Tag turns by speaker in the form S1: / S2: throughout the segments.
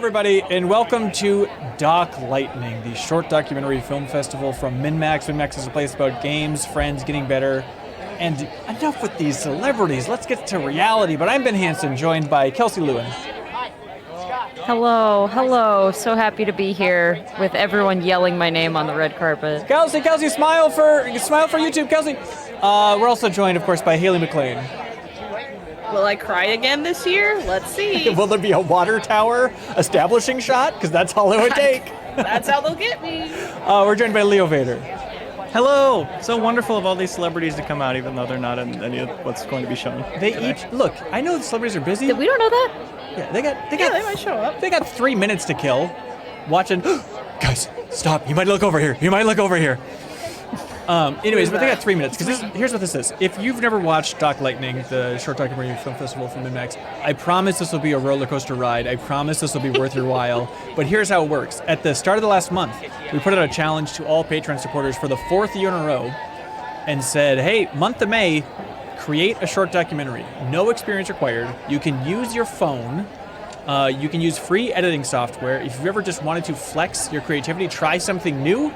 S1: everybody, and welcome to Doc Lightning, the short documentary film festival from MinMax. MinMax is a place about games, friends, getting better, and enough with these celebrities. Let's get to reality. But I'm Ben Hansen, joined by Kelsey Lewin.
S2: Hello. So happy to be here with everyone yelling my name on the red carpet.
S1: Kelsey, smile for YouTube, Kelsey. We're also joined, of course, by Haley McLean.
S3: Will I cry again this year? Let's see.
S1: Will there be a water tower establishing shot? Because that's all it would take.
S3: That's how they'll get me.
S1: We're joined by DVader.
S4: Hello! So wonderful of all these celebrities to come out, even though they're not in any of what's going to be shown.
S1: Look, I know the celebrities are busy.
S2: We don't know that?
S1: Yeah, they
S3: might show up.
S1: They got 3 minutes to kill. Watching, guys, stop! You might look over here. Anyways, but they got 3 minutes, because here's what this is. If you've never watched Doc Lightning, the short documentary film festival from MinMax, I promise this will be a roller coaster ride. I promise this will be worth your while. But here's how it works. At the start of the last month, we put out a challenge to all Patreon supporters for the 4th year in a row and said, hey, month of May, create a short documentary. No experience required. You can use your phone. You can use free editing software. If you've ever just wanted to flex your creativity, try something new,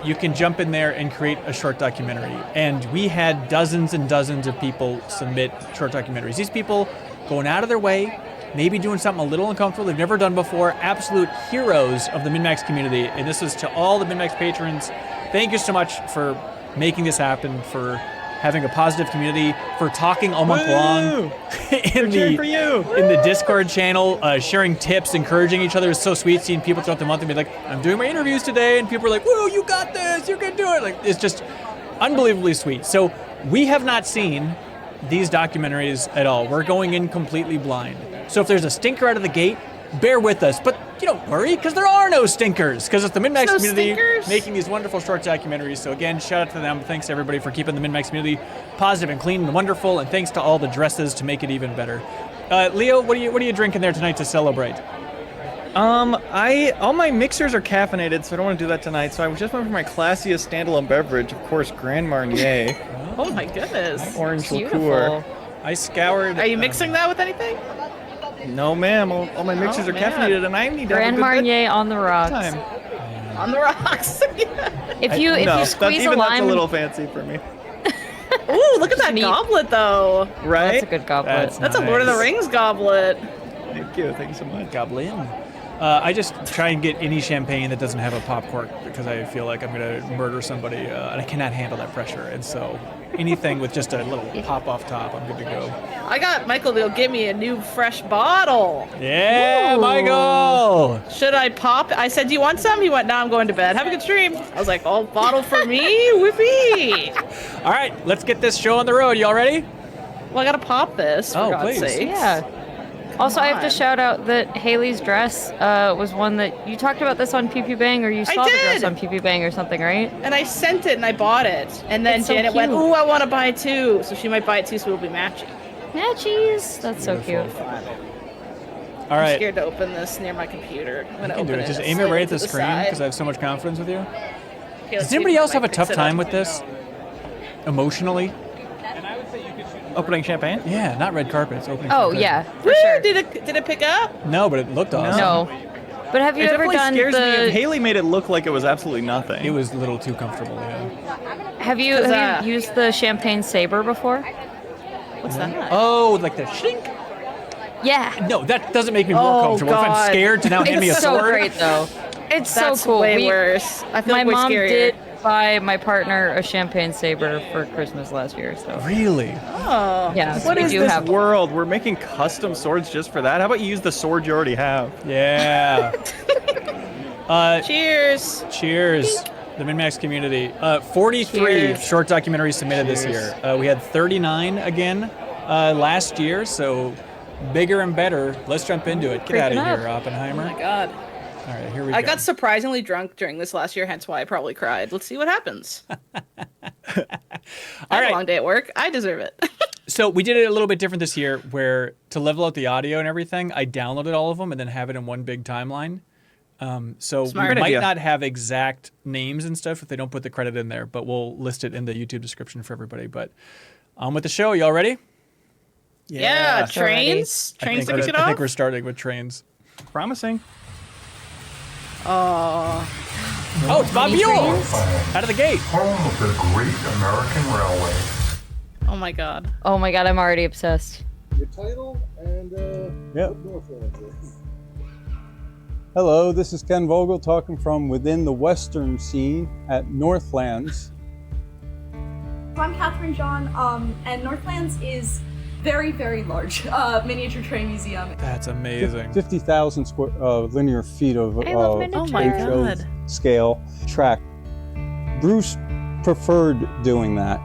S1: you can jump in there and create a short documentary. And we had dozens and dozens of people submit short documentaries. These people going out of their way, maybe doing something a little uncomfortable they've never done before, absolute heroes of the MinMax community. And this is to all the MinMax patrons. Thank you so much for making this happen, for having a positive community, for talking all month long in the Discord channel, sharing tips, encouraging each other. Is so sweet seeing people throughout the month and be like, I'm doing my interviews today, and people are like, whoa, you got this, you can do it. Like, it's just unbelievably sweet. So we have not seen these documentaries at all. We're going in completely blind. So if there's a stinker out of the gate, bear with us, but you don't worry, because there are no stinkers, because it's the MinMax community making these wonderful short documentaries. So again, shout out to them. Thanks to everybody for keeping the MinMax community positive and clean and wonderful, and thanks to all the dresses to make it even better. Leo, what are you drinking there tonight to celebrate?
S4: All my mixers are caffeinated, so I don't want to do that tonight. So I just went for my classiest standalone beverage, of course, Grand Marnier.
S3: Oh my goodness.
S4: Orange
S2: Beautiful.
S4: liqueur.
S1: I scoured.
S3: Are you mixing that with anything?
S4: No, ma'am. All my mixers are caffeinated, and I need to
S2: Grand
S4: have a good
S2: Marnier on the rocks.
S4: time.
S3: On the rocks.
S2: If you squeeze a lime,
S4: that's a little fancy for me.
S3: Ooh, look at that goblet, though.
S4: Right?
S2: That's a good goblet.
S3: That's a Lord of the Rings goblet.
S4: Thank you so much.
S1: Goblin. I just try and get any champagne that doesn't have a pop cork, because I feel like I'm going to murder somebody, and I cannot handle that pressure. And so anything with just a little pop off top, I'm good to go.
S3: I got Michael to go get me a new fresh bottle.
S1: Yeah,
S2: Ooh.
S1: Michael!
S3: Should I pop? I said, do you want some? He went, no, I'm going to bed. Have a good stream. I was like, oh, bottle for me? Whippy.
S1: All right, let's get this show on the road. Y'all ready?
S3: Well, I got to pop this, for God's
S1: please.
S3: sakes.
S2: Yeah. Also, I have to
S3: on.
S2: shout out that Haley's dress was one that you talked about this on PP Bang, or you saw the dress
S3: did.
S2: on PP Bang or something, right?
S3: And I sent it and I bought it. And then
S2: It's so
S3: Janet went,
S2: cute.
S3: ooh, I want to buy it too. So she might buy it too, so it'll be matching.
S2: Matchies. That's so cute.
S1: All
S3: I'm
S1: right,
S3: scared to open this near my computer. I'm going to
S1: you can
S3: open
S1: do it.
S3: it.
S1: Just
S3: and
S1: aim it
S3: slide
S1: right at the
S3: to
S1: screen,
S3: side.
S1: because I have so much confidence with you.
S3: Okay,
S1: Does
S3: let's see
S1: anybody
S3: if
S1: else have a
S3: I
S1: tough
S3: fix it
S1: time
S3: up.
S1: with this? Emotionally?
S4: Opening champagne?
S1: Yeah, not red carpets. Opening
S2: Oh
S1: champagne.
S2: yeah, for
S3: Woo,
S2: sure.
S3: did it pick up?
S1: No, but it looked awesome.
S2: No. But have you
S4: It
S2: ever
S4: definitely
S2: done
S4: scares me if
S2: the?
S4: Haley made it look like it was absolutely nothing.
S1: It was a little too comfortable, yeah.
S2: Have you used the champagne saber before?
S3: What's that?
S1: Oh, like the shink?
S2: Yeah.
S1: No, that doesn't make me more
S3: Oh,
S1: comfortable. If I'm
S3: God.
S1: scared to now hand me a
S2: It's so
S1: sword.
S2: great though. It's
S3: That's
S2: so cool.
S3: way worse. I feel
S2: My
S3: like way
S2: mom
S3: scarier.
S2: did buy my partner a champagne saber for Christmas last year. So
S1: Really?
S3: Oh.
S2: yeah,
S4: What
S2: we
S4: is
S2: do
S4: this
S2: have.
S4: world? We're making custom swords just for that? How about you use the sword you already have?
S1: Yeah.
S3: Cheers.
S1: Cheers. The MinMax community. 43
S2: Cheers.
S1: short documentaries submitted this year. We had 39 again last year, so bigger and better. Let's jump into it. Get out of
S2: Creeping
S1: here,
S2: up.
S1: Oppenheimer.
S3: Oh my God.
S1: All right, here we go.
S3: I got surprisingly drunk during this last year, hence why I probably cried. Let's see what happens. I had
S1: right.
S3: a long day at work. I deserve it.
S1: So we did it a little bit different this year, where to level out the audio and everything, I downloaded all of them and then have it in one big timeline. So
S3: Smart.
S1: we
S4: Good
S1: might
S4: idea.
S1: not have exact names and stuff if they don't put the credit in there, but we'll list it in the YouTube description for everybody. But on with the show. Y'all ready?
S3: Yeah,
S2: Sure,
S3: trains.
S1: I
S3: Trains
S1: think
S3: to kick it
S1: I
S3: off.
S1: think we're starting with trains.
S4: Promising.
S1: Oh, it's Bob Buel! Out of the gate.
S5: Home of the Great American Railway.
S3: Oh my god.
S2: Oh my god, I'm already obsessed.
S6: Your title and
S7: Yep.
S6: what Northlandz is.
S7: Hello, this is Ken Vogel talking from within the Western scene at Northlandz.
S8: I'm Catherine John, and Northlandz is very, very large miniature train museum.
S1: That's amazing.
S7: 50,000 linear feet of
S2: I love
S3: Oh my
S7: HO
S3: god.
S7: scale track. Bruce preferred doing that.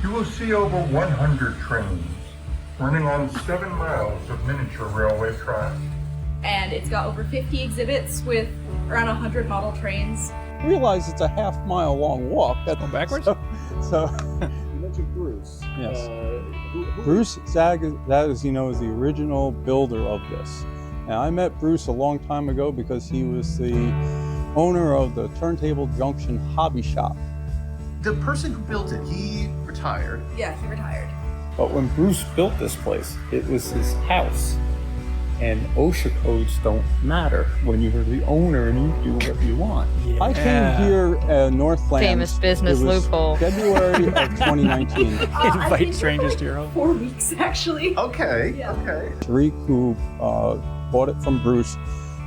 S5: You will see over 100 trains running on 7 miles of miniature railway track.
S8: And it's got over 50 exhibits with around 100 model trains.
S7: Realize it's a half-mile long walk. That's
S1: Going backwards?
S7: So
S6: You mentioned Bruce.
S7: Yes.
S6: Who
S7: Bruce Zagazino is the original builder of this. And I met Bruce a long time ago because he was the owner of the Turntable Junction Hobby Shop.
S9: The person who built it, he retired.
S8: Yeah, he retired.
S7: But when Bruce built this place, it was his house. And OSHA codes don't matter when you're the owner and you do what you want. I came here at Northlandz.
S2: Famous business
S7: It was
S2: loophole.
S7: February of 2019.
S8: I've
S1: Invite
S8: been
S1: strangers
S8: here
S1: to your home.
S8: 4 weeks, actually.
S9: Okay,
S8: Yeah.
S9: okay.
S7: Tariq, who bought it from Bruce,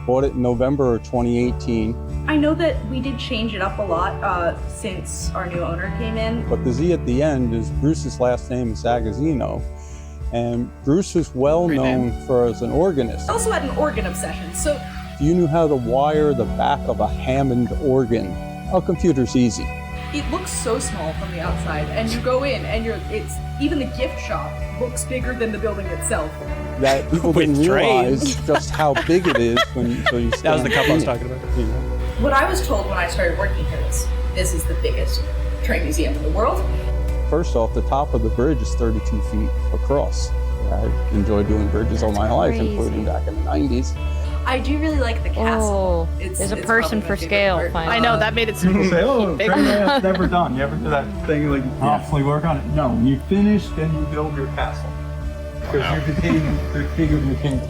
S7: bought it in November of 2018.
S8: I know that we did change it up a lot since our new owner came in.
S7: But the Z at the end is Bruce's last name is Zagazino. And Bruce was well
S1: Great
S7: known for as an organist.
S8: I also had an organ obsession, so
S7: If you knew how to wire the back of a Hammond organ, a computer's easy.
S8: it looks so small from the outside, and you go in, and it's even the gift shop looks bigger than the building itself.
S7: That people
S1: With
S7: didn't realize
S1: trains.
S7: just how big it is when you
S1: That was the
S7: stand
S1: couple I was
S7: in it,
S1: talking about.
S7: you know.
S8: What I was told when I started working here is this is the biggest train museum in the world.
S7: First off, the top of the bridge is 32 feet across. I enjoyed doing bridges all my life,
S2: crazy.
S7: including back in the 90s.
S8: I do really like the castle.
S2: Oh, there's a person for scale, finally.
S3: I know, that made it super
S4: Say, oh,
S3: big.
S4: that's never done. You ever do that thing like you constantly work on it? No, when you finish, then you build your castle. Because you're the king of your kingdom.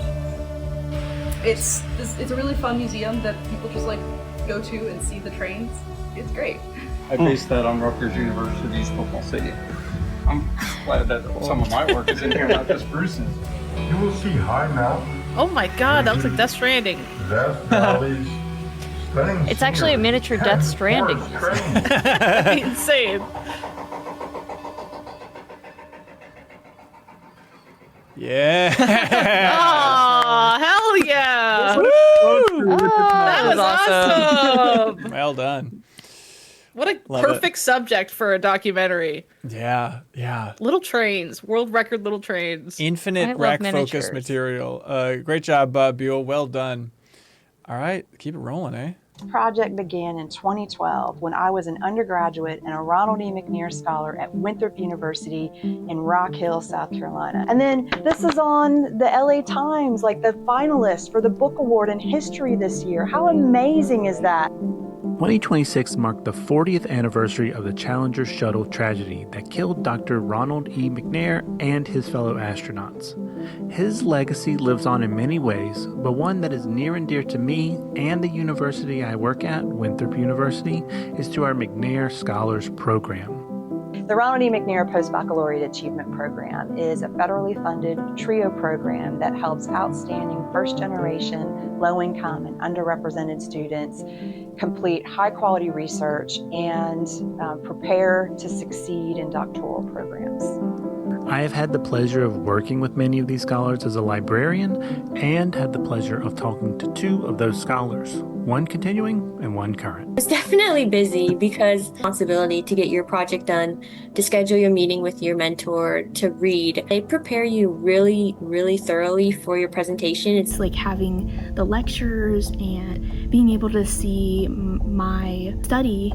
S8: It's a really fun museum that people just like go to and see the trains. It's great.
S4: I based that on Rutgers University's football stadium. I'm glad that some of my work is in here, not just Bruce's.
S5: You will see high mountains,
S3: Oh my god, that looks like Death Stranding.
S5: vast valleys, stunning
S2: It's actually a
S5: scenery,
S2: miniature Death
S5: and
S2: Stranding.
S5: forest trains.
S3: That'd be insane.
S1: Yeah.
S3: Oh, hell yeah! That was awesome.
S1: Well done.
S3: What a
S1: Love
S3: perfect subject for a documentary.
S1: Yeah, yeah.
S3: Little trains, world record little trains.
S2: I
S1: Infinite
S2: love
S1: rack focus
S2: miniatures.
S1: material. Great job, Buel. Well done. All right, keep it rolling, eh?
S10: This project began in 2012 when I was an undergraduate and a Ronald E. McNair Scholar at Winthrop University in Rock Hill, South Carolina. And then this is on the LA Times, like the finalist for the Book Award in History this year. How amazing is that?
S11: 2026 marked the 40th anniversary of the Challenger shuttle tragedy that killed Dr. Ronald E. McNair and his fellow astronauts. His legacy lives on in many ways, but one that is near and dear to me and the university I work at, Winthrop University, is to our McNair Scholars Program.
S10: The Ronald E. McNair Post-Baccalaureate Achievement Program is a federally funded TRIO program that helps outstanding first-generation, low-income, and underrepresented students complete high-quality research and prepare to succeed in doctoral programs.
S11: I have had the pleasure of working with many of these scholars as a librarian and had the pleasure of talking to two of those scholars, one continuing and one current.
S12: It's definitely busy because responsibility to get your project done, to schedule your meeting with your mentor, to read. They prepare you really, really thoroughly for your presentation.
S13: It's like having the lectures and being able to see my study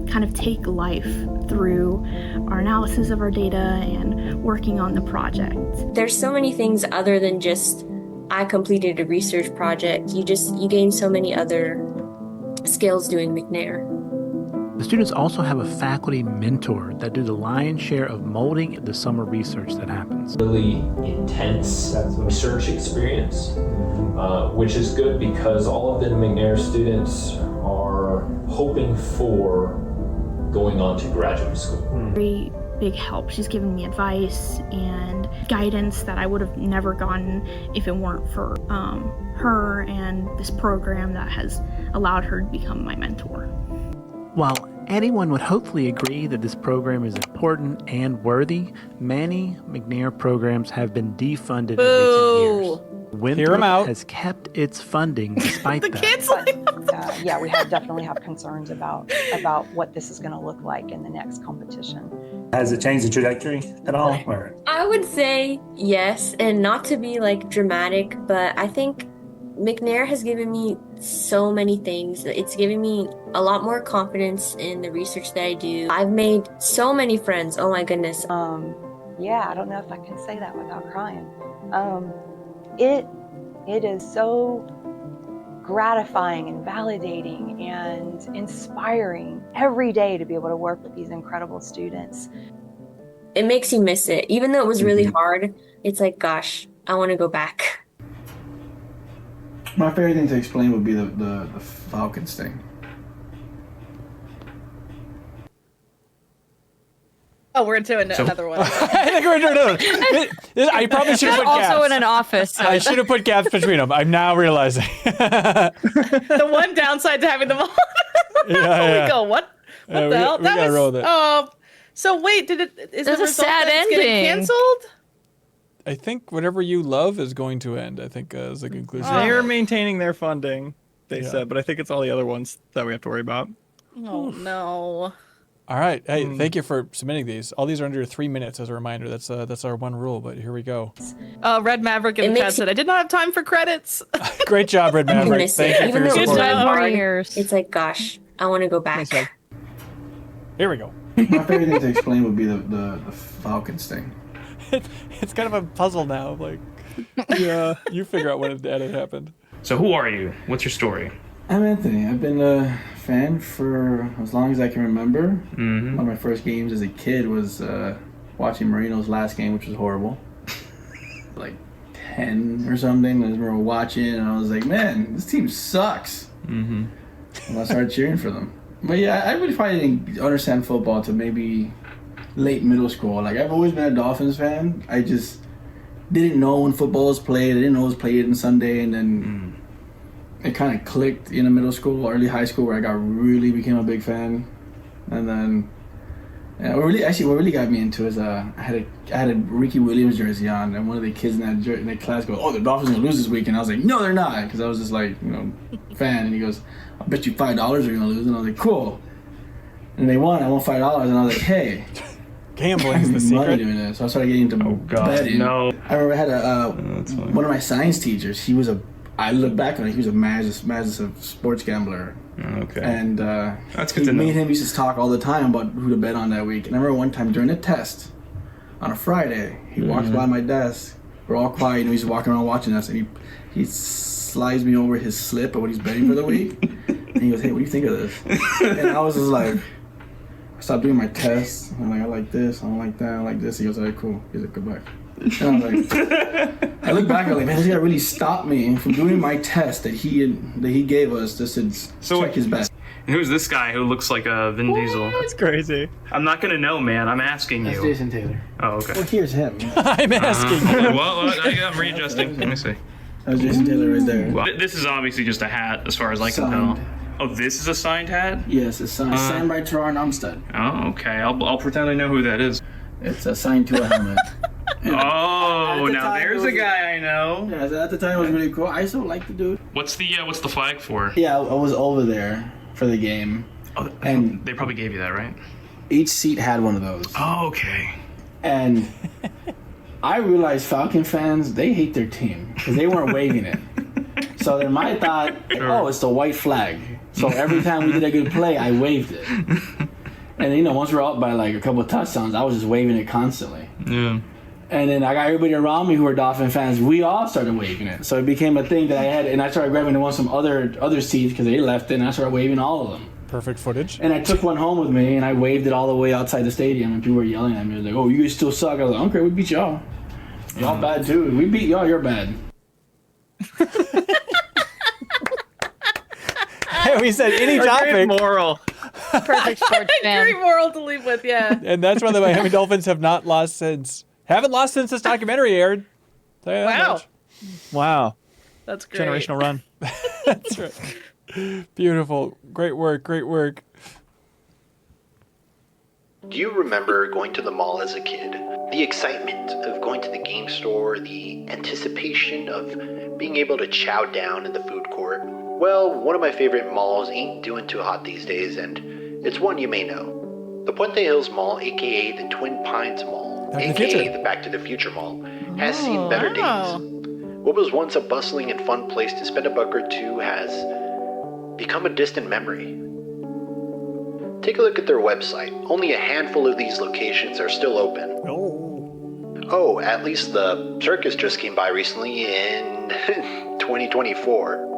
S13: kind of take life through our analysis of our data and working on the project.
S12: There's so many things other than just I completed a research project. You gain so many other skills doing McNair.
S11: The students also have a faculty mentor that do the lion's share of molding the summer research that happens.
S14: Really intense research experience, which is good because all of the McNair students are hoping for going on to graduate school.
S13: Very big help. She's given me advice and guidance that I would have never gotten if it weren't for her and this program that has allowed her to become my mentor.
S11: While anyone would hopefully agree that this program is important and worthy, many McNair programs have been defunded in recent years. Winthrop has kept its funding despite that.
S10: Canceling. Yeah, we definitely have concerns about what this is going to look like in the next competition.
S15: Has it changed the trajectory at all? Or?
S12: I would say yes, and not to be like dramatic, but I think McNair has given me so many things. It's given me a lot more confidence in the research that I do. I've made so many friends. Oh my goodness.
S10: Yeah, I don't know if I can say that without crying. It is so gratifying and validating and inspiring every day to be able to work with these incredible students.
S12: It makes you miss it. Even though it was really hard, it's like, gosh, I want to go back.
S16: My favorite thing to explain would be the Falcons thing.
S3: Oh, we're into another one.
S1: I think we're into another one. I probably should have put gaps.
S2: Also in an office.
S1: I should have put gaps between them. I'm now realizing.
S3: The one downside to having them all.
S1: Yeah.
S3: We go, what the hell?
S1: We gotta roll with it.
S3: So wait, is
S2: There's
S3: the
S2: a
S3: result
S2: sad
S3: that it's getting
S2: ending.
S3: canceled?
S1: I think whatever you love is going to end, I think, is the conclusion.
S4: They're maintaining their funding, they said, but I think it's all the other ones that we have to worry about.
S3: Oh, no.
S1: All right. Hey, thank you for submitting these. All these are under 3 minutes as a reminder. That's our one rule, but here we go.
S3: Red Maverick in the chat said, I did not have time for credits.
S1: Great job, Red Maverick. Thank you for your support.
S12: It's like, gosh, I want to go back.
S1: Here we go.
S16: My favorite thing to explain would be the Falcons thing.
S1: It's kind of a puzzle now. Like, yeah, you figure out when it happened.
S17: So who are you? What's your story?
S16: I'm Anthony. I've been a fan for as long as I can remember.
S17: Mm-hmm.
S16: One of my first games as a kid was watching Marino's last game, which was horrible. Like 10 or something. I remember watching, and I was like, man, this team sucks.
S17: Mm-hmm.
S16: And I started cheering for them. But yeah, I really probably didn't understand football till maybe late middle school. Like, I've always been a Dolphins fan. I just didn't know when football was played. I didn't know it was played on Sunday, and then it kind of clicked in the middle school, early high school, where I became a big fan. And then, what really got me into is I had a Ricky Williams jersey on, and one of the kids in that class goes, "Oh, the Dolphins are gonna lose this week," and I was like, "No, they're not," because I was just like, fan. And he goes, "I bet you $5 they're gonna lose," and I was like, "Cool." And they won. I won $5, and I was like, "Hey."
S1: Gambling's the secret.
S16: Doing this. So I started getting into betting.
S17: No.
S16: I remember I had one of my science teachers. I look back on it, he was a massive sports gambler.
S17: Okay.
S16: And
S17: that's good to know.
S16: Me and him used to talk all the time about who to bet on that week. And I remember one time during a test on a Friday, he walks by my desk. We're all quiet, and he's walking around watching us, and he slides me over his slip of what he's betting for the week. And he goes, "Hey, what do you think of this?" And I was just like, I stopped doing my tests. I'm like, I like this, I don't like that, I like this. He goes, "All right, cool." He's like, "Goodbye." And I was like, I look back, I'm like, man, this guy really stopped me from doing my test that he gave us just to check his best.
S17: And who's this guy who looks like a Vin Diesel?
S4: That's crazy.
S17: I'm not gonna know, man. I'm asking you.
S16: That's Jason Taylor.
S17: Oh, okay.
S16: Well, here's him.
S1: I'm asking you.
S17: Well, I'm readjusting. Let me see.
S16: That's Jason Taylor right there.
S17: Well, this is obviously just a hat, as far as I can tell. Oh, this is a signed hat?
S16: Yes, it's signed. Signed by Teron Armstead.
S17: Oh, okay. I'll pretend I know who that is.
S16: It's signed to a helmet.
S17: Oh, now there's a guy I know.
S16: Yeah, at the time it was really cool. I still like the dude.
S17: What's the flag for?
S16: Yeah, I was over there for the game.
S17: Oh,
S16: and
S17: they probably gave you that, right?
S16: Each seat had one of those.
S17: Oh, okay.
S16: And I realized Falcon fans, they hate their team because they weren't waving it. So then my thought, oh, it's the white flag. So every time we did a good play, I waved it. And once we're up by like a couple of touchdowns, I was just waving it constantly.
S17: Yeah.
S16: And then I got everybody around me who were Dolphin fans. We all started waving it. So it became a thing that I had, and I started grabbing some other seats because they left it, and I started waving all of them.
S1: Perfect footage.
S16: And I took one home with me, and I waved it all the way outside the stadium, and people were yelling at me. They were like, "Oh, you guys still suck." I was like, "Okay, we beat y'all. Y'all bad too. We beat y'all. You're bad."
S1: We said any topic.
S4: Great moral.
S2: Perfect sports fan.
S3: Great moral to leave with, yeah.
S1: And that's why the Miami Dolphins have not lost since. Haven't lost since this documentary aired. Tell you that
S3: Wow.
S1: much.
S4: Wow.
S3: That's great.
S4: Generational run.
S1: That's right. Beautiful. Great work. Great work.
S18: Do you remember going to the mall as a kid? The excitement of going to the game store, the anticipation of being able to chow down in the food court? Well, one of my favorite malls ain't doing too hot these days, and it's one you may know. The Puente Hills Mall, aka the Twin Pines Mall, aka the Back to the Future Mall, has seen better days. What was once a bustling and fun place to spend a buck or two has become a distant memory. Take a look at their website. Only a handful of these locations are still open. Oh, at least the circus just came by recently in 2024.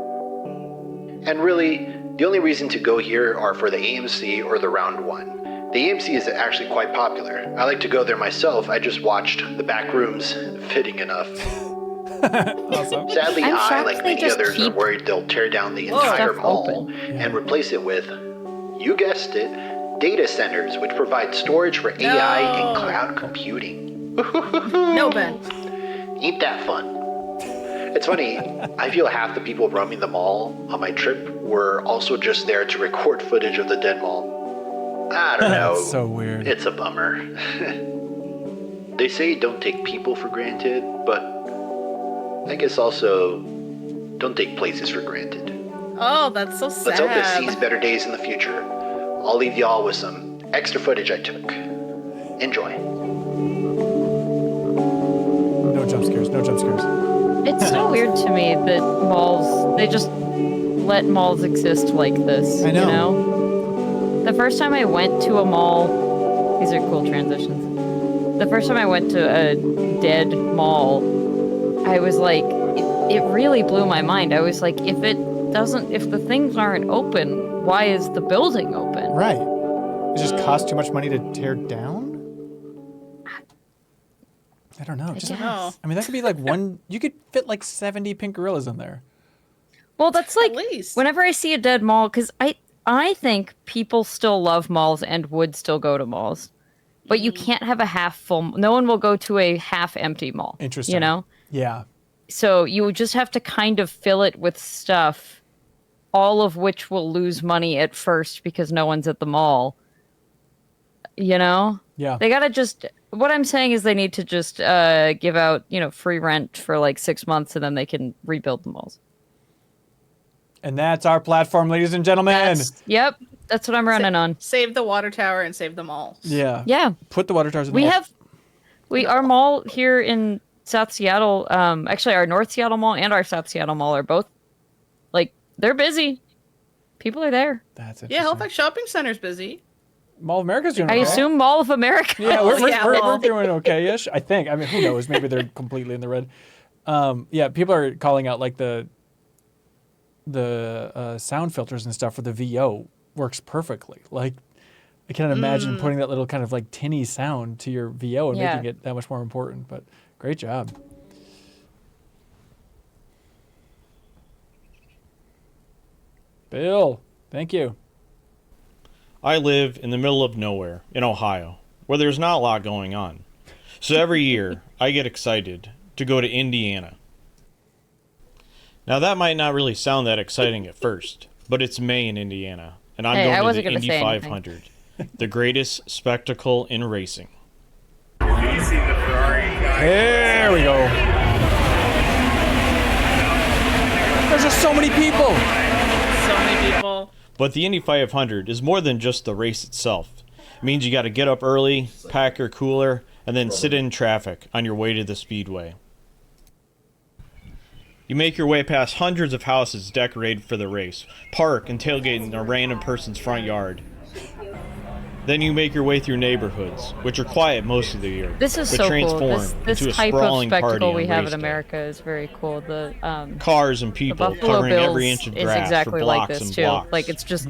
S18: And really, the only reason to go here are for the AMC or the Round 1. The AMC is actually quite popular. I like to go there myself. I just watched The Back Rooms, fitting enough.
S1: Awesome.
S18: Sadly,
S2: I'm
S18: I,
S2: shocked
S18: like
S2: they
S18: many
S2: just
S18: others, are
S2: keep
S18: worried they'll tear down the entire
S2: stuff
S18: mall
S2: open.
S18: and replace it with, you guessed it, data centers, which provide storage for AI and cloud computing.
S3: No, Ben.
S18: Ain't that fun? It's funny, I feel half the people roaming the mall on my trip were also just there to record footage of the dead mall. I don't know.
S1: That's so weird.
S18: It's a bummer. They say don't take people for granted, but I guess also don't take places for granted.
S3: Oh, that's so sad.
S18: Let's hope it sees better days in the future. I'll leave y'all with some extra footage I took. Enjoy.
S1: No jump scares. No jump scares.
S2: It's so weird to me that malls, they just let malls exist like this.
S1: I know.
S2: You know? The first time I went to a mall, these are cool transitions. The first time I went to a dead mall, I was like, it really blew my mind. I was like, if the things aren't open, why is the building open?
S1: Right. It just costs too much money to tear down? I don't know. I mean, that could be like one. You could fit like 70 pink gorillas in there.
S2: Well, that's like whenever I see a dead mall, because I think people still love malls and would still go to malls, but you can't have a half full. No one will go to a half empty mall.
S1: Interesting.
S2: You know?
S1: Yeah.
S2: So you would just have to kind of fill it with stuff, all of which will lose money at first because no one's at the mall. You know?
S1: Yeah.
S2: They gotta just. What I'm saying is they need to just give out, free rent for like 6 months, and then they can rebuild the malls.
S1: And that's our platform, ladies and gentlemen.
S2: Yep, that's what I'm running on.
S3: Save the water tower and save the mall.
S1: Yeah.
S2: Yeah.
S1: Put the water towers in the mall.
S2: Our mall here in South Seattle, actually our North Seattle Mall and our South Seattle Mall are both, like, they're busy. People are there.
S1: That's
S3: Yeah, Halifax Shopping Center's busy.
S1: Mall of America's doing
S2: I
S1: okay.
S2: assume Mall of America.
S1: Yeah, we're doing okay-ish, I think. I mean, who knows? Maybe they're completely in the red. Yeah, people are calling out like the sound filters and stuff for the VO works perfectly. Like, I can't imagine putting that little kind of like tinny sound to your VO and making it that much more important. But great job. Bill, thank you.
S19: I live in the middle of nowhere in Ohio, where there's not a lot going on. So every year, I get excited to go to Indiana. Now that might not really sound that exciting at first, but it's May in Indiana, and I'm going to the Indy 500, the greatest spectacle in racing.
S1: There we go. There's just so many people.
S3: So many people.
S19: But the Indy 500 is more than just the race itself. It means you got to get up early, pack your cooler, and then sit in traffic on your way to the speedway. You make your way past hundreds of houses decorated for the race, park and tailgate in a random person's front yard. Then you make your way through neighborhoods, which are quiet most of the year.
S2: This is
S19: but
S2: so
S19: transform
S2: cool. This
S19: into a
S2: type of
S19: sprawling
S2: spectacle
S19: party
S2: we
S19: on
S2: have
S19: race
S2: in
S19: day.
S2: America is very cool. The
S19: Cars and people
S2: Buffalo
S19: covering
S2: Bills
S19: every inch of
S2: is
S19: grass
S2: exactly
S19: for
S2: like
S19: blocks
S2: this
S19: and
S2: too.
S19: blocks.
S2: Like it's just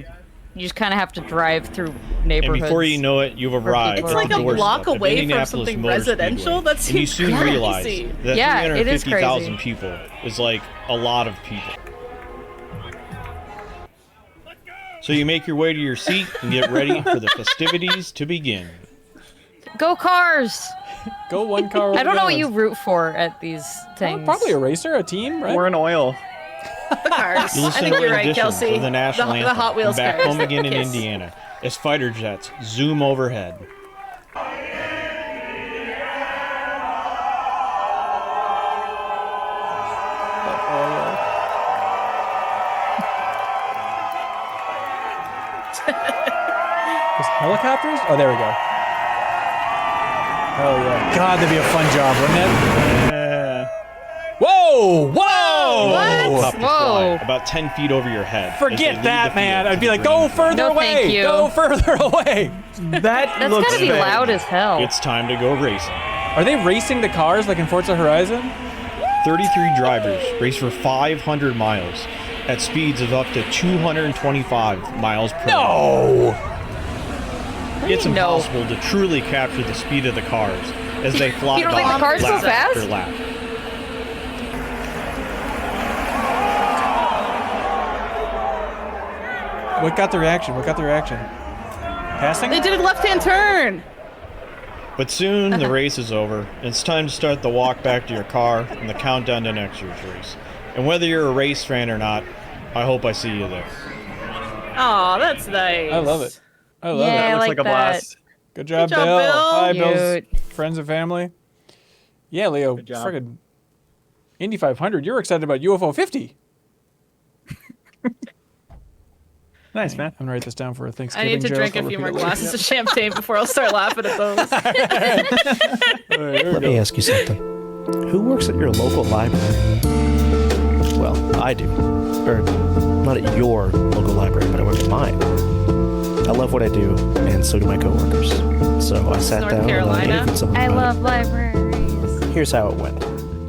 S2: You just kind of have to drive through
S19: And
S2: neighborhoods.
S19: before you know it, you've arrived.
S3: It's
S19: at
S3: like
S19: the
S3: a block
S19: doorstep of
S3: away from
S19: Indianapolis
S3: something
S19: Motor
S3: residential.
S19: Speedway.
S3: That
S19: And you
S3: seems
S19: soon realize
S3: crazy.
S19: that
S2: Yeah, it is
S19: 350,000
S2: crazy.
S19: people is like a lot of people. So you make your way to your seat and get ready for the festivities to begin.
S2: Go cars!
S1: Go one car.
S2: I don't know what
S1: over
S2: you root for at these things.
S1: Probably a racer, a team, right?
S4: Or an oil.
S3: The cars.
S19: You
S3: I
S19: listen
S3: think
S19: to
S3: you're right,
S19: renditions
S3: Kelsey.
S19: of the national
S3: the
S19: anthem
S3: Hot Wheels
S19: and back
S3: cars.
S19: home again in
S3: Yes.
S19: Indiana as fighter jets zoom overhead.
S1: There's helicopters? Oh, there we go. Hell yeah. God, that'd be a fun job, wouldn't it? Whoa! Whoa!
S19: Helicopters fly
S2: Whoa.
S19: about 10 feet over your head. as they
S1: Forget
S19: leave
S1: that,
S19: the
S1: man.
S19: field
S1: I'd
S19: to
S1: be
S19: the
S1: like, go
S19: green
S1: further
S2: No,
S1: away.
S2: thank you.
S1: Go further away.
S2: That's
S4: looks
S2: gotta be
S4: bad.
S2: loud as hell.
S19: It's time to go racing.
S1: Are they racing the cars like in Forza Horizon?
S19: 33 drivers race for 500 miles at speeds of up to 225 miles per hour.
S1: No!
S19: It's
S2: do you know?
S19: impossible to truly capture the speed of the cars as they fly
S2: You don't think
S19: by
S2: the cars go
S19: lap after
S2: fast?
S19: lap.
S1: What got the reaction? What got the reaction? Passing?
S3: They did a left-hand turn.
S19: But soon the race is over, and it's time to start the walk back to your car and the countdown to next year's race. And whether you're a race fan or not, I hope I see you there.
S3: Oh, that's nice.
S1: I love it. I love
S2: Yeah,
S1: it.
S2: I
S4: Looks
S2: like
S4: like a
S2: that.
S4: blast.
S1: Good job,
S3: Good job,
S1: Bill.
S3: Bill.
S1: Hi, Bill's
S2: Cute.
S1: friends and family. Yeah, Leo.
S4: Good job.
S1: Friggin' Indy 500. You're excited about UFO 50.
S4: Nice, man.
S1: I'm gonna write this down for a
S3: I
S1: Thanksgiving
S3: need to
S1: joke.
S3: drink a
S1: I'll
S3: few
S1: repeat
S3: more
S1: it later.
S3: glasses of champagne before I'll start laughing at those.
S20: Let me ask you something. Who works at your local library? Well, I do. Or, not at your local library, but I work at mine. I love what I do, and so do my coworkers. So I sat
S3: North
S20: down
S3: Carolina?
S20: and I interviewed someone
S2: I
S20: about
S2: love libraries.
S20: it. Here's how it went.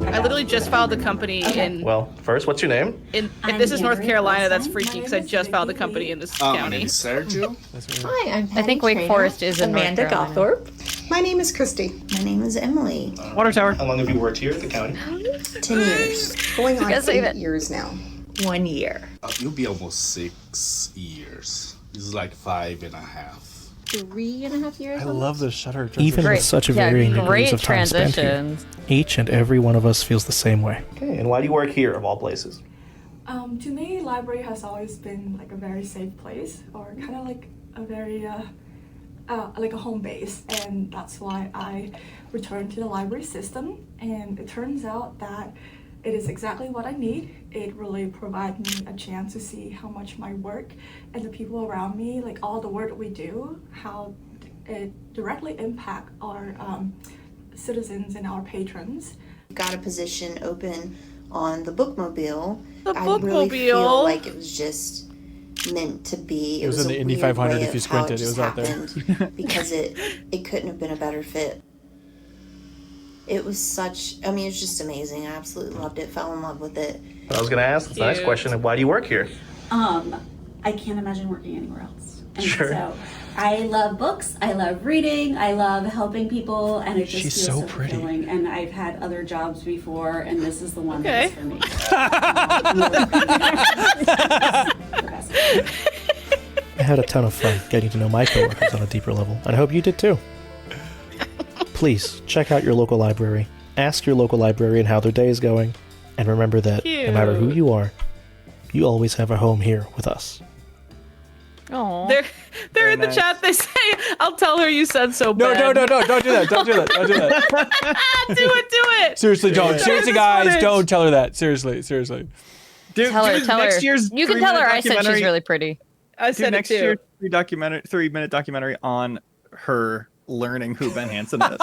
S3: I literally just filed a company in.
S21: Well, first, what's your name?
S3: If this is North Carolina, that's freaky because I just filed a company in this
S9: My
S3: county.
S9: name is Sergio.
S22: Hi, I'm
S2: I think Wake Forest is in North
S22: Amanda
S2: Carolina.
S22: Gothorpe. My name is Christy. My name is Emily.
S4: Water tower.
S21: How long have you worked here at the county?
S22: 10 years. Going on
S2: Gotta save
S22: 8
S2: it.
S22: years now. 1 year.
S9: You'll be almost 6 years. This is like 5.5.
S22: 3.5 years.
S1: I love the shutter.
S20: Even
S2: Great.
S20: with such a
S2: Yeah,
S20: varying
S2: great
S20: degrees of time spent here,
S2: transitions.
S20: each and every one of us feels the same way.
S21: Okay, and why do you work here of all places?
S8: To me, library has always been like a very safe place, or kind of like a very like a home base, and that's why I returned to the library system. And it turns out that it is exactly what I need. It really provides me a chance to see how much my work and the people around me, like all the work that we do, how it directly impact our citizens and our patrons.
S22: Got a position open on the bookmobile.
S3: The
S22: I really
S3: bookmobile.
S22: feel like it was just meant to be.
S1: It was in
S22: a
S1: the Indy
S22: weird
S1: 500
S22: way
S1: if you
S22: of how
S1: squinted, it
S22: just
S1: was out there.
S22: happened because it couldn't have been a better fit. It was such, I mean, it's just amazing. I absolutely loved it, fell in love with it.
S21: I was going to ask the next
S3: Cute.
S21: question, why do you work here?
S23: I can't imagine working anywhere else. And
S21: Sure.
S23: so I love books, I love reading, I love helping people, and it just
S1: She's
S23: feels
S1: so
S23: so
S1: pretty.
S23: fulfilling. And I've had other jobs before, and this is the one
S3: Okay.
S23: that's for me.
S20: I had a ton of fun getting to know my coworkers on a deeper level, and I hope you did too. Please check out your local library, ask your local librarian how their day is going, and remember that no matter who
S3: Cute.
S20: you are, you always have a home here with us.
S2: Oh.
S3: They're in the chat. They say, "I'll tell her you said so."
S1: No,
S3: Ben."
S1: no, no, no! Don't do that! Don't do that! Don't do that!
S3: do it!
S1: Seriously, don't.
S3: Show her
S1: Seriously,
S3: this
S1: guys,
S3: footage.
S1: don't tell her that. Seriously.
S2: Tell her. Tell her. You can tell her I said she's
S4: documentary-
S2: really pretty.
S3: I
S4: Do
S3: said it
S4: next
S3: too.
S4: year 3-minute documentary on her learning who Ben Hansen is.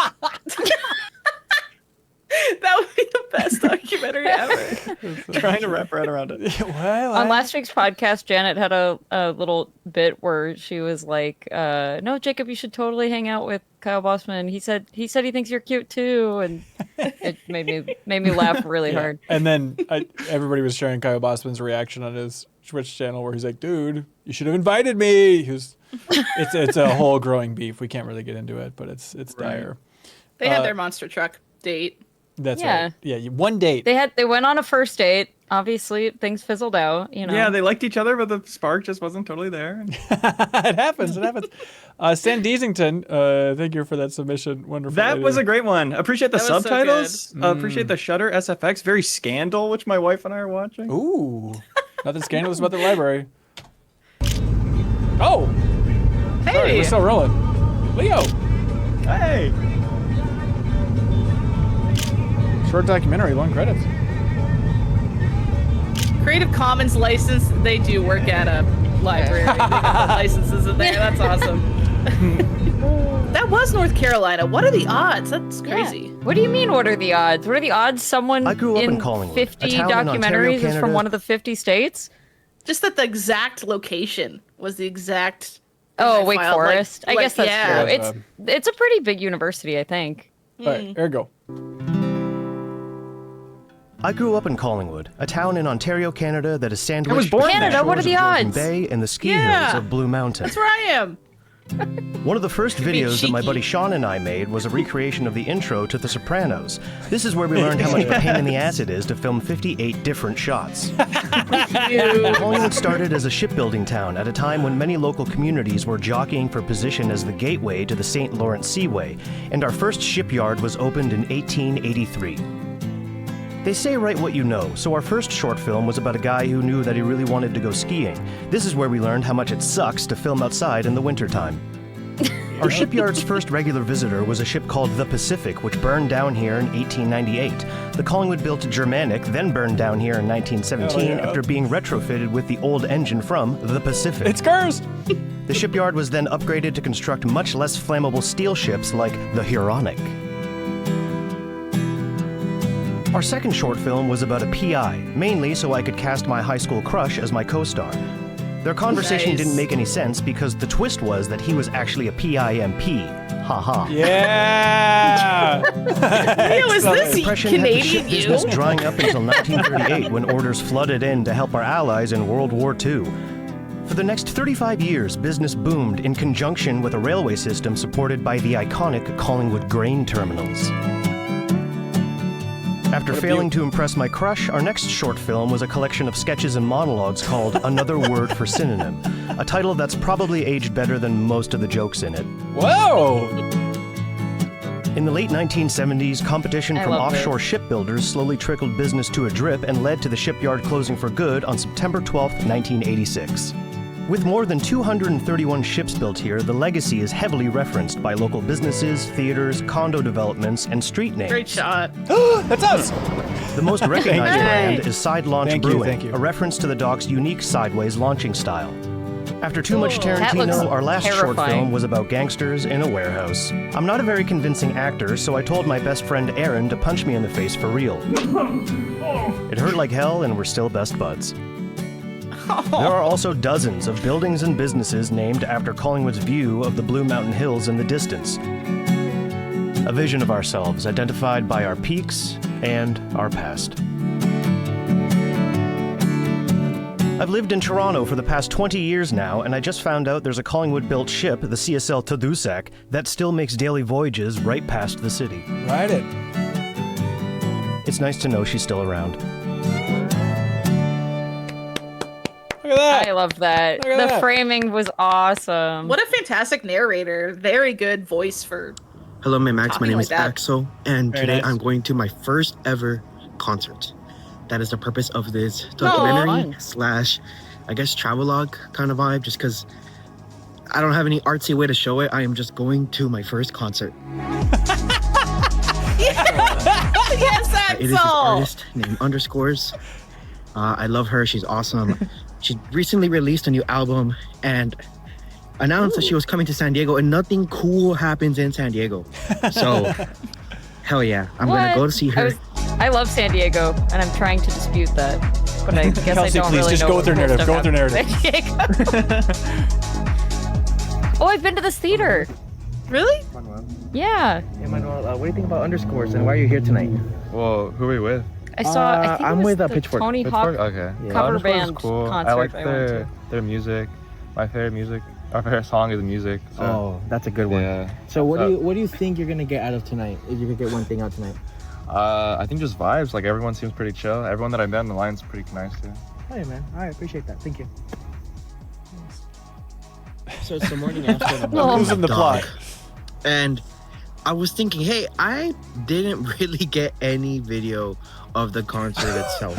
S3: That would be the best documentary ever.
S4: Trying to wrap right around it.
S2: On last week's podcast, Janet had a little bit where she was like, "No, Jacob, you should totally hang out with Kyle Bossman. He said he thinks you're cute too," and it made me laugh really hard.
S1: And then everybody was sharing Kyle Bossman's reaction on his Twitch channel where he's like, "Dude, you should have invited me." It's a whole growing beef. We can't really get into it, but it's dire.
S3: They had their monster truck date.
S1: That's right. Yeah, one date.
S2: They went on a first date. Obviously, things fizzled out.
S4: Yeah, they liked each other, but the spark just wasn't totally there.
S1: It happens. Stan Deasington, thank you for that submission. Wonderful.
S4: That was a great one. Appreciate the
S3: That was so
S4: subtitles.
S3: good.
S4: Appreciate the Shudder SFX. Very Scandal, which my wife and I are watching.
S1: Ooh, nothing scandalous about the library. Oh,
S3: hey,
S1: sorry, we're still rolling. Leo,
S4: hey.
S1: Short documentary, long credits.
S3: Creative Commons license. They do work at a library. They got the licenses in there. That's awesome. That was North Carolina. What are the odds? That's crazy.
S2: What do you mean? What are the odds? What are the odds? Someone
S20: I grew up in
S2: in
S20: Collingwood,
S2: 50
S20: a town in Ontario,
S2: documentaries is
S20: Canada.
S2: from one of the 50 states.
S3: Just that the exact location was the exact.
S2: Oh,
S3: I
S2: Wake
S3: filed,
S2: Forest. I guess that's
S3: yeah.
S2: true. It's a pretty big university, I think.
S1: All right, there you go.
S20: I grew up in Collingwood, a town in Ontario, Canada that is sandwiched
S2: born
S20: between
S2: there.
S20: the
S2: Canada, what
S20: shores
S2: are the
S20: of Georgian
S2: odds?
S20: Bay and the ski
S3: Yeah.
S20: hills of Blue Mountain.
S3: That's where I am.
S20: One of the first
S3: Could be
S20: videos that my
S3: cheeky.
S20: buddy Sean and I made was a recreation of the intro to The Sopranos. This is where we learned how much of a pain in the ass it is to film 58 different shots. Collingwood started as a shipbuilding town at a time when many local communities were jockeying for position as the gateway to the St. Lawrence Seaway, and our first shipyard was opened in 1883. They say write what you know, so our first short film was about a guy who knew that he really wanted to go skiing. This is where we learned how much it sucks to film outside in the wintertime. Our shipyard's first regular visitor was a ship called the Pacific, which burned down here in 1898. The Collingwood-built Germanic then burned down here in 1917 after being retrofitted with the old engine from the Pacific.
S1: It's cursed!
S20: The shipyard was then upgraded to construct much less flammable steel ships like the Huronic. Our second short film was about a PI, mainly so I could cast my high school crush as my co-star. Their conversation
S3: Nice.
S20: didn't make any sense because the twist was that he was actually a PIMP. Haha.
S1: Yeah!
S3: Leo, is this
S20: Depression had the
S3: Canadian
S20: ship
S3: you?
S20: business drying up until 1938 when orders flooded in to help our allies in World War II. For the next 35 years, business boomed in conjunction with a railway system supported by the iconic Collingwood grain terminals. After failing to impress my crush, our next short film was a collection of sketches and monologues called Another Word for Synonym, a title that's probably aged better than most of the jokes in it.
S1: Whoa!
S20: In the late 1970s, competition
S2: I
S20: from
S2: love
S20: offshore shipbuilders slowly trickled business to a drip and led to the shipyard closing for good on September 12, 1986. With more than 231 ships built here, the legacy is heavily referenced by local businesses, theaters, condo developments, and street names.
S3: Great shot.
S1: That's us!
S20: The most recognized
S1: Thank you.
S20: brand is Side Launch
S1: Thank you,
S20: Brewing,
S1: thank you.
S20: a reference to the dock's unique sideways launching style. After too much
S2: That looks
S20: Tarantino, our last short
S2: terrifying.
S20: film was about gangsters in a warehouse. I'm not a very convincing actor, so I told my best friend Aaron to punch me in the face for real. It hurt like hell, and we're still best buds. There are also dozens of buildings and businesses named after Collingwood's view of the Blue Mountain Hills in the distance. A vision of ourselves identified by our peaks and our past. I've lived in Toronto for the past 20 years now, and I just found out there's a Collingwood-built ship, the CSL Tadoussac, that still makes daily voyages right past the city.
S1: Ride it.
S20: It's nice to know she's still around.
S1: Look at that!
S2: I love that.
S1: Look at
S2: The
S1: that.
S2: framing was awesome.
S3: What a fantastic narrator. Very good voice for.
S5: Hello, my Max. My
S3: Talking
S5: name
S3: like
S5: is
S3: that.
S5: Axel, and
S1: Very
S5: today
S1: nice.
S5: I'm going to my first ever concert. That is the purpose of this documentary
S2: fun.
S5: slash, I guess, travelogue kind of vibe. Just because I don't have any artsy way to show it, I am just going to my first concert.
S3: Yes, Axel!
S5: It is this artist named Underscores. I love her. She's awesome. She recently released a new album and announced that she was coming to San Diego, and nothing cool happens in San Diego. So Hell yeah. I'm going to go to see her.
S2: I love San Diego, and I'm trying to dispute that. But I guess
S1: Kelsey,
S2: I don't
S1: please,
S2: really
S1: just
S2: know
S1: go with
S2: what
S1: their
S2: cool
S1: narrative. Go with their
S2: stuff happens in San Diego. Oh, I've been to this theater.
S3: Really?
S2: Yeah.
S20: Hey, Manuel, what do you think about underscores and why are you here tonight?
S6: Well, who are we with?
S2: I saw. I think
S20: I'm
S2: it was
S20: with
S2: the
S20: Pitchfork.
S2: Tony Hawk
S6: Okay.
S2: cover
S6: Underscore is
S2: band
S6: cool.
S2: concert
S6: I like
S2: I went
S6: their music. My favorite music. Our favorite song is music. So.
S20: Oh, that's a good one.
S6: Yeah.
S20: So what do you think you're gonna get out of tonight? If you could get one thing out tonight?
S6: I think just vibes. Like everyone seems pretty chill. Everyone that I met in the line's pretty nice too.
S20: Hey man, I appreciate that. Thank you.
S5: So it's the morning after.
S1: Who's in the plot?
S5: And I was thinking, hey, I didn't really get any video of the concert itself.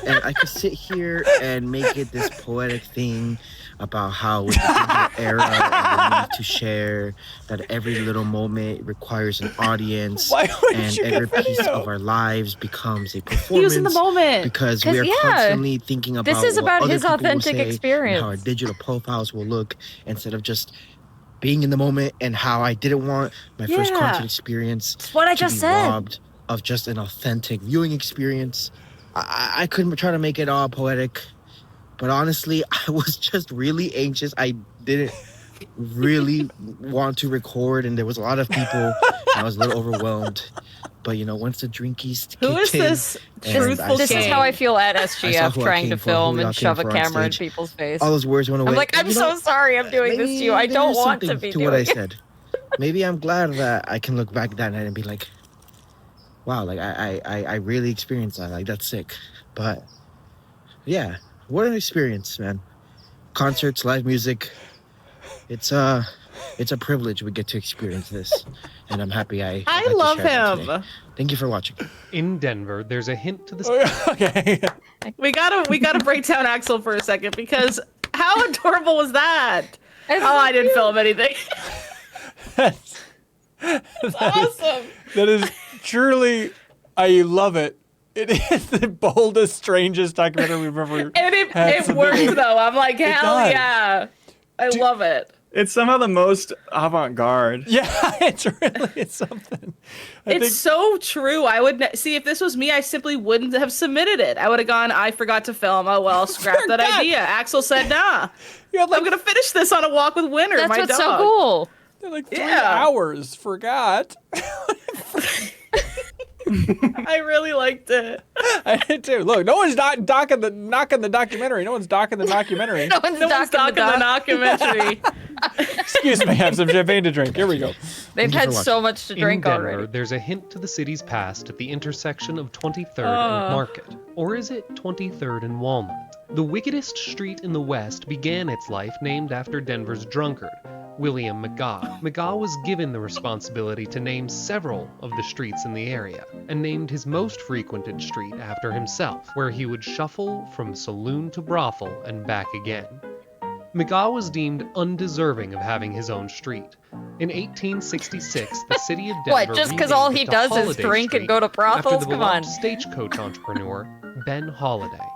S5: And I could sit here and make it this poetic thing about how with the digital era and the need to share, that every little moment requires an audience, and every piece of our lives becomes a performance.
S3: He was in the moment.
S5: Because we are constantly thinking about
S2: this is
S5: what
S2: about
S5: other
S2: his
S5: people will
S2: authentic
S5: say
S2: experience.
S5: and how our digital profiles will look, instead of just being in the moment, and how I didn't want my first concert experience
S2: what I
S5: to
S2: just
S5: be
S2: said.
S5: robbed of just an authentic viewing experience. I couldn't try to make it all poetic, but honestly, I was just really anxious. I didn't really want to record, and there was a lot of people. I was a little overwhelmed. But you know, once the drinkies kicked in,
S3: Who is this truthful
S2: This is how I feel at
S5: I saw
S2: SGF
S5: who I
S2: trying
S5: came
S2: to
S5: for,
S2: film
S5: who I
S2: and
S5: came
S2: shove a
S5: for on
S2: camera in
S5: stage.
S2: people's face.
S5: All those words went away.
S2: I'm like, I'm
S5: You
S2: so
S5: know,
S2: sorry I'm doing this to you. I
S5: there
S2: don't
S5: is
S2: want to
S5: something
S2: be
S5: to
S2: doing
S5: what I
S2: it.
S5: said. Maybe I'm glad that I can look back that night and be like, wow, like I really experienced that. Like that's sick. But yeah, what an experience, man. Concerts, live music. It's a privilege we get to experience this, and I'm happy I
S3: love
S5: share that
S3: him.
S5: today. Thank you for watching.
S7: In Denver, there's a hint to this.
S1: Okay.
S3: We gotta break down Axel for a second, because how adorable was that? I didn't film anything.
S1: That's
S3: awesome.
S1: That is truly, I love it. It is the boldest, strangest documentary we've ever
S3: And
S1: had
S3: it
S1: submitted.
S3: worked though. I'm like,
S1: It
S3: hell
S1: does.
S3: yeah. I love it.
S4: It's somehow the most avant-garde.
S1: Yeah, it's something.
S3: It's so true. I would see if this was me, I simply wouldn't have submitted it. I would have gone, I forgot to film. Oh well, scrap that idea. Axel said, nah. I'm gonna finish this on a walk with Winter.
S2: That's
S3: my
S2: what's
S3: dog.
S2: so cool.
S1: They're like 3 hours. Forgot.
S3: I really liked it.
S1: I did too. Look, no one's knocking the documentary. No one's docking the documentary.
S2: No one's
S3: docking the documentary.
S1: Excuse me, I have some champagne to drink. Here we go.
S2: They've had so much to drink
S7: In Denver,
S2: already.
S7: there's a hint to the city's past at the intersection of 23rd
S2: Oh.
S7: and Market. Or is it 23rd and Walnut? The wickedest street in the West began its life named after Denver's drunkard, William McGaw. McGaw was given the responsibility to name several of the streets in the area, and named his most frequented street after himself, where he would shuffle from saloon to brothel and back again. McGaw was deemed undeserving of having his own street. In 1866, the city of Denver
S2: What, just 'cause all he
S7: renamed it
S2: does is
S7: Holiday
S2: drink and
S7: Street
S2: go to brothels?
S7: after the
S2: Come on.
S7: beloved stagecoach entrepreneur Ben Holiday.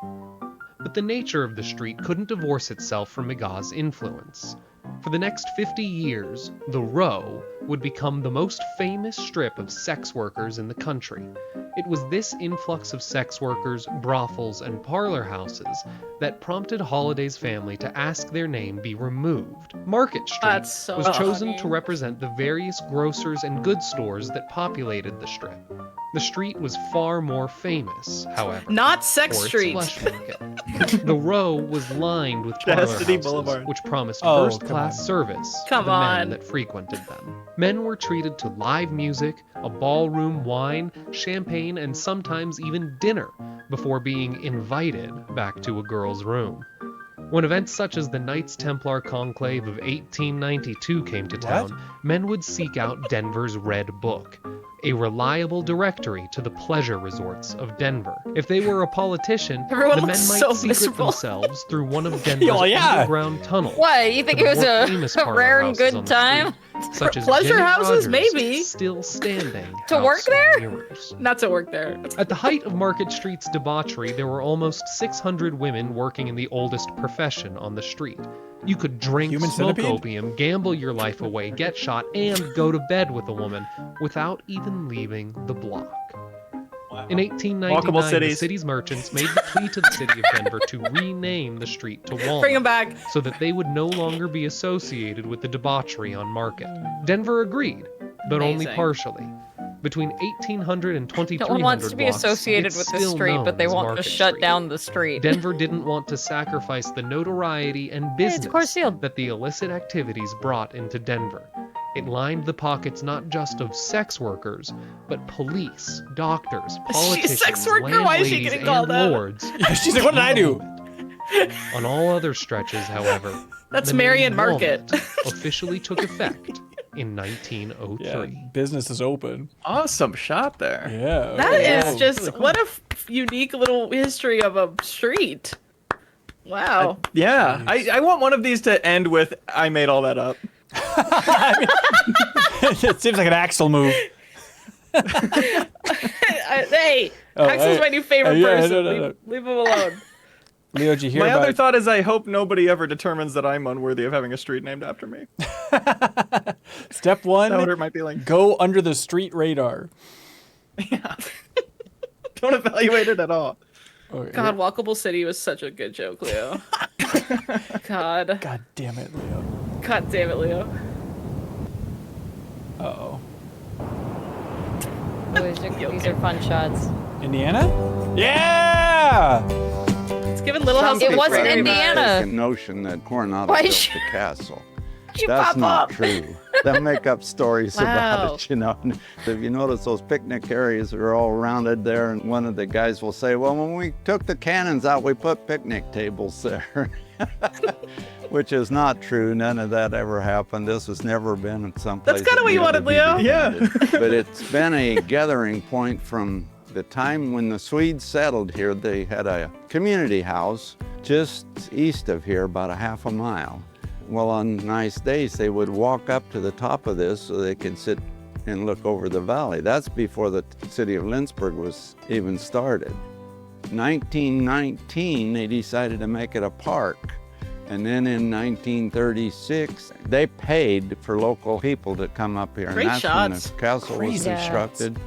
S7: But the nature of the street couldn't divorce itself from McGaw's influence. For the next 50 years, the Row would become the most famous strip of sex workers in the country. It was this influx of sex workers, brothels, and parlor houses that prompted Holiday's family to ask their name be removed. Market Street
S3: That's so
S7: was chosen
S3: funny.
S7: to represent the various grocers and goods stores that populated the strip. The street was far more famous, however.
S3: Not Sex
S7: for its
S3: Street.
S7: flesh market. The Row was lined with parlor
S4: Chastity
S7: houses,
S4: Boulevard.
S7: which promised
S1: Oh,
S7: first-class service
S3: Come
S7: to the men
S3: on.
S7: that frequented them. Men were treated to live music, a ballroom, wine, champagne, and sometimes even dinner before being invited back to a girl's room. When events such as the Knights Templar Conclave of 1892 came to town, men would seek out Denver's Red Book, a reliable directory to the pleasure resorts of Denver. If they were a politician,
S3: Everyone
S7: the men
S3: looks
S7: might
S3: so
S7: secret
S3: miserable.
S7: themselves through one of Denver's
S1: Oh, yeah.
S7: underground tunnels.
S2: What, you think
S7: to
S2: it
S7: the
S2: was
S7: more
S2: a,
S7: famous
S2: a
S7: parlor
S2: rare and
S7: houses on
S2: good
S7: the
S2: time?
S7: street. such as
S3: Pleasure
S7: Jenny
S3: houses,
S7: Rogers'
S3: maybe.
S7: still standing
S2: To work
S7: House of
S2: there?
S7: Mirrors.
S3: Not to work there.
S7: At the height of Market Street's debauchery, there were almost 600 women working in the oldest profession on the street. You could drink,
S1: Human
S7: smoke
S1: centipede?
S7: opium, gamble your life away, get shot, and go to bed with a woman without even leaving the block. In 1899,
S4: Walkable
S7: the
S4: cities.
S7: city's merchants made the plea to the city of Denver to rename the street to Walnut.
S3: Bring 'em back.
S7: So that they would no longer be associated with the debauchery on Market. Denver agreed, but only
S3: Amazing.
S7: partially. Between 1800 and 2300
S2: No one wants to be
S7: blocks,
S2: associated
S7: it's
S2: with the
S7: still
S2: street,
S7: known
S2: but they
S7: as
S2: want to
S7: Market
S2: shut
S7: Street.
S2: down the street.
S7: Denver didn't want to sacrifice the notoriety and business that the illicit activities brought into Denver. It lined the pockets not just of sex workers, but police, doctors, politicians,
S3: sex worker? Why is she
S7: landladies,
S3: getting
S7: and
S3: called out?
S7: lords.
S1: Yeah, she's like, what did I do?
S7: On all other stretches, however,
S3: That's
S7: the name
S3: Marion Market.
S7: Walnut officially took effect in 1903.
S1: Yeah, business is open.
S4: Awesome shot there.
S1: Yeah.
S3: That
S1: yeah.
S3: is just what a unique little history of a street. Wow.
S4: Yeah, I want one of these to end with "I made all that up."
S1: It seems like an Axel move.
S3: Hey,
S1: Oh,
S3: Axel's my new favorite
S1: yeah,
S3: person.
S1: no.
S3: Leave him alone.
S1: Leo, did you hear
S4: My
S1: about...
S4: other thought is, I hope nobody ever determines that I'm unworthy of having a street named after me.
S1: Step one,
S4: That what it might be like.
S1: go under the street radar.
S4: Don't evaluate it at all.
S1: Okay,
S3: God, Walkable City was such a good joke, Leo. God.
S1: God damn it, Leo.
S3: God damn it, Leo.
S1: Uh-oh.
S2: These are fun shots.
S1: Indiana? Yeah!
S3: It's giving Little House.
S2: It wasn't
S3: very
S2: Indiana.
S11: The notion that Coronado
S2: Why
S11: built
S2: is
S11: the castle.
S2: you
S11: That's
S2: pop
S11: not
S2: up?
S11: true. They make up stories
S3: Wow.
S11: about it, you know. And if you notice, those picnic areas are all rounded there, and one of the guys will say, well, when we took the cannons out, we put picnic tables there. Which is not true. None of that ever happened. This has never been someplace.
S3: That's kinda what you wanted, Leo.
S4: Yeah.
S11: But it's been a gathering point from the time when the Swedes settled here. They had a community house just east of here, about a half a mile. Well, on nice days, they would walk up to the top of this so they could sit and look over the valley. That's before the city of Lynchburg was even started. 1919, they decided to make it a park. And then in 1936, they paid for local people to come up here.
S3: Great
S11: and that's
S3: shots.
S11: when the castle was
S2: Crazy
S11: constructed.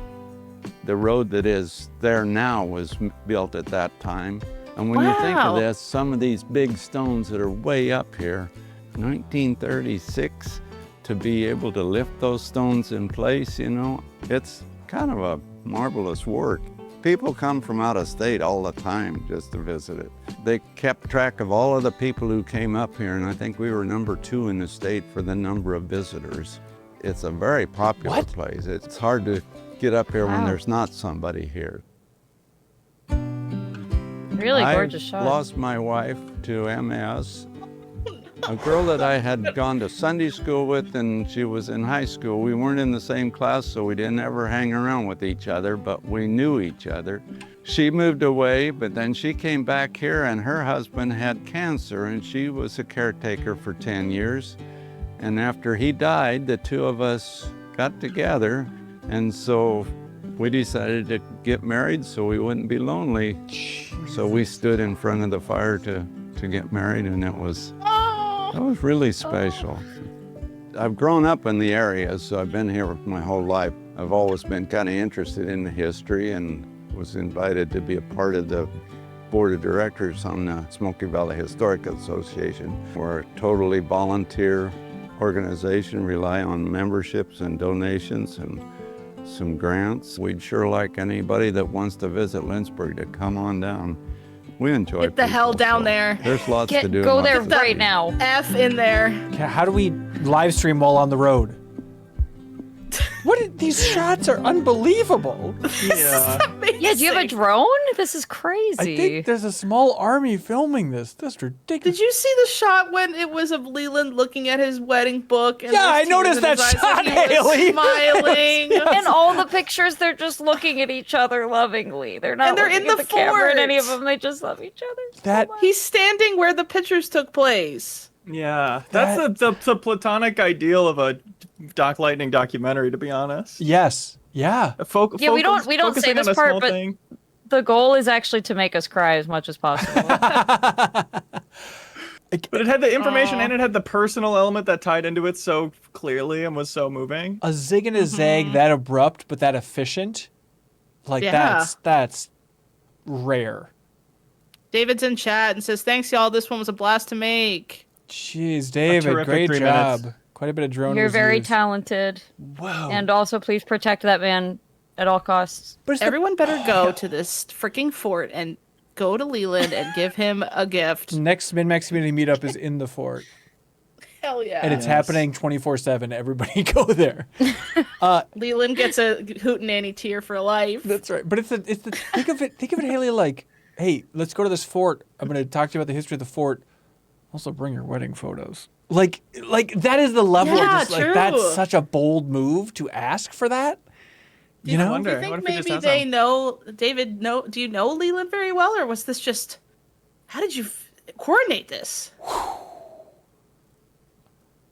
S11: The road that is there now was built at that time. And when you think
S3: Wow.
S11: of this, some of these big stones that are way up here, 1936, to be able to lift those stones in place, you know, it's kind of a marvelous work. People come from out of state all the time just to visit it. They kept track of all of the people who came up here, and I think we were number 2 in the state for the number of visitors. It's a very popular place. It's hard to get up here when
S2: Wow.
S11: there's not somebody here.
S2: Really gorgeous
S11: I
S2: shot.
S11: lost my wife to MS. A girl that I had gone to Sunday school with, and she was in high school. We weren't in the same class, so we didn't ever hang around with each other, but we knew each other. She moved away, but then she came back here, and her husband had cancer, and she was a caretaker for 10 years. And after he died, the two of us got together, and so we decided to get married so we wouldn't be lonely. So we stood in front of the fire to get married, and that was really special. I've grown up in the area, so I've been here my whole life. I've always been kind of interested in the history and was invited to be a part of the board of directors on the Smoky Valley Historic Association. We're a totally volunteer organization, rely on memberships and donations and some grants. We'd sure like anybody that wants to visit Lynchburg to come on down. We enjoy
S3: Get the hell down there.
S11: There's lots to do.
S2: Go
S11: and
S2: there
S11: lots to
S2: right
S11: see.
S2: now.
S3: F in there.
S1: Okay, how do we live stream while on the road? These shots are unbelievable.
S4: Yeah.
S2: Yeah, do you have a drone? This is crazy.
S1: I think there's a small army filming this. That's ridiculous.
S3: Did you see the shot when it was of Leland looking at his wedding book? And
S1: Yeah,
S3: those
S1: I
S3: tears
S1: noticed
S3: in
S1: that
S3: his eyes and
S1: shot,
S3: he was
S1: Haley.
S3: Smiling.
S2: And all the pictures, they're just looking at each other lovingly. They're not
S3: And they're
S2: looking
S3: in
S2: at
S3: the
S2: the camera in any of
S3: fort.
S2: them. They just love each other.
S1: That
S3: He's standing where the pictures took place.
S4: Yeah, that's the platonic ideal of a Doc Lightning documentary, to be honest.
S1: Yes. Yeah.
S2: Yeah, we don't say this part, but the goal is actually to make us cry as much as possible.
S4: But it had the information and it had the personal element that tied into it so clearly and was so moving.
S1: A zig and a zag that abrupt but that efficient, like that's rare.
S3: David's in chat and says, "Thanks, y'all. This one was a blast to make."
S1: Jeez, David, great job. Quite a bit of drone.
S2: You're very
S1: reviews.
S2: talented.
S1: Wow.
S2: And also, please protect that man at all costs.
S3: Everyone better go to this freaking fort and go to Leland and give him a gift.
S1: Next Min-Max community meetup is in the fort.
S3: Hell yeah.
S1: And it's happening 24/7. Everybody go there.
S3: Leland gets a hootenanny tier for life.
S1: That's right. But it's the think of it, Haley, like, hey, let's go to this fort. I'm going to talk to you about the history of the fort. Also bring your wedding photos. Like that is the level of just like that's such a bold move to ask for that. You know?
S3: Do you think maybe they know David? Do you know Leland very well, or was this just? How did you coordinate this?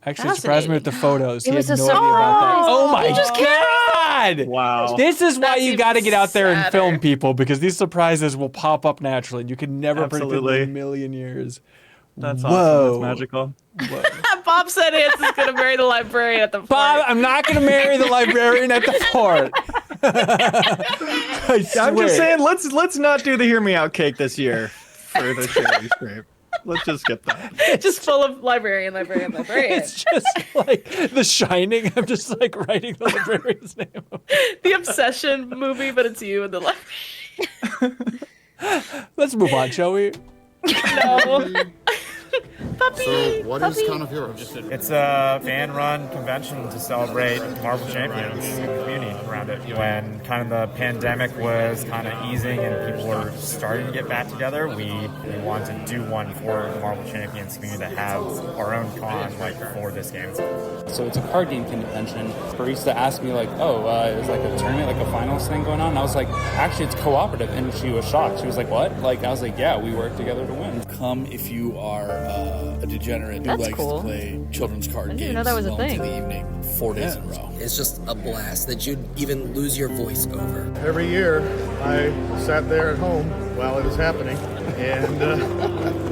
S1: Actually, surprised me with the photos.
S2: It
S1: He
S2: was
S1: had
S2: a
S1: no idea about that.
S2: surprise.
S1: Oh my
S2: You just
S1: god!
S4: Wow.
S1: This is why you got to get out there and
S3: sadder.
S1: film people, because these surprises will pop up naturally. You can never predict them
S4: Absolutely.
S1: in a million years.
S4: That's
S1: Whoa.
S4: awesome. That's magical.
S3: Bob said Hans is going to marry the librarian at the fort.
S1: Bob, I'm not going to marry the librarian at the fort.
S4: I'm just saying, let's not do the Hear Me Out cake this year for the charity scrape. Let's just skip that.
S3: Just full of librarian.
S1: It's just like The Shining. I'm just like writing the librarian's name.
S3: The Obsession movie, but it's you and the librarian.
S1: Let's move on, shall we?
S3: No. Puppy.
S13: So what is Con of Heroes?
S14: It's a fan-run convention to celebrate Marvel Champions and the community around it. When kind of the pandemic was kind of easing and people were starting to get back together, we wanted to do one for the Marvel Champions community to have our own con like for this game.
S15: So it's a card game convention. Barista asked me like, is like a tournament, like a finals thing going on? And I was like, actually it's cooperative. And she was shocked. She was like, what? Like, I was like, yeah, we work together to win.
S24: Come if you are a degenerate who likes to play children's card games
S2: know that was a
S24: well into
S2: thing.
S24: the evening, 4 days in a row.
S25: It's just a blast that you'd even lose your voice over.
S13: Every year, I sat there at home while it was happening, and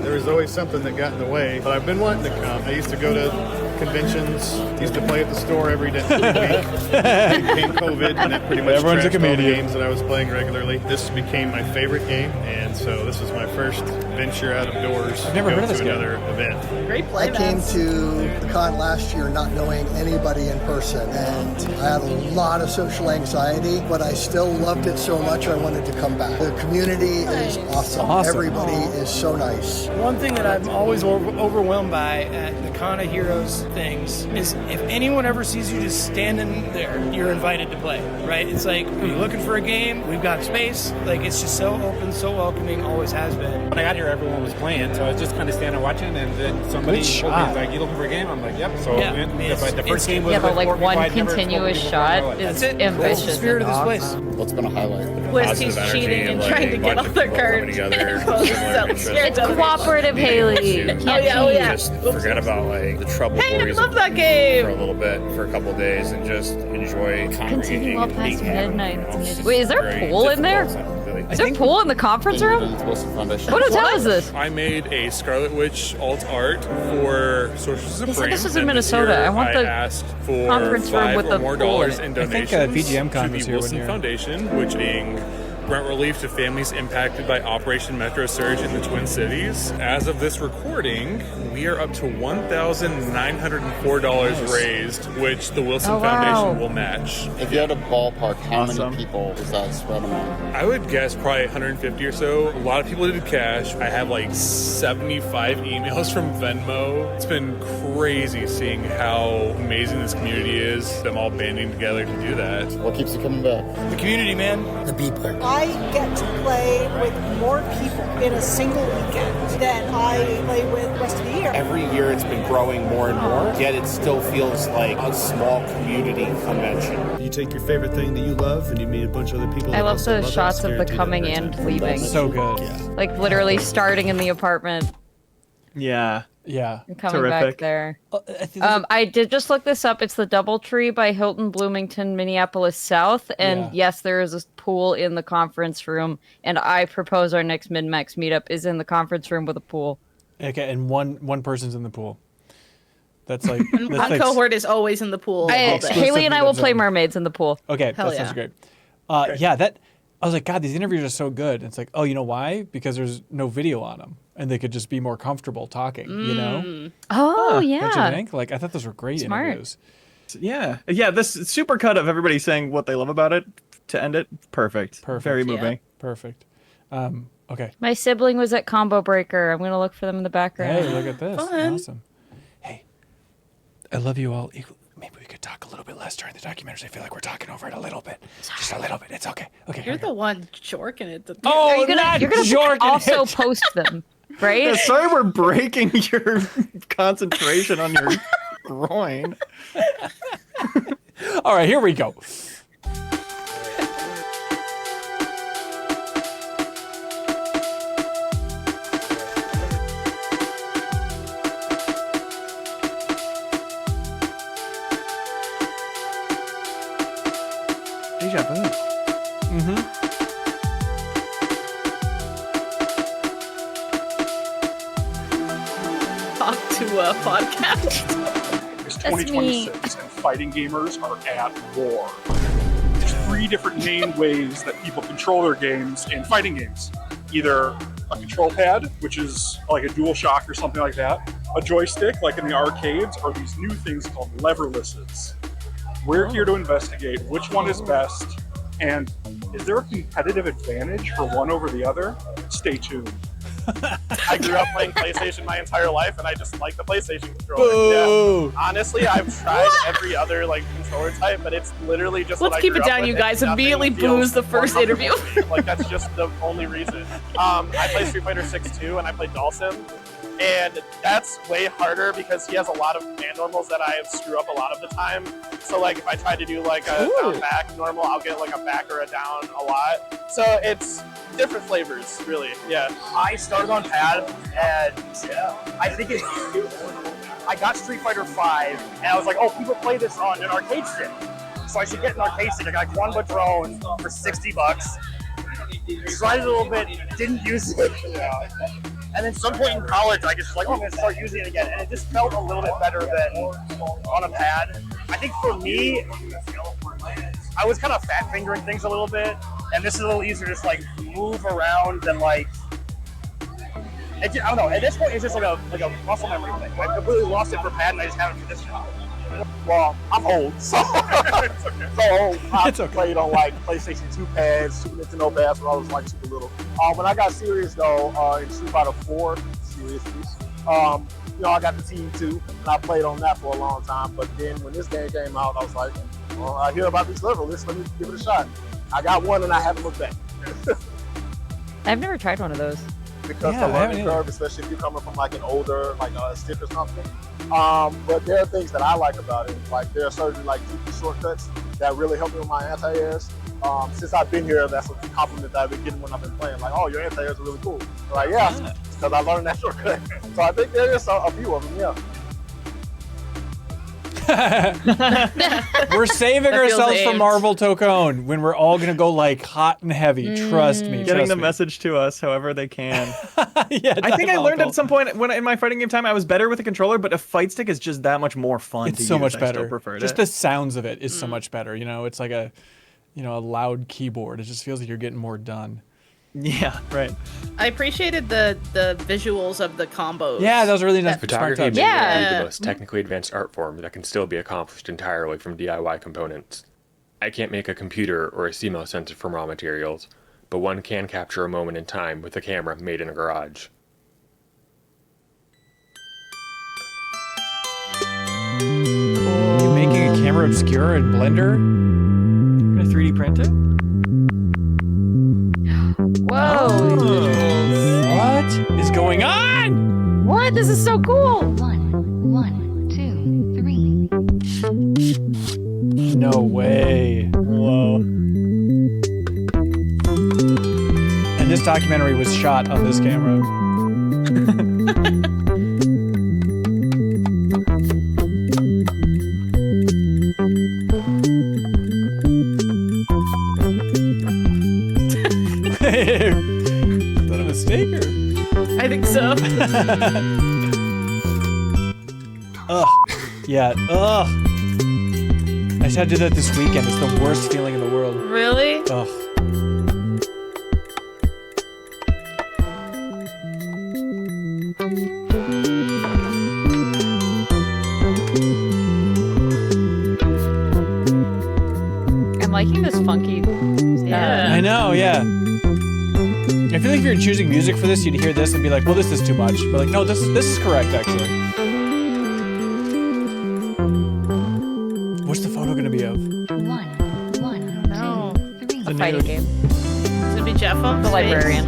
S13: there was always something that got in the way. But I've been wanting to come. I used to go to conventions, used to play at the store every day. Then came COVID, and that pretty much
S1: Everyone's a
S13: trashed all the
S1: comedian.
S13: games that I was playing regularly. This became my favorite game, and so this is my first venture out of doors.
S1: I've never
S13: to
S1: heard
S13: go
S1: of this
S13: to
S1: game.
S13: another event.
S3: Great
S26: I came to the con last year not knowing anybody in person, and I had a lot of social anxiety, but I still loved it so much I wanted to come back. The community is awesome. Everybody is so nice.
S27: One thing that I'm always overwhelmed by at the Con of Heroes things is if anyone ever sees you just standing there, you're invited to play, right? It's like, are you looking for a game? We've got space. Like, it's just so open, so welcoming, always has been.
S14: When I got here, everyone was playing, so I was just kind of standing watching, and then somebody told me, like, you looking for a game? I'm like, yep. So the first game was
S2: Yeah, but
S14: with
S2: like
S14: four people
S2: one
S14: I'd never spoken
S2: continuous
S14: before.
S2: shot
S14: That's
S2: is
S14: it.
S2: ambitious.
S27: It's the spirit of this place.
S13: What's been a highlight?
S3: Twist, he's cheating and trying to get off their card.
S2: It's cooperative, Haley.
S3: Oh yeah.
S28: Just forget about like the trouble
S3: Hey, I
S28: worries
S3: love that game.
S28: for a little bit, for a couple of days, and just enjoy
S2: Continue well past midnight.
S28: It's
S2: Wait, is there a
S28: very
S2: pool in there? Is there a pool in the conference room? What hotel is this?
S29: I made a Scarlet Witch alt art for Sorcerers
S2: They said
S29: Supreme.
S2: this was in
S29: and
S2: Minnesota.
S29: year
S2: I want the
S29: asked for
S2: conference room
S29: $5
S2: with
S29: or
S2: the
S29: more
S2: pool in
S29: dollars
S2: it.
S29: in
S1: I think,
S29: donations
S1: VGM Con
S29: to
S1: was
S29: the
S1: here one
S29: Wilson
S1: year.
S29: Foundation, which being grant relief to families impacted by Operation Metro Surge in the Twin Cities. As of this recording, we are up to $1,904 raised, which the Wilson Foundation will match.
S13: If you had a ballpark, how many people is that spread among?
S29: I would guess probably 150 or so. A lot of people did cash. I have like 75 emails from Venmo. It's been crazy seeing how amazing this community is, them all banding together to do that.
S13: What keeps you coming back?
S27: The community, man.
S25: The people.
S30: I get to play with more people in a single weekend than I play with the rest of the year.
S31: Every year it's been growing more and more, yet it still feels like a small community convention.
S32: You take your favorite thing that you love and you meet a bunch of other people.
S2: I
S32: that
S2: love
S32: also
S2: the
S32: love
S2: shots
S32: that.
S2: of the coming and leaving.
S1: So good.
S2: Like literally starting in the apartment.
S4: Yeah.
S1: Yeah.
S2: I'm coming back there. I did just look this up. It's the Doubletree by Hilton Bloomington, Minneapolis South. And yes, there is a pool in the conference room. And I propose our next Min-Max meetup is in the conference room with a pool.
S1: Okay, and one person's in the pool. That's like
S3: One cohort is always in the pool.
S2: Haley and I will play mermaids in the pool.
S1: Okay,
S3: Hell
S1: that sounds
S3: yeah.
S1: great. Yeah, that I was like, God, these interviews are so good. And it's like, oh, you know why? Because there's no video on them, and they could just be more comfortable talking. You know?
S2: Oh yeah.
S1: Don't you think? Like, I thought those were great interviews.
S4: Yeah. This super cut of everybody saying what they love about it to end it. Perfect. Very moving.
S1: Yeah. Perfect. Okay.
S2: My sibling was at Combo Breaker. I'm gonna look for them in the background.
S1: Hey, look at this.
S2: Fun.
S1: Awesome. Hey, I love you all equally. Maybe we could talk a little bit less during the documentaries. I feel like we're talking over it a little bit. Just a little bit. It's okay. Okay.
S3: You're the one jorking it.
S1: Oh,
S2: you're gonna also post them, right?
S4: Yeah, sorry, we're breaking your concentration on your groin.
S1: All right, here we go.
S3: Talk to a podcast.
S6: It's 2026 and fighting gamers are at war. There's 3 different main ways that people control their games in fighting games. Either a control pad, which is like a DualShock or something like that, a joystick like in the arcades, or these new things called leverlesses. We're here to investigate which one is best, and is there a competitive advantage for one over the other? Stay tuned.
S8: I grew up playing PlayStation my entire life, and I just like the PlayStation controller.
S1: Boo.
S8: Yeah. Honestly, I've tried every other controller type, but it's literally just.
S3: Let's
S8: what
S3: keep
S8: I
S3: it
S8: grew
S3: down,
S8: up
S3: you
S8: with,
S3: guys.
S8: and nothing
S3: Immediately
S8: feels
S3: booze the
S8: more
S3: first interview.
S8: comfortable to me. That's just the only reason. I play Street Fighter 6 too, and I play Dhalsim, and that's way harder because he has a lot of command normals that I screw up a lot of the time. So if I try to do a down back normal, I'll get a back or a down a lot. So it's different flavors, really. Yeah. I started on pad, and I think I got Street Fighter 5, and I was like, oh, people play this on an arcade stick, so I should get an arcade stick. I got one Padrone for $60. Tried it a little bit, didn't use it. And then some point in college, I just I'm going to start using it again. And it just felt a little bit better than on a pad. I think for me, I was kind of fat fingering things a little bit. And this is a little easier to just move around than I don't know. At this point, it's just like a muscle memory thing. I completely lost it for pad, and I just haven't for this one. Well, I'm old, so I played on PlayStation 2 pads, Super Nintendo pads when I was super little. When I got serious though, in Street Fighter 4, seriously, I got the Team 2, and I played on that for a long time. But then when this game came out, I was like, well, I hear about these levelers, let me give it a shot. I got one, and I haven't looked back.
S2: I've never tried one of those.
S8: Because the learning curve, especially if you're coming from an older, a stick or something. But there are things that I like about it. There are certain TP shortcuts that really help me with my anti-airs. Since I've been here, that's a compliment that I've been getting when I've been playing. Oh, your anti-airs are really cool. Yeah, because I learned that shortcut. So I think there is a few of them, yeah.
S1: We're saving ourselves for Marvel Tokone when we're all gonna go hot and heavy. Trust me.
S4: Getting the message to us however they can.
S1: Yeah,
S4: I think I learned at some point when in my fighting game time I was better with a controller, but a fight stick is just that much more fun.
S1: It's
S4: to
S1: so
S4: use.
S1: much
S4: I
S1: better.
S4: still preferred
S1: Just
S4: it.
S1: the sounds of it is so much better. It's like a loud keyboard. It just feels like you're getting more done.
S4: Yeah, right.
S3: I appreciated the visuals of the combos.
S1: Yeah, that was really nice.
S9: Photography may
S3: Yeah.
S9: not be the most technically advanced art form that can still be accomplished entirely from DIY components. I can't make a computer or a CMOS sensor from raw materials, but one can capture a moment in time with a camera made in a garage.
S1: You making a camera Obscura in Blender?
S4: You're gonna 3D print it?
S2: Whoa!
S1: What is going on?
S2: What? This is so cool!
S10: 1, 2, 3.
S1: No way.
S4: Whoa.
S1: And this documentary was shot on this camera. Or?
S3: I think so.
S1: Ugh. Yeah. Ugh. I just had to do that this weekend. It's the worst feeling in the world.
S3: Really?
S1: Ugh.
S2: I'm liking this funky.
S3: Yeah.
S1: I know, yeah. I feel like if you're choosing music for this, you'd hear this and be like, well, this is too much. But like, no, this is correct, actually. What's the photo gonna be of?
S3: No.
S2: A fighting game.
S3: It's gonna be Jeff on
S2: The librarian.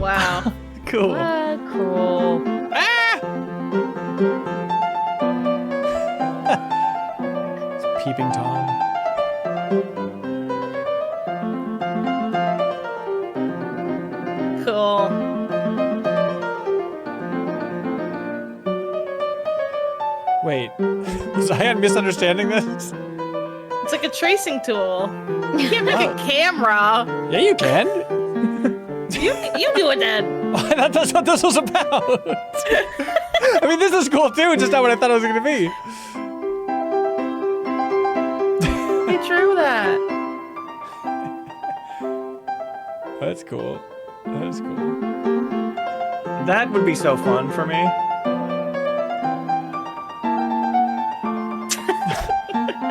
S3: Wow.
S1: Cool.
S2: Cool.
S1: Peeping Tom.
S3: Cool.
S1: Wait, was I misunderstanding this?
S3: It's like a tracing tool. You can't make a camera.
S1: Yeah, you can.
S3: You do it then.
S1: That's what this was about. I mean, this is cool too. It's just not what I thought it was going to be.
S3: He drew that.
S1: That's cool. That's cool.
S4: That would be so fun for me.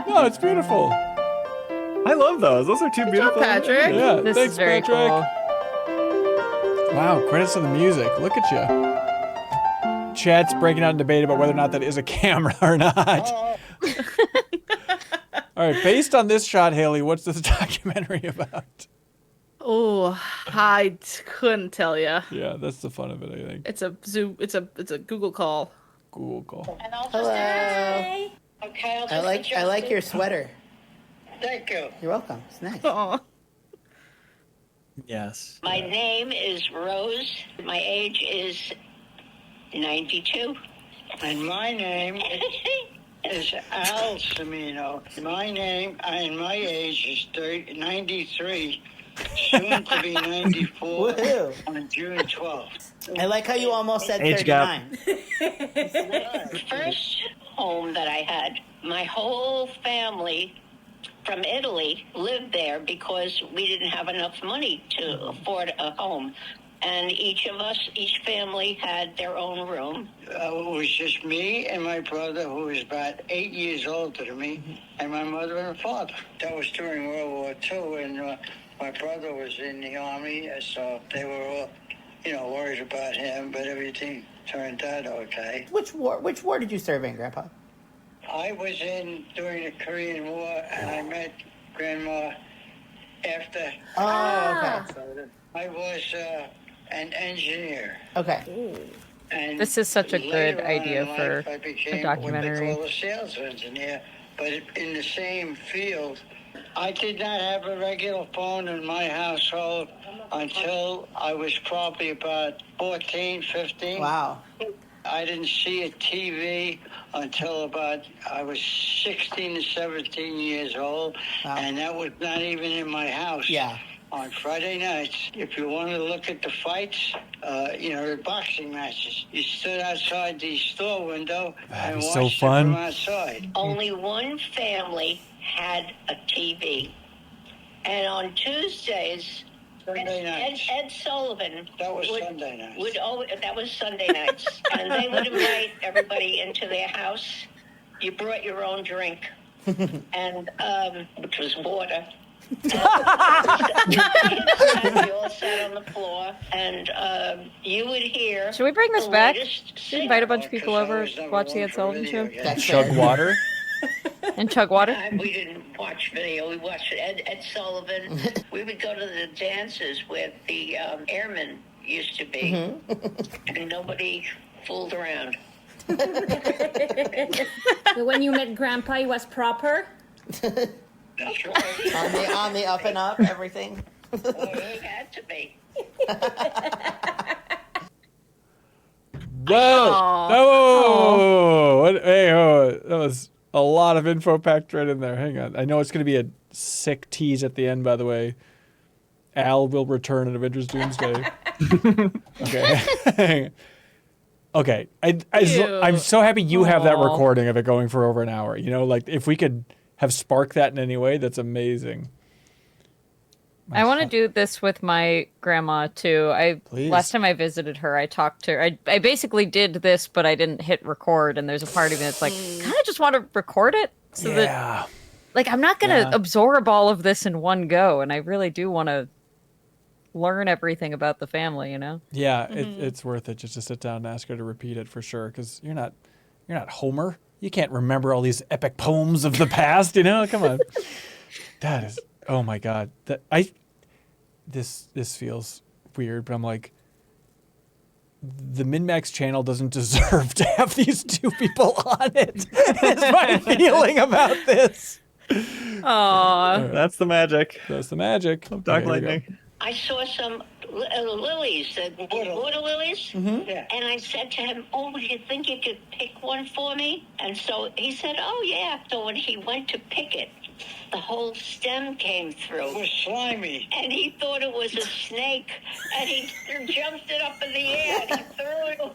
S1: No, it's beautiful.
S4: I love those. Those are two beautiful.
S3: Patrick.
S1: Yeah,
S2: This
S1: thanks,
S2: is very
S1: Patrick.
S2: cool.
S1: Wow, credits to the music. Look at you. Chat's breaking out in debate about whether or not that is a camera or not. All right, based on this shot, Haley, what's this documentary about?
S3: Oh, I couldn't tell you.
S1: Yeah, that's the fun of it, I think.
S3: It's a Zoom. It's a Google call.
S1: Google call.
S5: Hello. Okay, I like your sweater.
S7: Thank you.
S5: You're welcome. It's nice.
S3: Aw.
S4: Yes.
S7: My name is Rose. My age is 92. And my name is Al Cimino. My name and my age is 93. Soon to be 94
S5: Woohoo.
S7: on June 12th.
S5: I like how you almost said
S4: Age
S5: 39.
S7: The first home that I had, my whole family from Italy lived there because we didn't have enough money to afford a home. And each family had their own room. It was just me and my brother, who was about 8 years older than me, and my mother and father. That was during World War II, and my brother was in the Army, so they were all, worried about him, but everything turned out okay.
S5: Which war did you serve in, Grandpa?
S7: I was in during the Korean War, and I met Grandma after.
S5: Oh, okay.
S7: I was an engineer.
S5: Okay.
S7: And
S2: This is such a good
S7: later on
S2: idea
S7: in
S2: for
S7: life, I became
S2: a documentary.
S7: what they call a sales engineer, but in the same field. I did not have a regular phone in my household until I was probably about 14, 15.
S5: Wow.
S7: I didn't see a TV until I was 16 to 17 years old, and that was not even in my house.
S5: Yeah.
S7: On Friday nights, if you want to look at the fights, the boxing matches, you stood outside the store window and
S1: was
S7: watched
S1: so
S7: it
S1: fun.
S7: from outside. Only one family had a TV, and on Tuesdays,
S5: Sunday nights.
S7: Ed Sullivan.
S5: That was Sunday nights.
S7: That was Sunday nights, and they would invite everybody into their house. You brought your own drink, and which was water. We all sat on the floor, and you would hear.
S2: Should we bring this
S7: the
S2: back?
S7: latest
S2: Should we invite a bunch of people over to watch the Ed Sullivan show?
S1: Chug water.
S2: And chug water?
S7: We didn't watch video. We watched Ed Sullivan. We would go to the dances where the airmen used to be, and nobody fooled around.
S11: So when you met Grandpa, he was proper?
S7: That's right.
S5: on the up and up, everything.
S7: He had to be.
S1: Whoa!
S2: Aw.
S1: Oh! What, hey, that was A lot of info packed right in there. Hang on. I know it's going to be a sick tease at the end, by the way. Al will return in Avengers Doomsday. Okay. Okay. I'm so happy you have that recording of it going for over an hour. You know, like if we could have sparked that in any way, that's amazing.
S2: I want to do this with my grandma too. Last time I visited her, I talked to her. I basically did this, but I didn't hit record. And there's a part of me that's like, kind of just want to record it so that, like, I'm not gonna absorb all of this in one go, and I really do want to learn everything about the family. You know?
S1: Yeah, it's worth it just to sit down and ask her to repeat it for sure, because you're not Homer. You can't remember all these epic poems of the past. You know? Come on. That is. Oh my God, this feels weird, but I'm like, the MinMax channel doesn't deserve to have these two people on it. Is my feeling about this.
S4: Aww, that's the magic.
S1: That's the magic
S4: of Dark Lightning.
S7: I saw some lilies, water lilies, and I said to him, "Oh, do you think you could pick one for me?" And so he said, "Oh yeah." So when he went to pick it, the whole stem came through. It was slimy. And he thought it was a snake, and he jumped it up in the air, and he threw it away.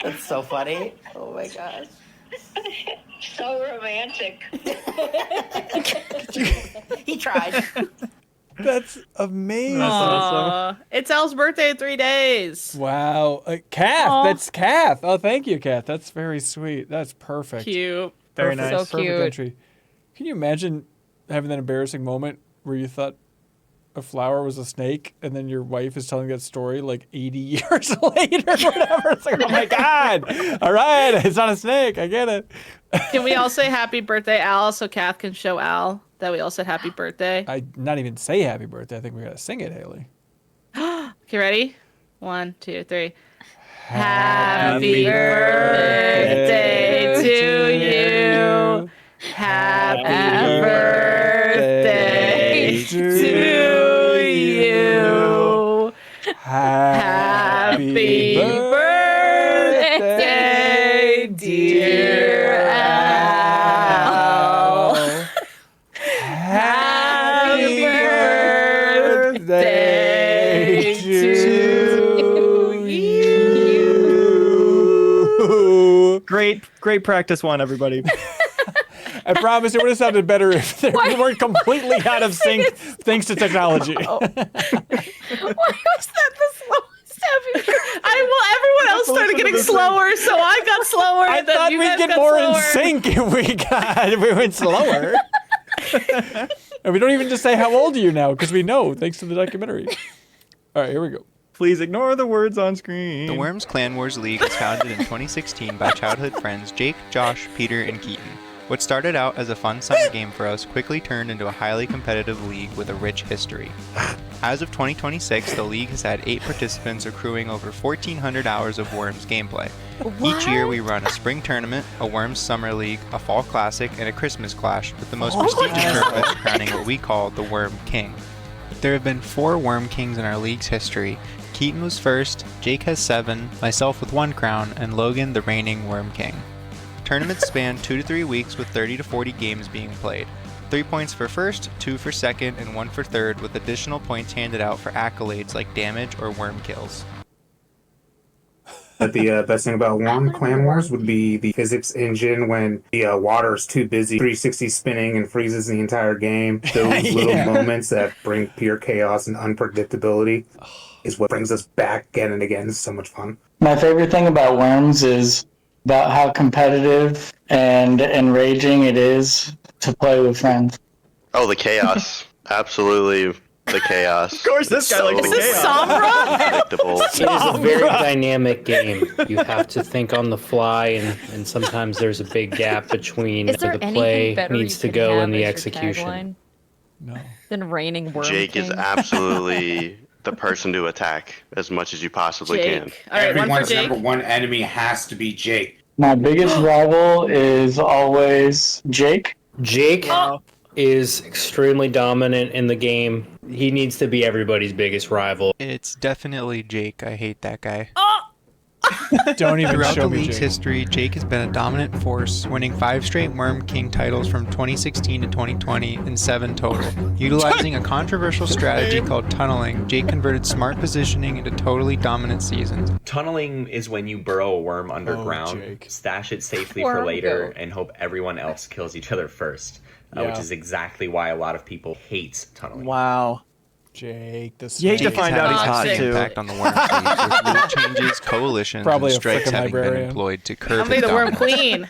S5: That's so funny. Oh my gosh.
S7: So romantic.
S5: He tried.
S1: That's amazing.
S4: That's awesome.
S3: It's Elle's birthday in 3 days.
S1: Wow. Cath, that's Cath. Oh, thank you, Cath. That's very sweet. That's perfect.
S3: Cute.
S4: Very
S1: Perfect.
S4: nice.
S2: So
S1: Perfect
S2: cute.
S1: entry. Can you imagine having that embarrassing moment where you thought a flower was a snake, and then your wife is telling that story like 80 years later or whatever? It's like, oh my God. All right, it's not a snake. I get it.
S3: Can we all say happy birthday, Al, so Cath can show Al that we all said happy birthday?
S1: I not even say happy birthday. I think we got to sing it, Haley.
S3: Okay, ready? 1, 2, 3.
S1: Happy
S3: birthday to you. Happy birthday to you. Happy birthday, dear Al. Happy birthday to you.
S4: Great practice one, everybody.
S1: I promise it would have sounded better if we weren't completely out of sync thanks to technology.
S3: Why was that the slowest happy? Everyone else started getting slower, so I got slower.
S1: I
S3: and then
S1: thought
S3: you
S1: we'd
S3: guys
S1: get
S3: got
S1: more
S3: slower.
S1: in sync if we went slower. And we don't even just say how old are you now, because we know thanks to the documentary. All right, here we go.
S4: Please ignore the words on screen.
S12: The Worms Clan Wars League was founded in 2016 by childhood friends Jake, Josh, Peter, and Keaton. What started out as a fun summer game for us quickly turned into a highly competitive league with a rich history. As of 2026, the league has had 8 participants accruing over 1,400 hours of Worms gameplay. Each year we run a spring tournament, a Worms summer league, a fall classic, and a Christmas clash, with the most prestigious tournaments crowning what we call the Worm King. There have been 4 Worm Kings in our league's history. Keaton was first, Jake has 7, myself with 1 crown, and Logan the reigning Worm King. Tournaments span 2 to 3 weeks with 30 to 40 games being played. 3 points for first, 2 for second, and 1 for third, with additional points handed out for accolades like damage or worm kills.
S15: But the best thing about Worm Clan Wars would be the physics engine when the water is too busy, 360 spinning and freezes the entire game. Those little moments that bring pure chaos and unpredictability is what brings us back again and again. It's so much fun.
S16: My favorite thing about Worms is about how competitive and enraging it is to play with friends.
S17: Oh, the chaos. Absolutely the chaos.
S4: Of course, this guy likes the chaos.
S17: Unpredictable.
S18: It is a very dynamic game. You have to think on the fly, and sometimes there's a big gap between
S2: Is there
S18: where the
S2: anything
S18: play
S2: better
S18: needs
S2: you
S18: to
S2: could
S18: go
S2: have
S18: and the
S2: as your
S18: execution.
S2: tagline than reigning worm
S17: Jake
S2: king?
S17: is absolutely the person to attack as much as you possibly can.
S3: All right,
S15: Everyone's number one enemy has to be Jake.
S16: My biggest rival is always Jake.
S18: Jake is extremely dominant in the game. He needs to be everybody's biggest rival.
S12: It's definitely Jake. I hate that guy.
S1: Don't even
S12: Throughout
S1: show
S12: the
S1: me
S12: league's
S1: Jake.
S12: history, Jake has been a dominant force, winning 5 straight Worm King titles from 2016 to 2020 and 7 total. Utilizing a controversial strategy called tunneling, Jake converted smart positioning into totally dominant seasons.
S13: Tunneling is when you burrow a worm underground, stash it safely for
S2: Worm
S13: later,
S2: goat.
S13: and hope everyone else kills each other first, which
S4: Yeah.
S13: is exactly why a lot of people hate tunneling.
S4: Wow.
S1: Jake, this
S4: You hate to
S12: Jake has
S4: find
S12: had
S4: out
S12: a
S4: he's hot
S12: positive
S4: too.
S12: impact on the Worm King, with little changes, coalitions,
S1: Probably
S12: and
S1: a
S12: strikes
S1: frickin'
S12: having been
S1: librarian.
S12: employed to
S3: I'll
S12: curb
S3: be
S12: his
S3: the worm
S12: dominance.
S3: queen.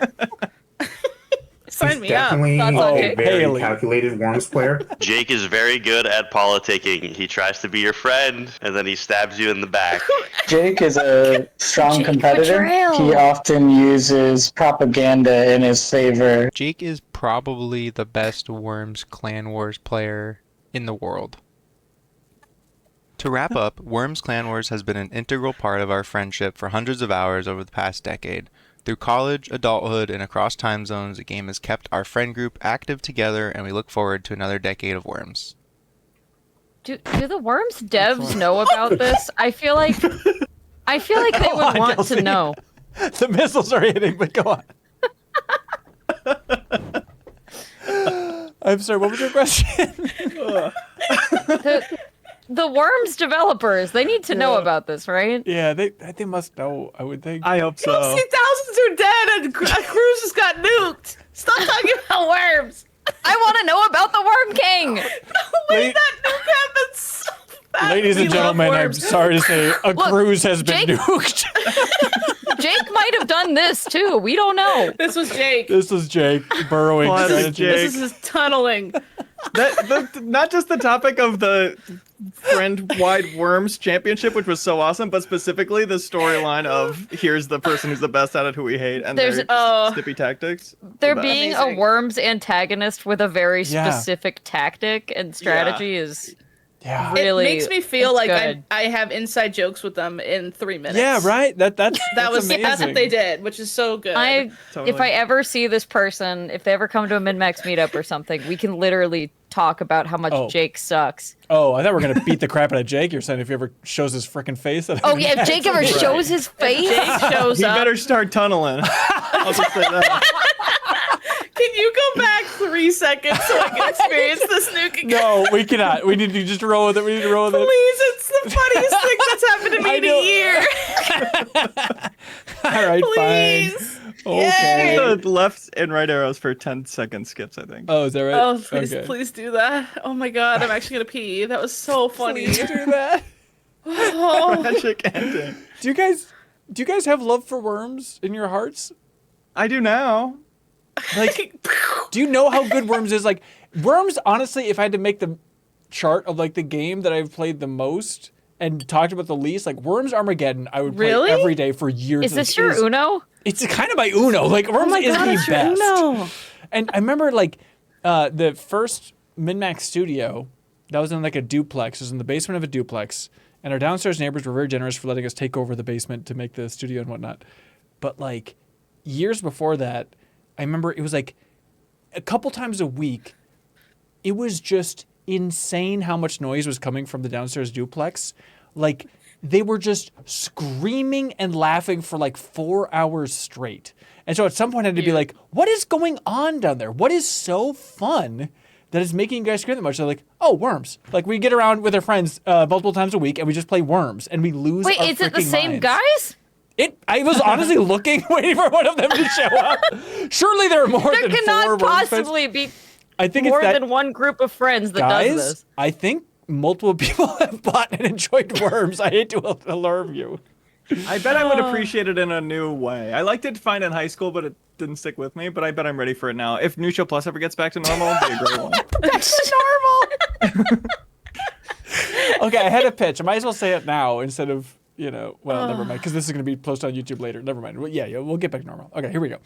S3: Sign me up.
S15: Definitely
S3: Thoughts on
S15: a
S3: Jake?
S15: very
S1: Haley.
S15: calculated Worms player.
S17: Jake is very good at politicking. He tries to be your friend, and then he stabs you in the back.
S16: Jake is a strong
S2: Jake
S16: competitor.
S2: betrayal.
S16: He often uses propaganda in his favor.
S12: Jake is probably the best Worms Clan Wars player in the world. To wrap up, Worms Clan Wars has been an integral part of our friendship for hundreds of hours over the past decade. Through college, adulthood, and across time zones, the game has kept our friend group active together, and we look forward to another decade of Worms.
S2: Do the Worms devs know about this? I feel like they
S1: Go
S2: would
S1: on,
S2: want
S1: Kelsey.
S2: to know.
S1: The missiles are hitting, but go on. I'm sorry, what was your question?
S2: The Worms developers, they need to know about this, right?
S1: Yeah, they must know, I would think.
S4: I hope
S3: You don't
S4: so.
S3: see thousands are dead and a cruise just got nuked. Stop talking about worms.
S2: I want to know about the Worm King.
S3: The way that nuke happened so fast.
S1: Ladies and
S3: We love
S1: gentlemen, I'm
S3: worms.
S1: sorry to say, a
S2: Look,
S1: cruise has been
S2: Jake-
S1: nuked.
S2: Jake might have done this too. We don't know.
S3: This was Jake.
S1: This is Jake burrowing
S4: Classic
S1: strategy.
S4: Jake.
S3: This is his tunneling.
S4: Not just the topic of the friend-wide Worms Championship, which was so awesome, but specifically the storyline of here's the person who's the best at it who we hate, and
S2: There's-
S4: their snippy tactics.
S2: There
S4: The best.
S2: being a
S3: Amazing.
S2: Worms antagonist with a very
S1: Yeah.
S2: specific tactic and strategy is
S1: Yeah.
S2: really.
S3: It makes me feel
S2: it's
S3: like
S2: good.
S3: I have inside jokes with them in 3 minutes.
S1: Yeah, right? That's
S3: That's
S1: amazing.
S3: what they did, which is so good.
S4: Totally.
S2: If I ever see this person, if they ever come to a Min-Max meetup or something, we can literally talk about how much
S1: Oh.
S2: Jake sucks.
S1: Oh, I thought we were gonna beat the crap out of Jake. You're saying if he ever shows his freaking face. That
S2: Oh yeah, if Jake ever shows his face,
S3: Jake shows
S4: He
S3: up.
S4: better start tunneling. I'll just say that.
S3: Can you go back 3 seconds so I can experience this nuke again?
S1: No, we cannot. We need to just roll with it. We need to roll with it.
S3: Please, it's the funniest thing that's happened to me
S1: I
S3: in
S1: know.
S3: a year.
S1: All right,
S3: Please.
S1: fine. Okay.
S4: The left and right arrows for 10-second skips, I think.
S1: Oh, is that right?
S3: Oh, please,
S1: Okay.
S3: please do that. Oh my god, I'm actually gonna pee. That was so funny.
S1: Please do that.
S3: Oh.
S4: Tragic ending.
S1: Do you guys have love for worms in your hearts?
S4: I do now.
S1: Like, do you know how good Worms is? Like, Worms, honestly, if I had to make the chart of like the game that I've played the most and talked about the least, like Worms Armageddon, I would play
S3: Really?
S1: every day for years.
S2: is this your Uno?
S1: It's kind of my Uno. Like Worms
S3: my
S1: is
S3: God,
S1: the
S3: it's your
S1: best.
S3: Uno.
S1: And I remember like the first Min-Max studio that was in like a duplex. It was in the basement of a duplex, and our downstairs neighbors were very generous for letting us take over the basement to make the studio and whatnot. But like years before that, I remember it was like a couple times a week. It was just insane how much noise was coming from the downstairs duplex. Like they were just screaming and laughing for like 4 hours straight. And so at some point I had to be like, what is going on down there? What is so fun that is making you guys scream that much? They're like, oh, Worms. Like we get around with our friends multiple times a week and we just play Worms and we lose
S2: Wait,
S1: our
S2: is it the
S1: freaking
S2: same
S1: minds.
S2: guys?
S1: I was honestly looking, waiting for one of them to show up. Surely there are more
S2: There
S1: than four
S2: cannot
S1: Worms fans.
S2: possibly be
S1: I think
S2: more
S1: it's that,
S2: than one group of friends that
S1: guys,
S2: does this.
S1: I think multiple people have bought and enjoyed Worms. I hate to alarm you.
S4: I bet I would appreciate it in a new way. I liked it fine in high school, but it didn't stick with me. But I bet I'm ready for it now. If Neutral Plus ever gets back to normal, it'll be a great one.
S1: Back to normal. Okay, I had a pitch. I might as well say it now instead of, well, never mind, because this is going to be posted on YouTube later. Never mind. Well, yeah, we'll get back to normal. Okay, here we go.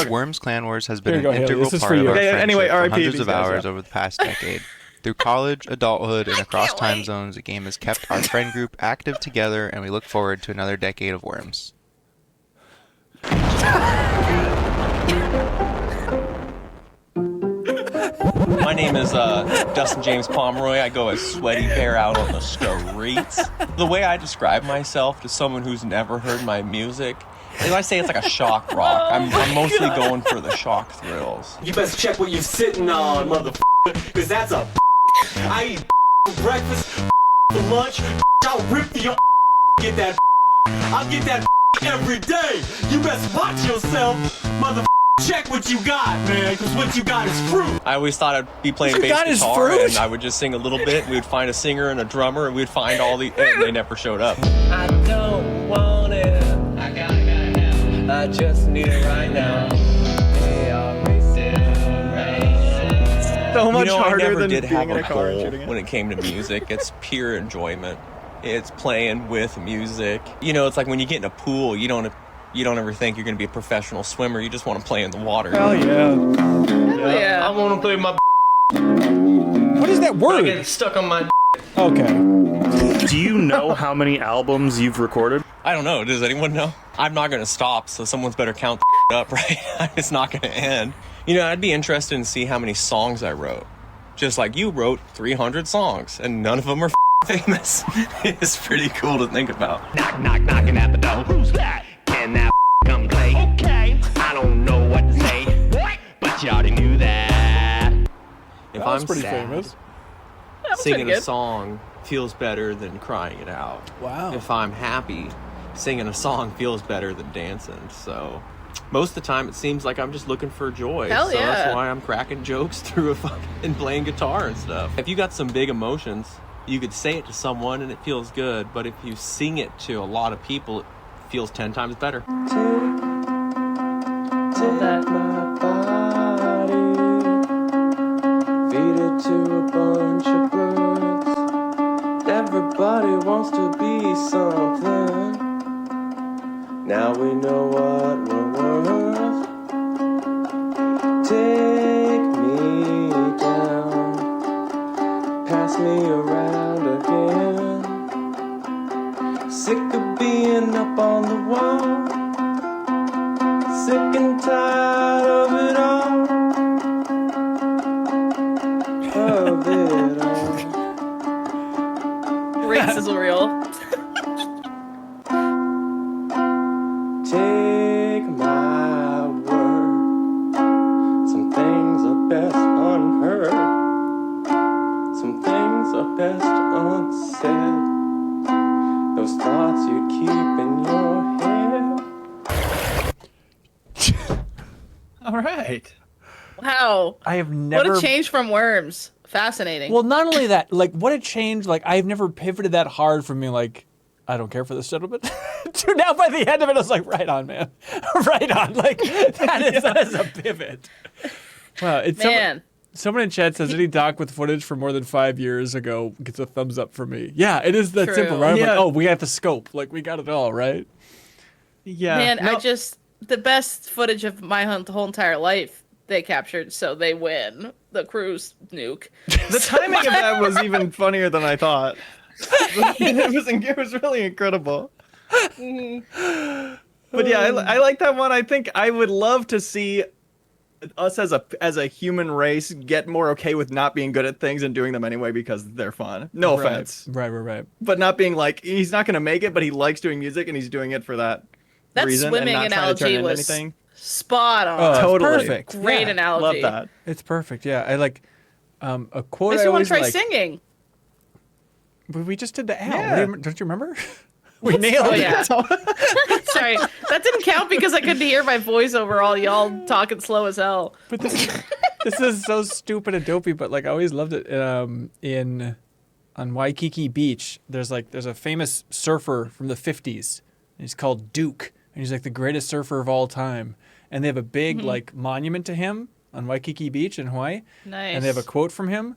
S12: Worms Clan Wars has
S1: Here
S12: been
S1: you
S12: an
S1: go, Haley.
S12: integral
S1: This is
S12: part
S1: for
S12: of
S1: you.
S12: our
S1: Okay,
S12: friendship
S4: anyway,
S12: for
S4: RIP
S12: hundreds
S4: these
S12: of
S4: guys,
S12: hours
S4: yeah.
S12: over the past decade. Through college, adulthood, and across time zones, the game has kept our friend group active together, and we look forward to another decade of Worms.
S14: My name is Dustin James Pomeroy. I go as Sweaty Bear out on the streets. The way I describe myself to someone who's never heard my music is I say it's like a shock rock. I'm mostly going for the shock thrills. You best check what you're sitting on, motherfucker, because that's a I eat for breakfast, for lunch, I'll rip the your get that I'll get that every day. You best watch yourself, motherfucker. Check what you got, man, because what you got is fruit. I always thought I'd be playing bass guitar, and I would just sing a little bit, and we would find a singer and a drummer, and we'd find all the... and they never showed up. I don't want it. I gotta have it. I just need it right now.
S4: So much harder
S14: I never
S4: than
S14: did
S4: being
S14: have
S4: in a
S14: a
S4: car and
S14: goal
S4: shooting it.
S14: when it came to music. It's pure enjoyment. It's playing with music. You know, it's like when you get in a pool, you don't ever think you're going to be a professional swimmer. You just want to play in the water.
S4: Hell yeah.
S14: Hell yeah. I want to play my...
S1: What is that word?
S14: I get stuck on my...
S1: Okay.
S6: Do you know how many albums you've recorded?
S14: I don't know. Does anyone know? I'm not going to stop, so someone's better count the up, right? It's not going to end. You know, I'd be interested in see how many songs I wrote. Just like you wrote 300 songs, and none of them are famous. It's pretty cool to think about.
S19: Knock, knock, knocking at the door. Who's that? Can that come play? Okay. I don't know what to say, but you already knew that.
S14: If
S1: That was
S14: I'm
S1: pretty
S14: sad,
S1: famous.
S14: singing
S1: pretty
S14: a
S1: good.
S14: song feels better than crying it out.
S1: Wow.
S14: If I'm happy, singing a song feels better than dancing. So most of the time it seems like I'm just looking for joy.
S3: Hell
S14: so
S3: yeah.
S14: that's why I'm cracking jokes through and playing guitar and stuff. If you got some big emotions, you could say it to someone and it feels good, but if you sing it to a lot of people, it feels 10 times better.
S3: That.
S14: Feed it to a bunch of birds. Everybody wants to be something. Now we know what we're worth. Take me down, pass me around again. Sick of being up on the wall, sick and tired of it all. Of it all.
S3: Great sizzle reel.
S14: Take my word. Some things are best unheard. Some things are best unsaid. Those thoughts you keep in your head.
S4: All right.
S3: Wow.
S1: I have never.
S3: What a change from Worms. Fascinating.
S1: Well, not only that, like, what a change. Like, I've never pivoted that hard from being like, I don't care for this gentleman. To now, by the end of it, I was like, right on, man. Right on. Like, that is a pivot. Wow. It's
S3: Man.
S1: Someone in chat says any doc with footage from more than 5 years ago gets a thumbs up for me. Yeah, it is that
S3: True.
S1: simple, right? I'm
S4: Yeah.
S1: like, oh, we got the scope. Like, we got it all, right?
S4: Yeah.
S3: Man,
S4: no,
S3: the best footage of my whole entire life they captured, so they win the cruise nuke.
S4: the timing of that was even funnier than I thought. It was really incredible. But yeah, I like that one. I think I would love to see us as a human race get more okay with not being good at things and doing them anyway because they're fun. No offense.
S1: Right.
S4: But not being like, he's not going to make it, but he likes doing music and he's doing it for that reason.
S3: Swimming
S4: and not trying to turn
S3: analogy
S4: into
S3: was
S4: anything.
S3: spot on.
S1: Oh,
S4: Totally.
S1: Perfect.
S3: Great
S1: Yeah.
S3: analogy.
S4: Love that.
S1: It's perfect. Yeah, I like a quote.
S3: Makes
S1: I
S3: you want
S1: always
S3: to try
S1: like.
S3: singing.
S1: But we just did the owl.
S4: Yeah.
S1: Don't you remember? We nailed
S3: Oh
S1: it.
S3: yeah. Sorry, that didn't count because I couldn't hear my voice over all y'all talking slow as hell.
S1: But this is so stupid and dopey, but like I always loved it. On Waikiki Beach, there's a famous surfer from the 50s. And he's called Duke, and he's like the greatest surfer of all time. And they have a big like monument to him on Waikiki Beach in Hawaii.
S3: Nice.
S1: And they have a quote from him,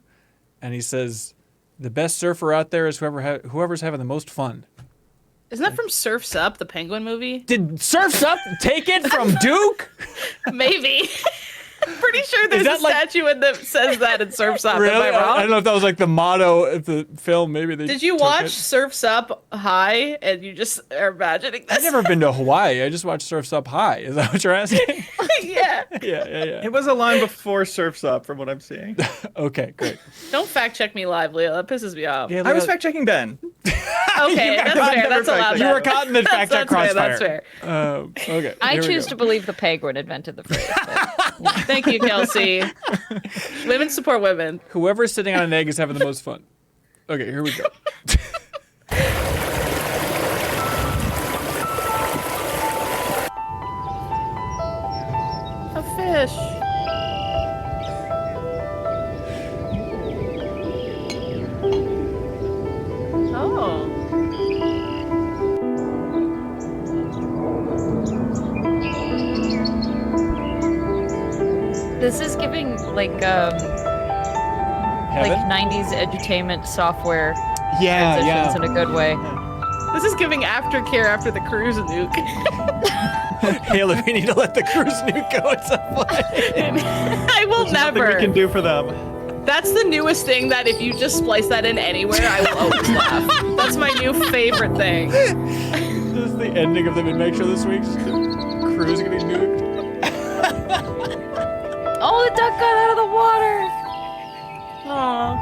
S1: and he says, "The best surfer out there is whoever's having the most fun."
S3: Isn't that from Surf's Up, the Penguin movie?
S1: Did Surf's Up take it from Duke?
S3: Maybe. Pretty sure there's a statue that says that in Surf's Up.
S1: Really?
S3: Am I wrong?
S1: I don't know if that was like the motto of the film. Maybe they
S3: Did you
S1: took
S3: watch
S1: it.
S3: Surf's Up High and you just are imagining this?
S1: I've never been to Hawaii. I just watched Surf's Up High. Is that what you're asking?
S3: Yeah.
S1: Yeah.
S4: It was a line before Surf's Up, from what I'm seeing.
S1: Okay, great.
S3: Don't fact check me live, Leo. That pisses me off.
S4: I was fact checking Ben.
S3: Okay, that's fair. That's allowed.
S1: You were caught in the fact check crossfire.
S3: That's fair.
S1: Okay.
S2: I
S1: here we
S2: choose
S1: go.
S2: to believe the penguin invented the phrase.
S3: Thank you, Kelsey. Women support women.
S1: Whoever's sitting on an egg is having the most fun. Okay, here we go.
S3: A fish. Oh.
S2: This is giving like 90s edutainment software transitions in a good way.
S3: This is giving aftercare after the cruise nuke.
S1: Haley, we need to let the cruise nuke go at some point.
S3: I will
S4: There's nothing
S3: never.
S4: we can do for them.
S3: That's the newest thing that if you just splice that in anywhere, I will always laugh. That's my new favorite thing.
S1: This is the ending of the Mid-Make Show this week. Cruise getting nuked.
S2: Oh, the duck got out of the water.
S3: Aww.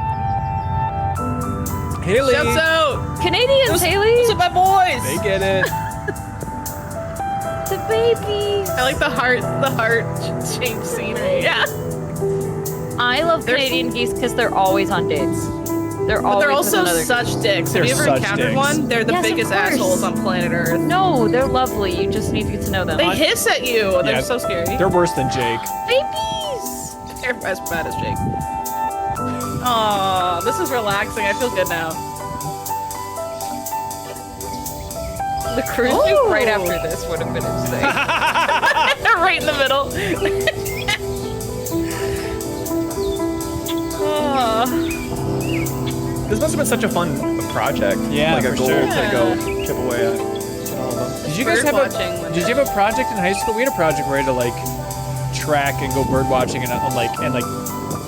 S1: Haley.
S3: Shouts out.
S2: Canadians, Haley.
S3: Those are my boys.
S1: They get it.
S2: The babies.
S3: I like the heart shaped scenery. Yeah.
S2: I love Canadian geese because they're always on dates. They're
S3: But
S2: always
S3: they're
S2: with
S3: also
S2: another
S3: such
S2: geese.
S3: dicks. Have you ever encountered one? They're the
S2: Yes, of
S3: biggest
S2: course.
S3: assholes on planet Earth.
S2: No, they're lovely. You just need to get to know them.
S3: They hiss at you. They're
S1: Yeah,
S3: so scary.
S1: They're worse than Jake.
S2: Babies.
S3: They're as bad as Jake. Aw, this is relaxing. I feel good now.
S2: The cruise nuke right after this would have been insane.
S3: Right in the middle.
S4: This must have been such a fun project.
S1: Yeah,
S4: like a
S1: for
S4: goal
S1: sure.
S4: to go chip away at all of them.
S1: Did you guys have Did you have a project in high school? We had a project where you had to like track and go bird watching and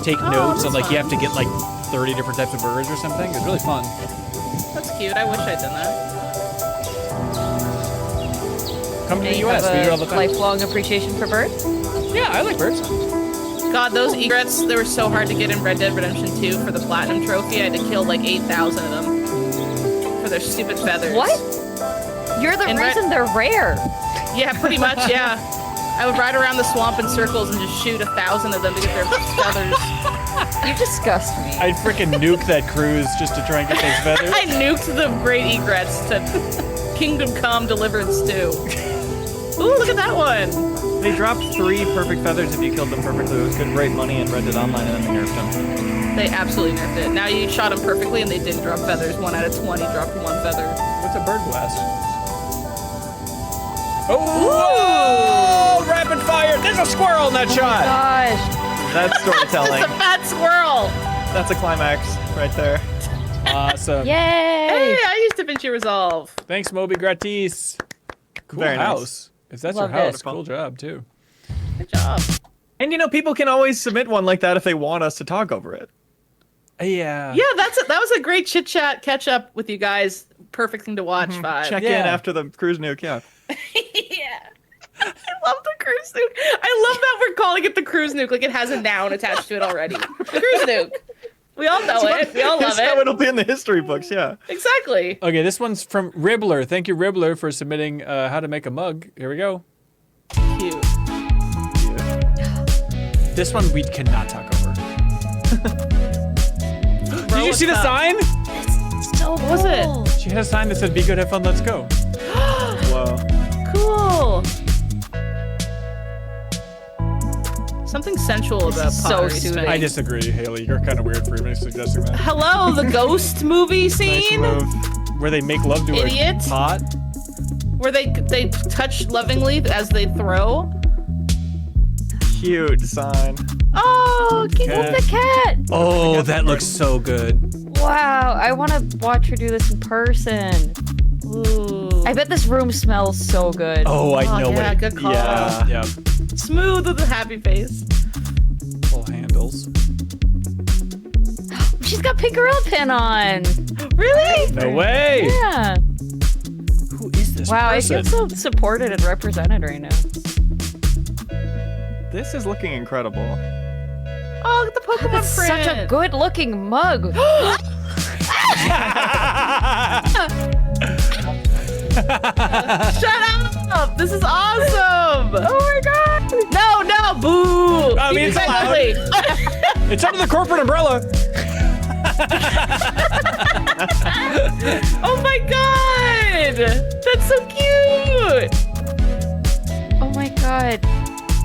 S1: take notes and like you have to get like 30 different types of birds or something. It was really fun.
S3: That's cute. I wish I'd done that.
S1: Come to the
S2: You
S1: US.
S2: have
S1: We do it all
S2: a
S1: the time.
S2: lifelong appreciation for birds?
S1: Yeah, I like birds.
S3: God, those egrets, they were so hard to get in Red Dead Redemption 2 for the Platinum Trophy. I had to kill like 8,000 of them for their stupid feathers.
S2: What? You're the
S3: In Red-
S2: reason they're rare.
S3: Yeah, pretty much, yeah. I would ride around the swamp in circles and just shoot 1,000 of them to get their feathers.
S2: You disgust me.
S1: I'd freaking nuke that cruise just to try and get those feathers.
S3: I nuked the great egrets to Kingdom Come Deliverance 2. Ooh, look at that one.
S4: They dropped 3 perfect feathers if you killed them perfectly. It was good, great money in Red Dead Online, and then they nerfed them.
S3: They absolutely nerfed it. Now you shot them perfectly and they didn't drop feathers. 1 out of 20 dropped 1 feather.
S1: What's a bird blast? Oh! Whoa! Rapid fire! There's a squirrel in that shot!
S2: Gosh.
S4: That's storytelling.
S3: It's a fat squirrel.
S4: That's a climax right there.
S1: Awesome.
S2: Yay!
S3: Hey, I used DaVinci Resolve.
S1: Thanks, Moby Gratis. Cool
S4: Very nice.
S1: house. If that's
S3: Love
S1: your house,
S3: it.
S1: cool job, too.
S3: Good job.
S4: And you know, people can always submit one like that if they want us to talk over it.
S1: Yeah.
S3: Yeah, that was a great chit chat catch up with you guys. Perfect thing to watch. 5.
S4: Check in after the cruise nuke, yeah.
S3: Yeah. I love the cruise nuke. I love that we're calling it the cruise nuke, like it has a noun attached to it already. Cruise nuke. We all know it. We all love
S4: That's how
S3: it.
S4: it'll be in the history books, yeah.
S3: Exactly.
S1: Okay, this one's from Ribbler. Thank you, Ribbler, for submitting how to make a mug. Here we go.
S3: Cute.
S1: This one we cannot talk over. Did you see the sign?
S2: So
S3: What was it?
S1: She had a sign that said, "Be good, have fun, let's go."
S4: Whoa.
S3: Cool. Something sensual about
S2: so
S3: pottery
S2: soothing.
S3: spinning.
S1: I disagree, Haley. You're kind of weird for even suggesting that.
S3: Hello, the ghost movie
S1: Nice
S3: scene
S1: move. Where they make love to
S3: Idiot.
S1: a pot.
S3: where they touch lovingly as they throw.
S4: Cute sign.
S2: Oh, keep
S1: Cat.
S2: the cat.
S1: Oh, that looks so good.
S2: Wow, I want to watch her do this in person.
S3: Ooh.
S2: I bet this room smells so good.
S1: Oh, I know
S3: yeah,
S1: what.
S3: good call.
S1: Yeah.
S3: Smooth with a happy face.
S1: Gorbals.
S2: She's got pink gorilla pin on.
S3: Really?
S1: No way.
S2: Yeah.
S1: Who is this
S2: Wow,
S1: person?
S2: I feel so supported and represented right now.
S4: This is looking incredible.
S3: Oh, the Pokemon
S2: That's
S3: print.
S2: such a good-looking mug.
S3: Shut up! This is awesome!
S2: Oh my god!
S3: No, boo!
S1: I mean, it's allowed. It's under the corporate umbrella.
S3: Oh my god! That's so cute!
S2: Oh my god.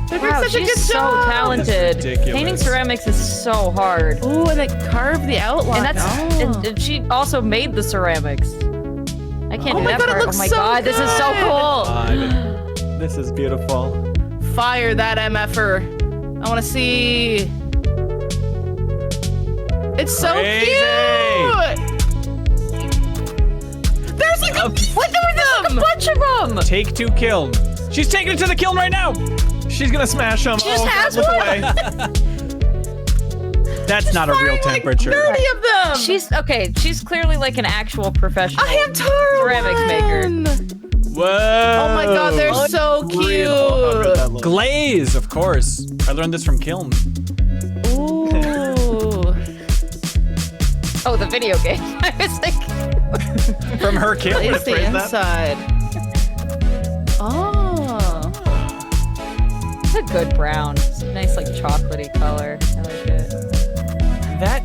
S3: They did
S2: Wow,
S3: such a
S2: she's
S3: good
S2: so
S3: job!
S2: talented.
S1: That's ridiculous.
S2: Painting ceramics is so hard.
S3: Ooh, and they carved the outline.
S2: And that's and she also made the ceramics. I can't
S3: Oh
S2: do
S3: my
S2: that
S3: god, it
S2: part.
S3: looks
S2: Oh my
S3: so
S2: god, this is so
S3: good!
S2: cool.
S4: This is beautiful.
S3: Fire that MFer. I want to see. It's so
S1: Crazy.
S3: cute! There's like a
S2: bunch of them!
S1: Take 2 kiln. She's taking it to the kiln right now.
S4: She's gonna smash them.
S2: She just has
S4: look
S2: one.
S4: away.
S1: That's not a real temperature.
S3: 30 of them!
S2: She's clearly like an actual professional
S3: I have Tara
S2: ceramics maker.
S1: Whoa.
S3: Oh my god, they're so cute!
S1: Glaze, of course. I learned this from Kiln.
S3: Ooh.
S2: Oh, the video game. I was like,
S1: From her Kiln.
S3: It's the inside. Oh.
S2: it's a good brown. It's a nice like chocolatey color. I like it.
S1: That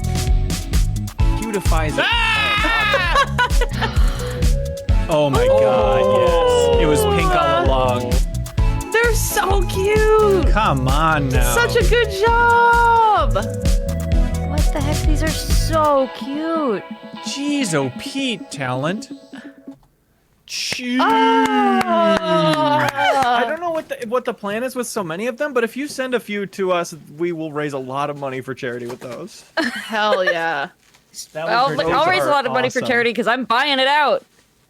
S1: beautifies it. Oh my god, yes. It was pink all along.
S3: They're so cute!
S1: Come on now.
S3: Such a good job!
S2: What the heck? These are so cute.
S1: Jeez, oh Pete, talent. Jeez. I don't know what the plan is with so many of them, but if you send a few to us, we will raise a lot of money for charity with those.
S3: Hell yeah.
S2: I'll raise a lot of money for charity because I'm buying it out.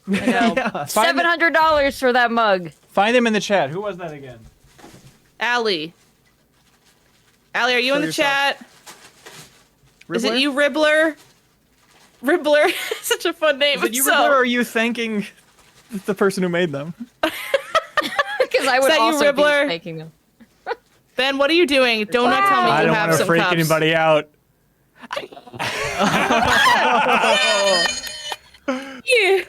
S2: I know.
S1: Yeah.
S2: $700 for that mug.
S1: Find them in the chat. Who was that again?
S3: Allie. Allie, are you
S1: Show
S3: in the
S1: yourself.
S3: chat? Is
S4: Ribbler?
S3: it you, Ribbler? Ribbler. Such a fun name.
S4: Is it you, Ribbler, or are you thanking the person who made them?
S2: Because I would
S3: that you,
S2: also be
S3: Ribbler?
S2: making them.
S3: Ben, what are you doing? Don't not tell me
S1: I
S3: you
S1: don't
S3: have
S1: want to
S3: some
S1: freak
S3: cups.
S1: anybody out.
S3: Yeah.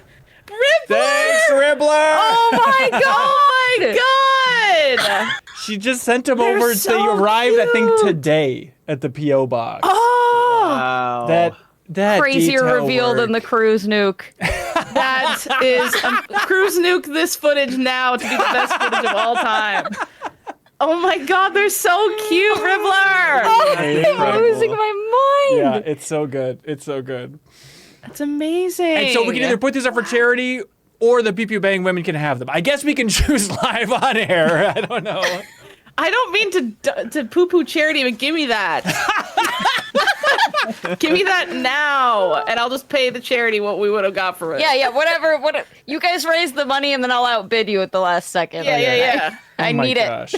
S3: Ribbler!
S1: Thanks, Ribbler!
S3: Oh my god!
S1: She just sent them
S3: They're
S1: over.
S3: so
S1: They arrived, I think,
S3: cute.
S1: today at the P.O. box.
S3: Oh!
S1: That
S2: Crazier
S1: detail
S2: reveal
S1: work.
S2: than the cruise nuke.
S3: That is Cruise Nuke this footage now to be the best footage of all time. Oh my god, they're so cute, Ribbler!
S2: I'm losing my mind.
S1: Yeah, it's so good. It's so good.
S3: That's amazing.
S1: And so we can either put these up for charity or the Pew Pew Bang women can have them. I guess we can choose live on air. I don't know.
S3: I don't mean to poo-poo charity, but give me that. Give me that now, and I'll just pay the charity what we would have got for it.
S2: Yeah, whatever. You guys raise the money and then I'll outbid you at the last second.
S3: Yeah.
S2: I
S1: Oh my
S2: need
S1: gosh.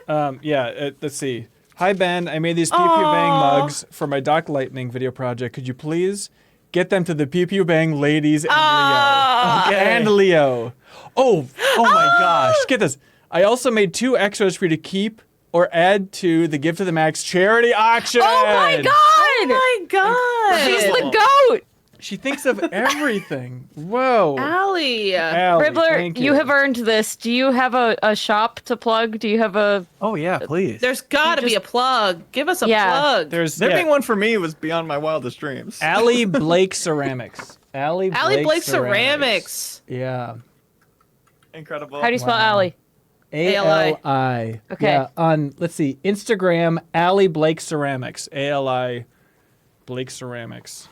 S1: Let's see. Hi, Ben. I made these Pew Pew Bang mugs for my Doc Lightning video project. Could you please get them to the Pew Pew Bang ladies and Leo?
S4: Okay.
S1: And Leo. Oh my gosh. Get this. I also made 2 extras for you to keep or add to the Give to the Max charity auction.
S2: Oh my god!
S3: Oh my god!
S2: She's the goat!
S1: She thinks of everything. Whoa.
S3: Allie.
S1: Allie,
S2: Ribbler,
S1: thank
S2: you have earned this. Do you have a shop to plug? Do you have a...
S4: Oh yeah, please.
S3: There's gotta be a plug. Give us a plug.
S4: There being one for me was beyond my wildest dreams.
S1: Allie Blake Ceramics. Allie
S3: Blake Ceramics.
S1: Yeah.
S4: Incredible.
S2: How do you spell Allie?
S1: A-L-I.
S2: Okay.
S1: Yeah, on, let's see, Instagram, Allie Blake Ceramics. A-L-I Blake Ceramics.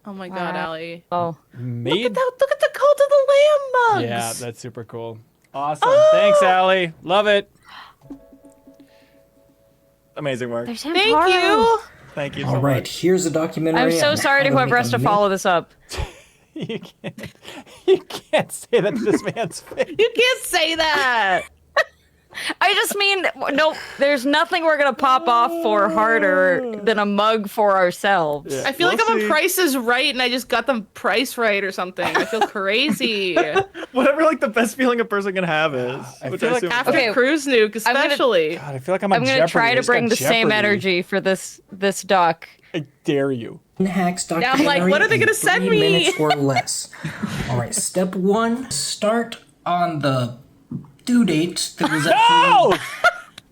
S3: Oh my god, Allie.
S2: Oh.
S1: Made?
S3: Look at the Cult of the Lamb mugs.
S1: Yeah, that's super cool. Awesome. Thanks, Allie. Love it.
S4: Amazing work.
S3: Thank you.
S4: Thank you.
S20: All right, here's a documentary.
S2: I'm so sorry to
S20: on how
S2: whoever has
S20: make
S2: to follow this up.
S1: You can't say that to this man's face.
S3: You can't say that.
S2: I just mean, no, there's nothing we're gonna pop off for harder than a mug for ourselves.
S3: I feel like I'm on Price is Right and I just got the price right or something. I feel crazy.
S4: Whatever like the best feeling a person can have is.
S1: I feel like
S3: After Cruise Nuke, especially.
S1: God, I feel like I'm on
S2: I'm gonna
S1: Jeopardy.
S2: try
S1: I
S2: to
S1: just
S2: bring
S1: got
S2: the same
S1: Jeopardy.
S2: energy for this duck.
S1: I dare you.
S20: Hacks
S3: Now I'm like, what are they gonna send me?
S20: 3 minutes or less. All right, step 1, start on the due date that was
S1: No!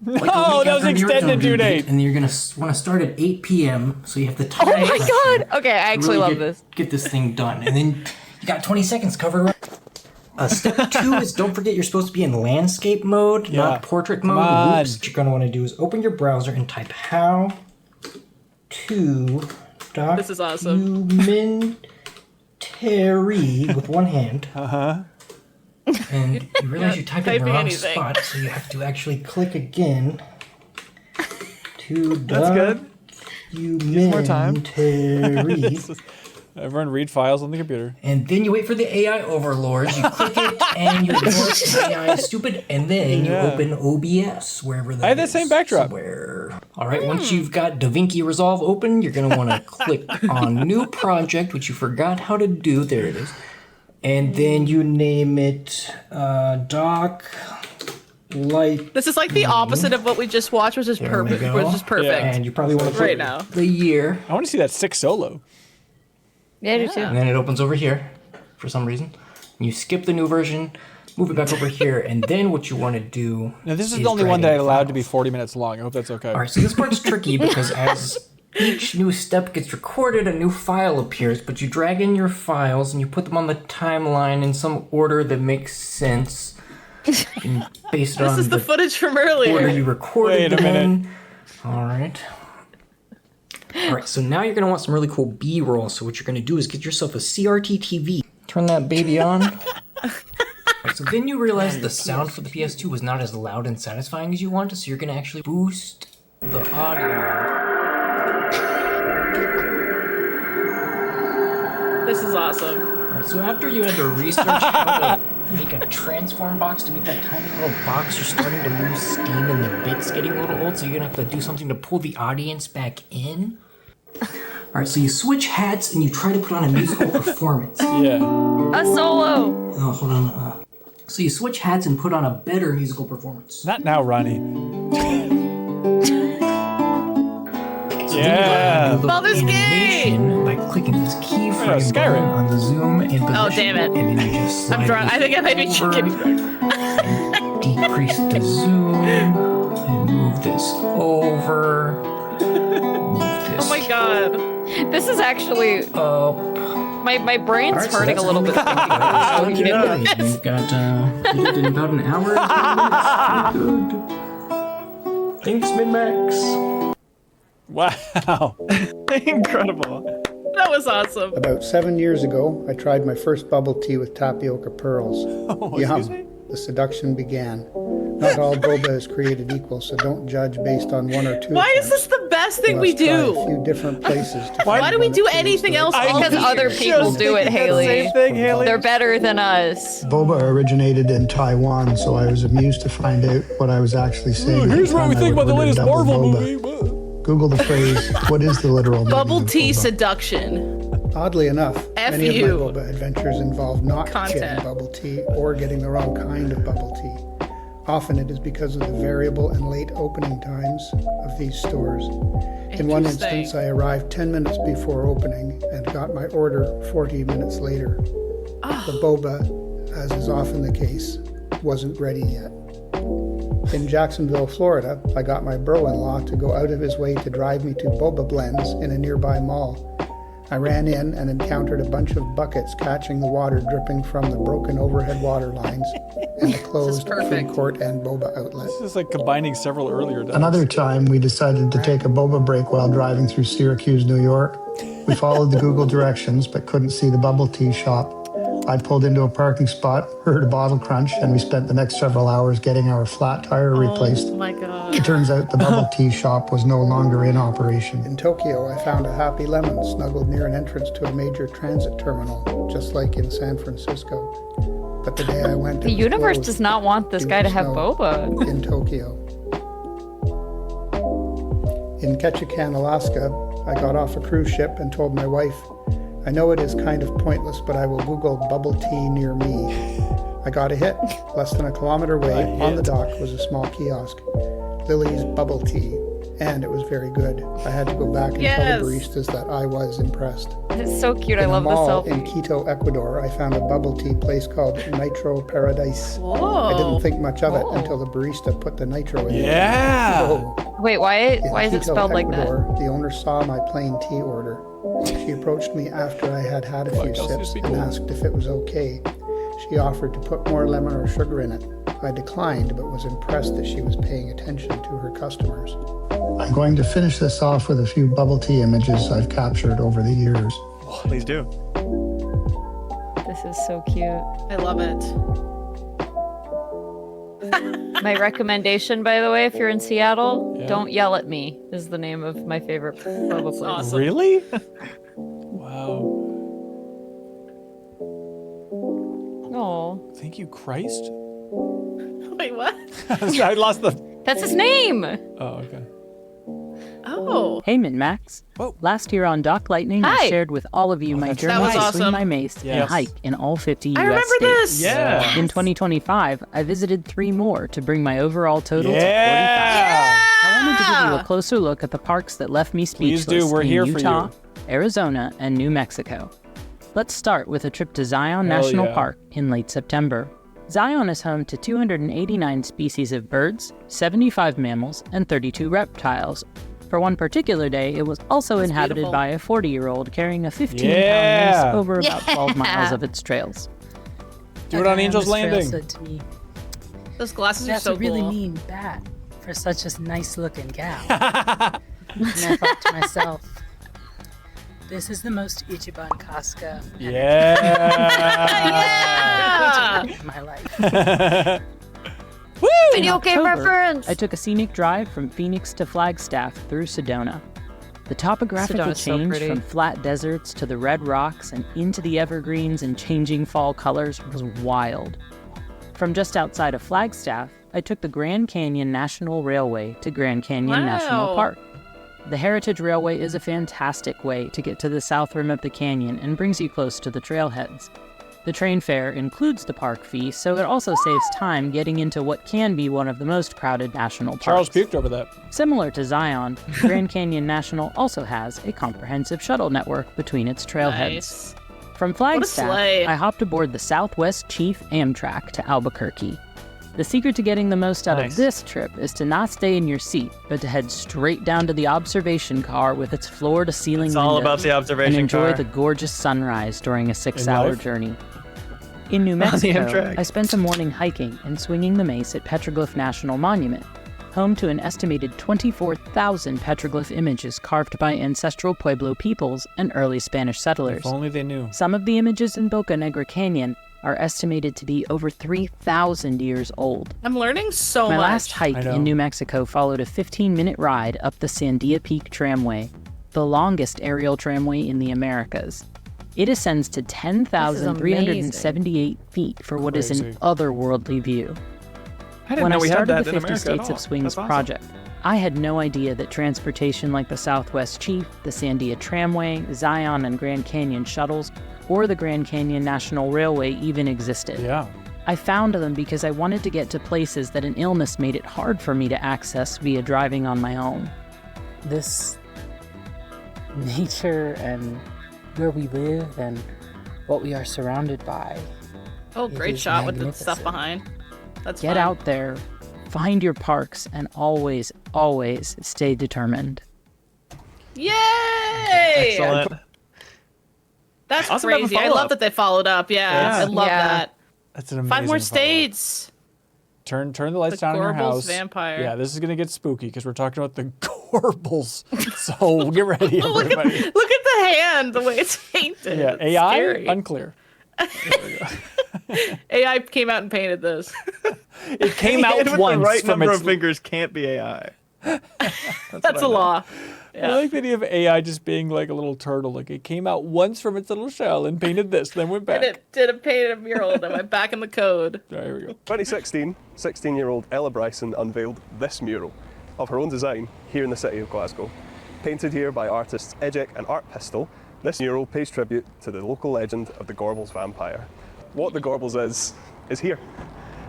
S20: Like
S1: No, that was extended due date.
S20: And you're gonna want to start at 8 p.m. so you have the time.
S2: Oh my god! Okay, I actually love this.
S20: Get this thing done, and then you got 20 seconds to cover it up. Step 2 is don't forget you're supposed to be in landscape mode, not portrait mode. Oops. What you're gonna want to do is open your browser and type how to
S3: This is awesome.
S20: documentary with one hand. And you realize you typed it in the wrong
S3: anything.
S20: spot, so you have to actually click again to
S1: That's good. Use more time.
S20: documentary.
S1: Everyone read files on the computer.
S20: And then you wait for the AI overlords, you click it, and you ignore the AI is stupid, and then you open OBS, wherever that is.
S1: I have that same backdrop.
S20: All right, once you've got DaVinci Resolve open, you're going to want to click on New Project, which you forgot how to do. There it is. And then you name it Doc Light.
S3: This is like the opposite of what we just watched, which is perfect. Which is perfect.
S20: And you probably want to
S3: right
S20: put
S3: now.
S20: the year.
S1: I want to see that 6 solo.
S2: Yeah, I do too.
S20: And then it opens over here for some reason. You skip the new version, move it back over here, and then what you want to do.
S1: Now, this is the only one that I allowed to be 40 minutes long. I hope that's okay.
S20: All right, so this part's tricky because as each new step gets recorded, a new file appears, but you drag in your files and you put them on the timeline in some order that makes sense. And based
S3: This
S20: on
S3: is the footage from earlier.
S20: order you recorded
S1: Wait a
S20: them
S1: minute.
S20: in. All right. All right, so now you're going to want some really cool B-roll. So what you're going to do is get yourself a CRT TV. Turn that baby on. Right, so then you realize the sound for the PS2 was not as loud and satisfying as you wanted, so you're going to actually boost the audio.
S3: This is awesome.
S20: Right, so after you had to research how to make a transform box to make that tiny little box, you're starting to lose steam and the bit's getting a little old, so you're going to have to do something to pull the audience back in. Alright, so you switch hats and you try to put on a musical performance.
S1: Yeah.
S2: A solo!
S20: Oh, hold on. So you switch hats and put on a better musical performance.
S1: Not now, Ronnie. Yeah.
S3: Baldur's Gate!
S20: By clicking this keyframe
S1: Skyrim.
S20: on the zoom in position.
S3: Oh, damn it.
S20: And then you just slide
S3: I'm drunk. I think I might be
S20: over,
S3: getting drunk.
S20: decrease the zoom and move this over.
S3: Oh my god.
S2: This is actually my brain's
S20: Alright, so
S2: hurting
S20: that's
S2: a little bit thinking about how we did this.
S20: You've got you did it in about an hour. Good. Thanks, Min-Max.
S1: Wow.
S4: Incredible.
S3: That was awesome.
S21: About 7 years ago, I tried my first bubble tea with tapioca pearls. Yum. The seduction began. Not all boba is created equal, so don't judge based on one or two.
S3: Why is this the best thing we
S21: Try
S3: do?
S21: a few different places. To
S3: Why
S21: find
S3: do we
S21: one
S3: do
S21: that
S3: anything
S21: tastes
S3: else?
S21: like
S2: Because other people do it, Haley.
S1: Same thing, Haley.
S2: They're better than us.
S22: Boba originated in Taiwan, so I was amused to find out what I was actually saying.
S1: Here's what we think about the latest Marvel movie.
S22: Google the phrase, what is the literal meaning
S3: Bubble
S22: of
S3: tea
S22: boba?
S3: seduction.
S21: Oddly enough,
S3: F
S21: many
S3: you.
S21: of my boba adventures involve not
S3: Content.
S21: getting bubble tea or getting the wrong kind of bubble tea. Often it is because of the variable and late opening times of these stores. In one
S3: Interesting.
S21: instance, I arrived 10 minutes before opening and got my order 40 minutes later. The boba, as is often the case, wasn't ready yet. In Jacksonville, Florida, I got my bro-in-law to go out of his way to drive me to Boba Blends in a nearby mall. I ran in and encountered a bunch of buckets catching the water dripping from the broken overhead water lines and the closed food court and boba outlet.
S1: This is like combining several earlier days.
S22: Another time, we decided to take a boba break while driving through Syracuse, New York. We followed the Google directions, but couldn't see the bubble tea shop. I pulled into a parking spot, heard a bottle crunch, and we spent the next several hours getting our flat tire replaced.
S3: Oh my god.
S22: It turns out the bubble tea shop was no longer in operation.
S21: In Tokyo, I found a happy lemon snuggled near an entrance to a major transit terminal, just like in San Francisco. But the day I went,
S2: The universe does not want this guy to have Boba.
S21: In Tokyo. In Ketchikan, Alaska, I got off a cruise ship and told my wife, I know it is kind of pointless, but I will Google bubble tea near me. I got a hit. Less than a kilometer away on the dock was a small kiosk. Lily's Bubble Tea. And it was very good. I had to go back and tell the baristas that I was impressed.
S2: It's so cute. I
S21: In a
S2: love the
S21: mall
S2: selfie.
S21: in Quito, Ecuador, I found a bubble tea place called Nitro Paradise.
S2: Whoa.
S21: I didn't think much of it until the barista put the nitro in.
S1: Yeah.
S21: Whoa.
S2: Wait, why is it
S21: Quito,
S2: spelled like
S21: Ecuador,
S2: that?
S21: The owner saw my plain tea order. She approached me after I had had a few sips and asked if it was okay. She offered to put more lemon or sugar in it. I declined, but was impressed that she was paying attention to her customers.
S22: I'm going to finish this off with a few bubble tea images I've captured over the years.
S4: Please do.
S2: This is so cute.
S3: I love it.
S2: My recommendation, by the way, if you're in Seattle, Don't Yell at Me is the name of my favorite boba place.
S3: Awesome.
S1: Really? Wow.
S2: Oh.
S1: Thank you, Christ.
S3: Wait, what?
S1: I lost the.
S2: That's his name.
S1: Oh, okay.
S3: Oh.
S8: Hey, Min-Max. Last year on Doc Lightning, I
S2: Hi.
S8: shared with all of you my
S3: That
S8: journey
S3: was
S8: to
S3: awesome.
S8: swing my mace
S1: Yes.
S8: and hike in all 50
S3: I
S8: U.S.
S3: remember
S8: states.
S3: this.
S1: Yeah.
S8: In 2025, I visited 3 more to bring my overall total to 45.
S1: Yeah.
S8: I wanted to give you a closer look at the parks that left me
S1: Please
S8: speechless
S1: do. We're
S8: in
S1: here for
S8: Utah,
S1: you.
S8: Arizona, and New Mexico. Let's start with a trip to Zion
S1: Hell
S8: National
S1: yeah.
S8: Park in late September. Zion is home to 289 species of birds, 75 mammals, and 32 reptiles. For one particular day, it was also inhabited
S3: beautiful.
S8: by a 40-year-old carrying a 15-pound
S1: Yeah.
S8: mace over about 12
S2: Yeah.
S8: miles of its trails.
S1: Do it on Angel's
S9: Miss Trail
S1: Landing.
S9: said to me,
S3: Those glasses
S9: "That's
S3: are so
S9: a really
S3: cool.
S9: mean bat for such a nice-looking gal." And I thought to myself, this is the most Ichiban Casca
S1: Yeah.
S9: in my life.
S1: Woo!
S2: Video game
S8: October,
S2: reference.
S8: I took a scenic drive from Phoenix to Flagstaff through Sedona. The topographical
S2: Sedona's so
S8: change
S2: pretty.
S8: from flat deserts to the red rocks and into the evergreens and changing fall colors was wild. From just outside of Flagstaff, I took the Grand Canyon National Railway to Grand Canyon National
S3: Wow.
S8: Park. The Heritage Railway is a fantastic way to get to the south rim of the canyon and brings you close to the trailheads. The train fare includes the park fee, so it also saves time getting into what can be one of the most crowded national parks.
S1: Charles puked over that.
S8: Similar to Zion, Grand Canyon National also has a comprehensive shuttle network between its trailheads.
S3: Nice.
S8: From Flagstaff,
S3: sleigh.
S8: I hopped aboard the Southwest Chief Amtrak to Albuquerque. The secret to getting the most out
S1: Nice.
S8: of this trip is to not stay in your seat, but to head straight down to the observation car with its floor-to-ceiling
S4: It's all
S8: windows
S4: about the observation
S8: and enjoy
S4: car.
S8: the gorgeous sunrise during a 6-hour
S1: life?
S8: journey. In New
S4: On the
S8: Mexico,
S4: Amtrak.
S8: I spent a morning hiking and swinging the mace at Petroglyph National Monument, home to an estimated 24,000 petroglyph images carved by ancestral Pueblo peoples and early Spanish settlers.
S1: If only they knew.
S8: Some of the images in Boca Negra Canyon are estimated to be over 3,000 years old.
S3: I'm learning so
S8: My
S3: much.
S8: last hike
S1: I know.
S8: in New Mexico followed a 15-minute ride up the Sandia Peak Tramway, the longest aerial tramway in the Americas. It ascends to 10,378 feet for what is an
S1: Crazy.
S8: otherworldly view.
S4: I didn't
S8: When
S4: know
S8: I
S4: we had
S8: started
S4: that
S8: the
S4: in
S8: 50
S4: America at
S8: States
S4: all.
S8: of Swings
S4: That's awesome.
S8: project, I had no idea that transportation like the Southwest Chief, the Sandia Tramway, Zion and Grand Canyon shuttles, or the Grand Canyon National Railway even existed.
S1: Yeah.
S8: I found them because I wanted to get to places that an illness made it hard for me to access via driving on my own.
S9: This nature and where we live and what we are surrounded by.
S3: Oh,
S9: It
S3: great
S9: is
S3: shot with the stuff
S9: magnificent.
S3: behind. That's
S8: Get
S3: fun.
S8: out there, find your parks, and always, always stay determined.
S3: Yay!
S4: Excellent.
S3: That's
S4: Awesome to have a
S3: crazy. I
S4: follow-up.
S3: love that they followed up. Yeah, I love that.
S1: That's an amazing
S3: 5 more
S1: follow-up.
S3: states.
S1: Turn the lights
S3: The
S1: down in your
S3: Gorbals
S1: house.
S3: vampire.
S1: Yeah, this is gonna get spooky because we're talking about the Gorbals. So get ready, everybody.
S3: Look at the hand, the way it's painted.
S1: Yeah,
S3: It's
S1: AI
S3: scary.
S1: unclear.
S3: AI came out and painted this.
S1: It came out
S4: Hand with
S1: once
S4: the right
S1: from
S4: number
S1: its
S4: of fingers can't be AI.
S3: That's a law.
S1: I like the idea of AI just being like a little turtle. Like it came out once from its little shell and painted this, then went back.
S3: And it did a painted mural and then went back in the code.
S1: There we go.
S10: 2016, 16-year-old Ella Bryson unveiled this mural of her own design here in the city of Glasgow. Painted here by artists Ejek and Art Pistol, this mural pays tribute to the local legend of the Gorbals vampire. What the Gorbals is here.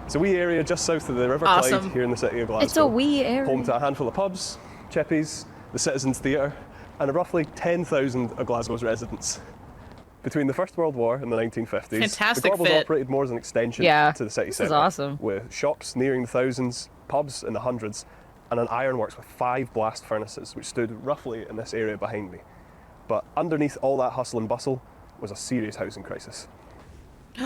S10: It's a wee area just south of the River Clyde here in the city of Glasgow.
S2: It's a wee area.
S10: Home to a handful of pubs, chippies, the Citizens Theatre, and roughly 10,000 of Glasgow's residents. Between the First World War and the 1950s,
S3: Fantastic
S10: the Gorbals
S3: fit.
S10: operated more as an extension to the city
S2: this
S10: centre.
S2: is awesome.
S10: With shops nearing the thousands, pubs in the hundreds, and an ironworks with 5 blast furnaces, which stood roughly in this area behind me. But underneath all that hustle and bustle was a serious housing crisis.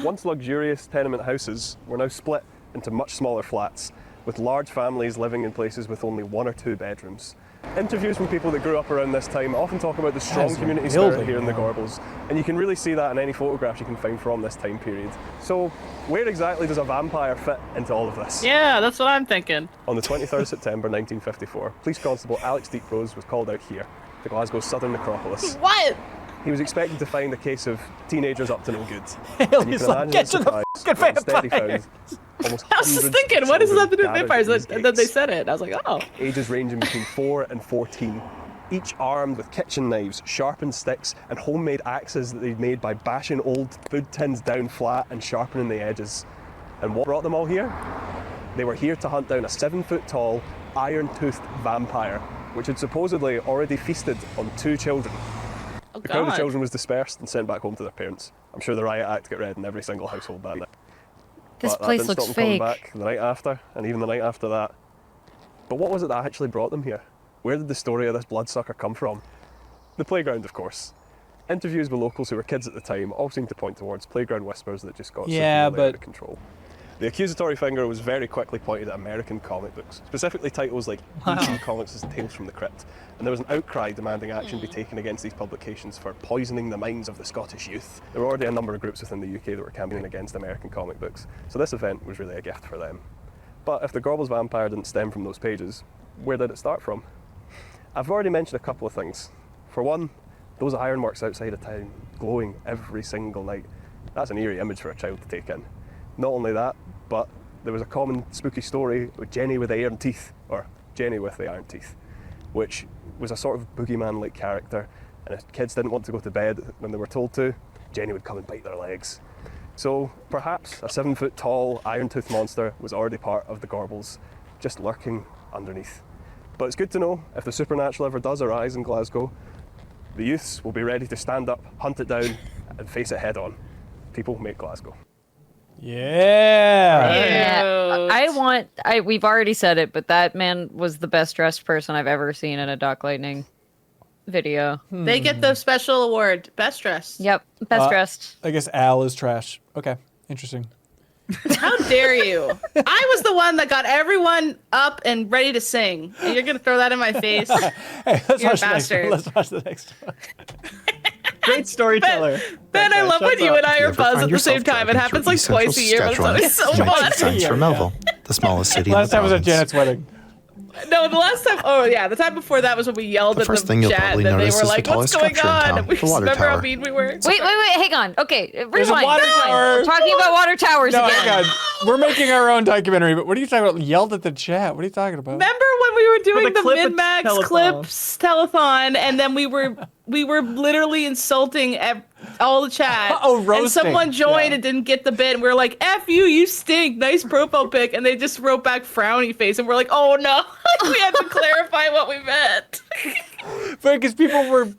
S10: Once luxurious tenement houses were now split into much smaller flats, with large families living in places with only 1 or 2 bedrooms. Interviews from people that grew up around this time often talk about the strong community spirit here in the Gorbals, and you can really see that in any photographs you can find from this time period. So, where exactly does a vampire fit into all of this?
S3: Yeah, that's what I'm thinking.
S10: On the 23rd of September 1954, Police Constable Alex Deeprose was called out here, to Glasgow's southern necropolis.
S3: What?
S10: He was expecting to find a case of teenagers up to no good.
S1: He's like, get to the fucking vampire!
S3: I was just thinking, what does this have to do with vampires? And then they said it, and I was like, oh.
S10: Ages ranging between 4 and 14, each armed with kitchen knives, sharpened sticks, and homemade axes that they'd made by bashing old food tins down flat and sharpening the edges. And what brought them all here? They were here to hunt down a 7-foot-tall, iron-toothed vampire, which had supposedly already feasted on 2 children.
S3: Oh,
S10: the crowd of
S3: God.
S10: children was dispersed and sent back home to their parents. I'm sure the riot act got read in every single household that night.
S2: This
S10: But that
S2: place
S10: didn't
S2: looks
S10: stop them coming
S2: fake.
S10: back the night after, and even the night after that. But what was it that actually brought them here? Where did the story of this bloodsucker come from? The playground, of course. Interviews with locals who were kids at the time all seemed to point towards playground whispers that just got severely out of control. The accusatory finger was very quickly pointed at American comic books, specifically titles like DC Comics' Tales from the Crypt, and there was an outcry demanding action be taken against these publications for poisoning the minds of the Scottish youth. There were already a number of groups within the UK that were campaigning against American comic books, so this event was really a gift for them. But if the Gorbals vampire didn't stem from those pages, where did it start from? I've already mentioned a couple of things. For one, those ironworks outside of town glowing every single night. That's an eerie image for a child to take in. Not only that, but there was a common spooky story with Jenny with the iron teeth, or Jenny with the iron teeth, which was a sort of boogeyman-like character, and if kids didn't want to go to bed when they were told to, Jenny would come and bite their legs. So perhaps a 7-foot-tall iron-toothed monster was already part of the Gorbals, just lurking underneath. But it's good to know, if the supernatural ever does arise in Glasgow, the youths will be ready to stand up, hunt it down, and face it head on. People make Glasgow.
S2: Yeah. We've already said it, but that man was the best dressed person I've ever seen in a Doc Lightning video.
S3: They get the special award, best dressed.
S2: Yep, best dressed.
S1: I guess Al is trash. Okay, interesting.
S3: How dare you? I was the one that got everyone up and ready to sing. And you're going to throw that in my face?
S1: Hey, let's
S3: You're a
S1: watch the next one.
S3: bastard.
S1: Let's watch the next one.
S4: Great storyteller.
S3: Ben, I love when you and I are buzzed at the same time. It happens like
S11: Central
S3: twice a year, but it's always so
S11: Saskatchewan.
S3: fun.
S11: Signs for Melville, the smallest city in
S1: Last
S11: the
S1: time was at
S11: province.
S1: Janet's wedding.
S3: No, the last time, oh yeah, the time before that was when we yelled at
S11: first
S3: the
S11: thing you'll
S3: chat
S11: probably
S3: and they
S11: notice
S3: were
S11: is the
S3: like, what's
S11: tallest
S3: going
S11: structure in
S3: on?
S11: town,
S3: And we
S11: the water
S3: remember how
S11: tower.
S3: mean we were.
S2: Wait, hang on. Okay, rewind.
S1: There's a water tower.
S2: We're talking about water towers
S1: No,
S2: again.
S1: hang on. We're making our own documentary, but what are you talking about? Yelled at the chat. What are you talking about?
S3: Remember when we were doing
S4: the
S3: the
S4: clip
S3: Min-Max
S4: telethon.
S3: clips telethon and then we were literally insulting all the chat.
S1: Oh, roasting.
S3: And someone joined and didn't get the bit and we were like, F you stink. Nice profile pic. And they just wrote back frowny face and we're like, oh no. We had to clarify what we meant.
S1: But because people were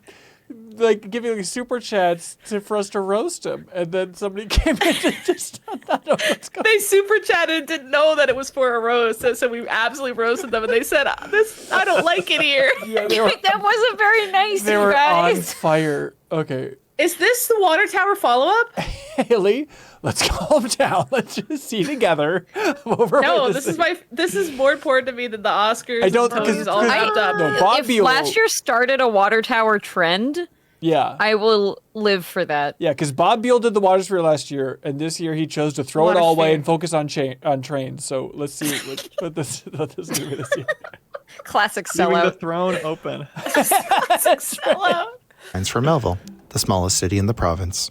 S1: like giving like, super chats for us to roast him, and then somebody came in and just not know what's going.
S3: They super chatted and didn't know that it was for a roast, so we absolutely roasted them. And they said, "This I don't like it here."
S1: Yeah, they were,
S2: that wasn't very nice,
S1: they
S2: you
S1: were on
S2: guys.
S1: fire. Okay,
S3: Is this the water tower follow up?
S1: Haley, let's calm down. Let's just see together. Over
S3: No,
S1: with
S3: this is more important to me than the Oscars.
S1: I don't
S3: and
S1: think
S3: Tonys all wrapped up.
S1: No, Bob
S2: If
S1: Buel-
S2: last year started a water tower trend,
S1: Yeah.
S2: I will live for that.
S1: Yeah, because Bob Buel did the Water Sphere last year, and this year he chose to throw
S2: Water
S1: it all away
S2: Sphere.
S1: and focus on trains. So let's see what this is going to be this year.
S2: Classic
S4: Leaving the
S2: sellout.
S4: throne open.
S3: Classic sellout.
S11: Signs for Melville, the smallest city in the province.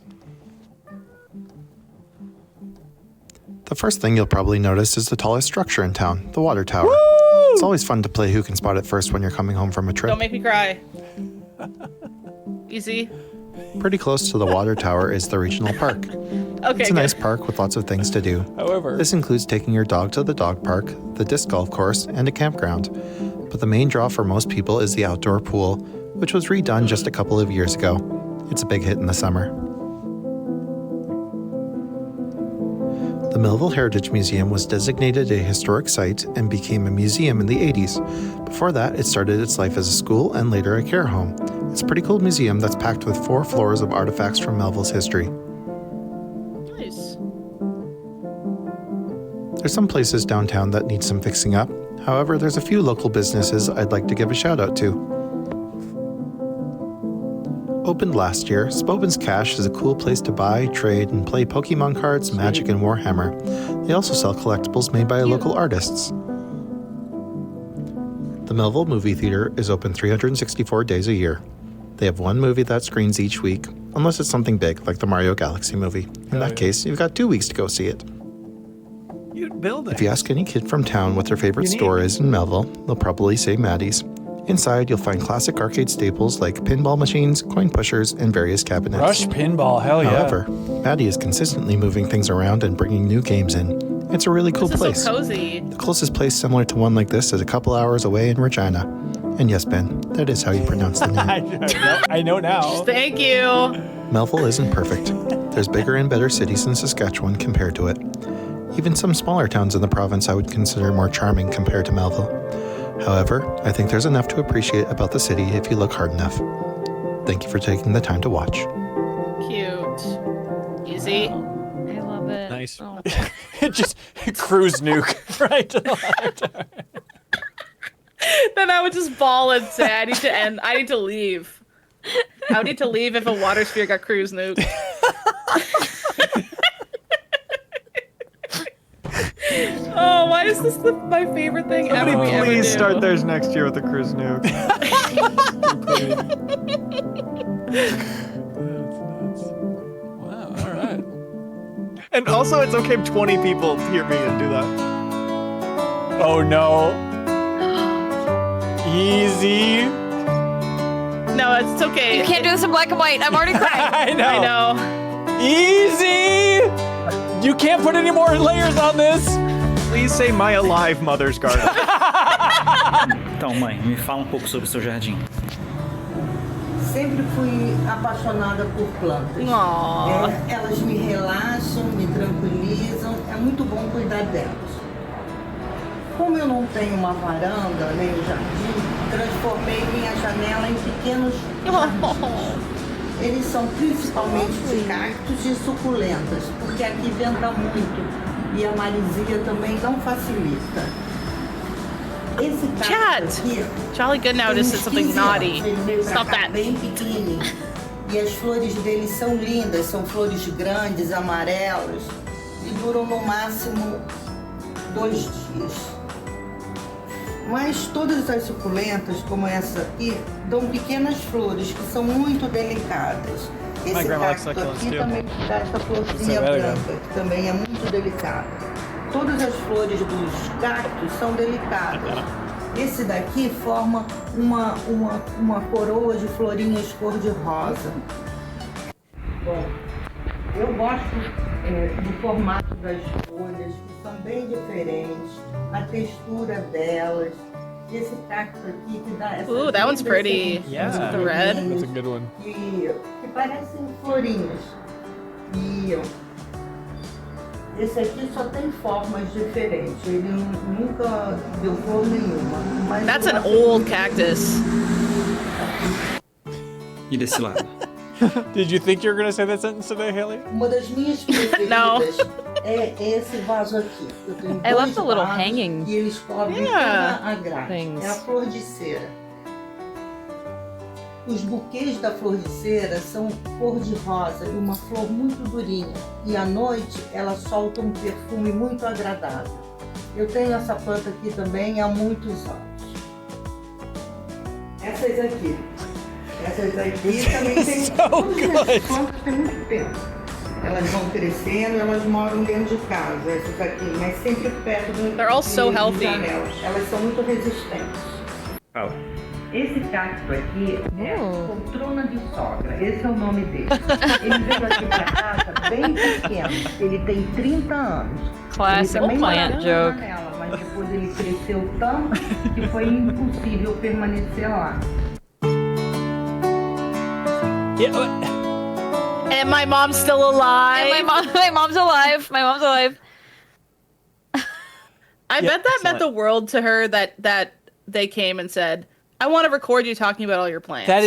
S11: The first thing you'll probably notice is the tallest structure in town, the water tower. It's always fun to play who can spot it first when you're coming home from a trip.
S3: Don't make me cry. Easy.
S11: Pretty close to the water tower is the regional park.
S3: Okay,
S11: It's a nice
S3: good.
S11: park with lots of things to do.
S1: However,
S11: this includes taking your dog to the dog park, the disc golf course, and a campground. But the main draw for most people is the outdoor pool, which was redone just a couple of years ago. It's a big hit in the summer. The Melville Heritage Museum was designated a historic site and became a museum in the 80s. Before that, it started its life as a school and later a care home. It's a pretty cool museum that's packed with 4 floors of artifacts from Melville's history.
S3: Nice.
S11: There's some places downtown that need some fixing up. However, there's a few local businesses I'd like to give a shout out to. Opened last year, Spobin's Cache is a cool place to buy, trade, and play Pokemon cards, Magic, and Warhammer. They also sell collectibles made by local artists. The Melville Movie Theater is open 364 days a year. They have one movie that screens each week, unless it's something big, like the Mario Galaxy movie. In that case, you've got 2 weeks to go see it. If you ask any kid from town what their favorite store is in Melville, they'll probably say Maddie's. Inside, you'll find classic arcade staples like pinball machines, coin pushers, and various cabinets.
S1: Rush Pinball, hell yeah.
S11: However, Maddie is consistently moving things around and bringing new games in. It's a really cool
S3: This is
S11: place.
S3: so cozy.
S11: The closest place similar to one like this is a couple hours away in Regina. And yes, Ben, that is how you pronounce the name.
S1: I know now.
S3: Thank you.
S11: Melville isn't perfect. There's bigger and better cities in Saskatchewan compared to it. Even some smaller towns in the province I would consider more charming compared to Melville. However, I think there's enough to appreciate about the city if you look hard enough. Thank you for taking the time to watch.
S3: Cute. Easy.
S2: I love it.
S1: Nice.
S2: Oh.
S1: Just cruise nuke right to the water tower.
S3: Then I would just bawl and say, I need to end. I need to leave. I would need to leave if a water sphere got cruise nuked. Oh, why is this my favorite thing ever?
S4: Somebody
S3: we ever
S4: please
S3: do?
S4: start theirs next year with a cruise nuke.
S1: Wow, all right.
S4: And also, it's okay if 20 people hear me and do that.
S1: Oh no. Easy.
S3: No, it's okay.
S2: You can't do this in black and white. I'm already crying.
S1: I know. Easy. You can't put any more layers on this.
S4: Please say my alive mother's garden.
S5: Então, mãe, me fala pouco sobre o seu jardim.
S7: Sempre fui apaixonada por plantas. Elas me relaxam, me tranquilizam. É muito bom cuidar delas. Como eu não tenho uma varanda nem um jardim, transformei minha janela em pequenos jardins. Eles são principalmente de cactos e suculentas, porque aqui venta muito e a marisia também não facilita. Esse cacto aqui
S3: Jolly good now just said something naughty. Stop that.
S7: bem pequenininho. E as flores deles são lindas, são flores grandes, amarelas e duram no máximo 2 dias. Mas todas as suculentas, como essa aqui, dão pequenas flores que são muito delicadas. Esse cacto aqui também dá essa florzinha branca, que também é muito delicada. Todas as flores dos cactos são delicadas. Esse daqui forma uma coroa de florinhas cor-de-rosa. Bom, eu gosto do formato das folhas, que são bem diferentes, a textura delas. Esse cacto aqui que dá essa.
S3: Ooh, that one's pretty.
S1: Yeah.
S3: The red.
S1: That's a good one.
S7: Que parecem florinhas. E esse aqui só tem formas diferentes. Ele nunca deu cor nenhuma. Mas
S3: That's an old cactus.
S5: E desse lado?
S1: Did you think you were going to say that sentence today, Haley?
S7: Uma das minhas preferidas é esse vaso aqui. Eu tenho
S2: I love
S7: dois
S2: the little
S7: vasos
S2: hanging
S7: e eles cobrem
S2: Yeah.
S7: toda a grade.
S2: things.
S7: É a flor de cera. Os buquês da flor de cera são cor de rosa e uma flor muito durinha. E à noite ela solta um perfume muito agradável. Eu tenho essa planta aqui também há muitos anos. essas aqui. Essas aqui também tem todas as plantas tem muito tempo. Elas vão crescendo, elas moram dentro de casa, essas aqui, mas sempre perto do
S3: They're all so healthy.
S7: janelas. Elas são muito resistentes.
S10: Oh.
S7: Esse cacto aqui é poltrona de sogra, esse é o nome dele. Ele veio aqui pra casa bem pequeno, ele tem 30 anos.
S2: Classic
S7: Ele também
S2: plant
S7: morava na
S2: joke.
S7: janela, mas depois ele cresceu tanto que foi impossível permanecer lá.
S3: And my mom's still alive.
S2: And my mom's alive. My mom's alive.
S3: I bet that meant the world to her that they came and said, I want to record you talking about all your plans.
S1: That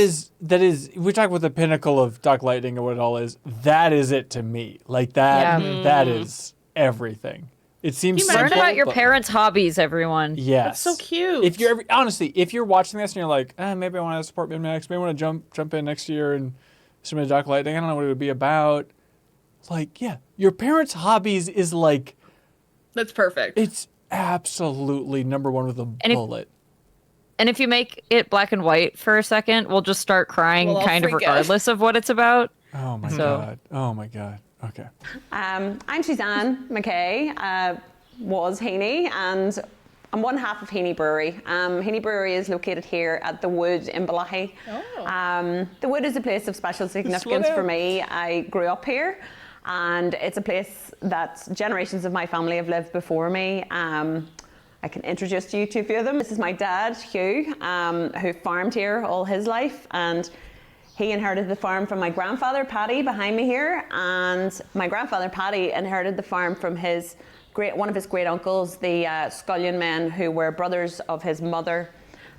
S1: is we talk about the pinnacle of Doc Lightning and what it all is. That is it to me. Like that that is everything. It seems
S2: Learn
S1: simple,
S2: about your
S1: but-
S2: parents' hobbies, everyone.
S1: Yes.
S3: That's so cute.
S1: If you're honestly, if you're watching this and you're like, maybe I want to support MinMax, maybe I want to jump in next year and submit a Doc Lightning. I don't know what it would be about. Like, yeah, your parents' hobbies is like.
S3: That's perfect.
S1: It's absolutely number one with a bullet.
S2: And if you make it black and white for a second, we'll just start crying
S3: We'll all
S2: kind of
S3: freak out.
S2: regardless of what it's about.
S1: Oh my god. Oh my god. Okay.
S13: I'm Suzanne McKay, was Heaney, and I'm one half of Heaney Brewery. Heaney Brewery is located here at the Wood in Balahi. The Wood is a place of special significance for me. I grew up here, and it's a place that generations of my family have lived before me. I can introduce you to a few of them. This is my dad, Hugh, who farmed here all his life, and he inherited the farm from my grandfather, Paddy, behind me here, and my grandfather, Paddy, inherited the farm from one of his great uncles, the Scullion men, who were brothers of his mother.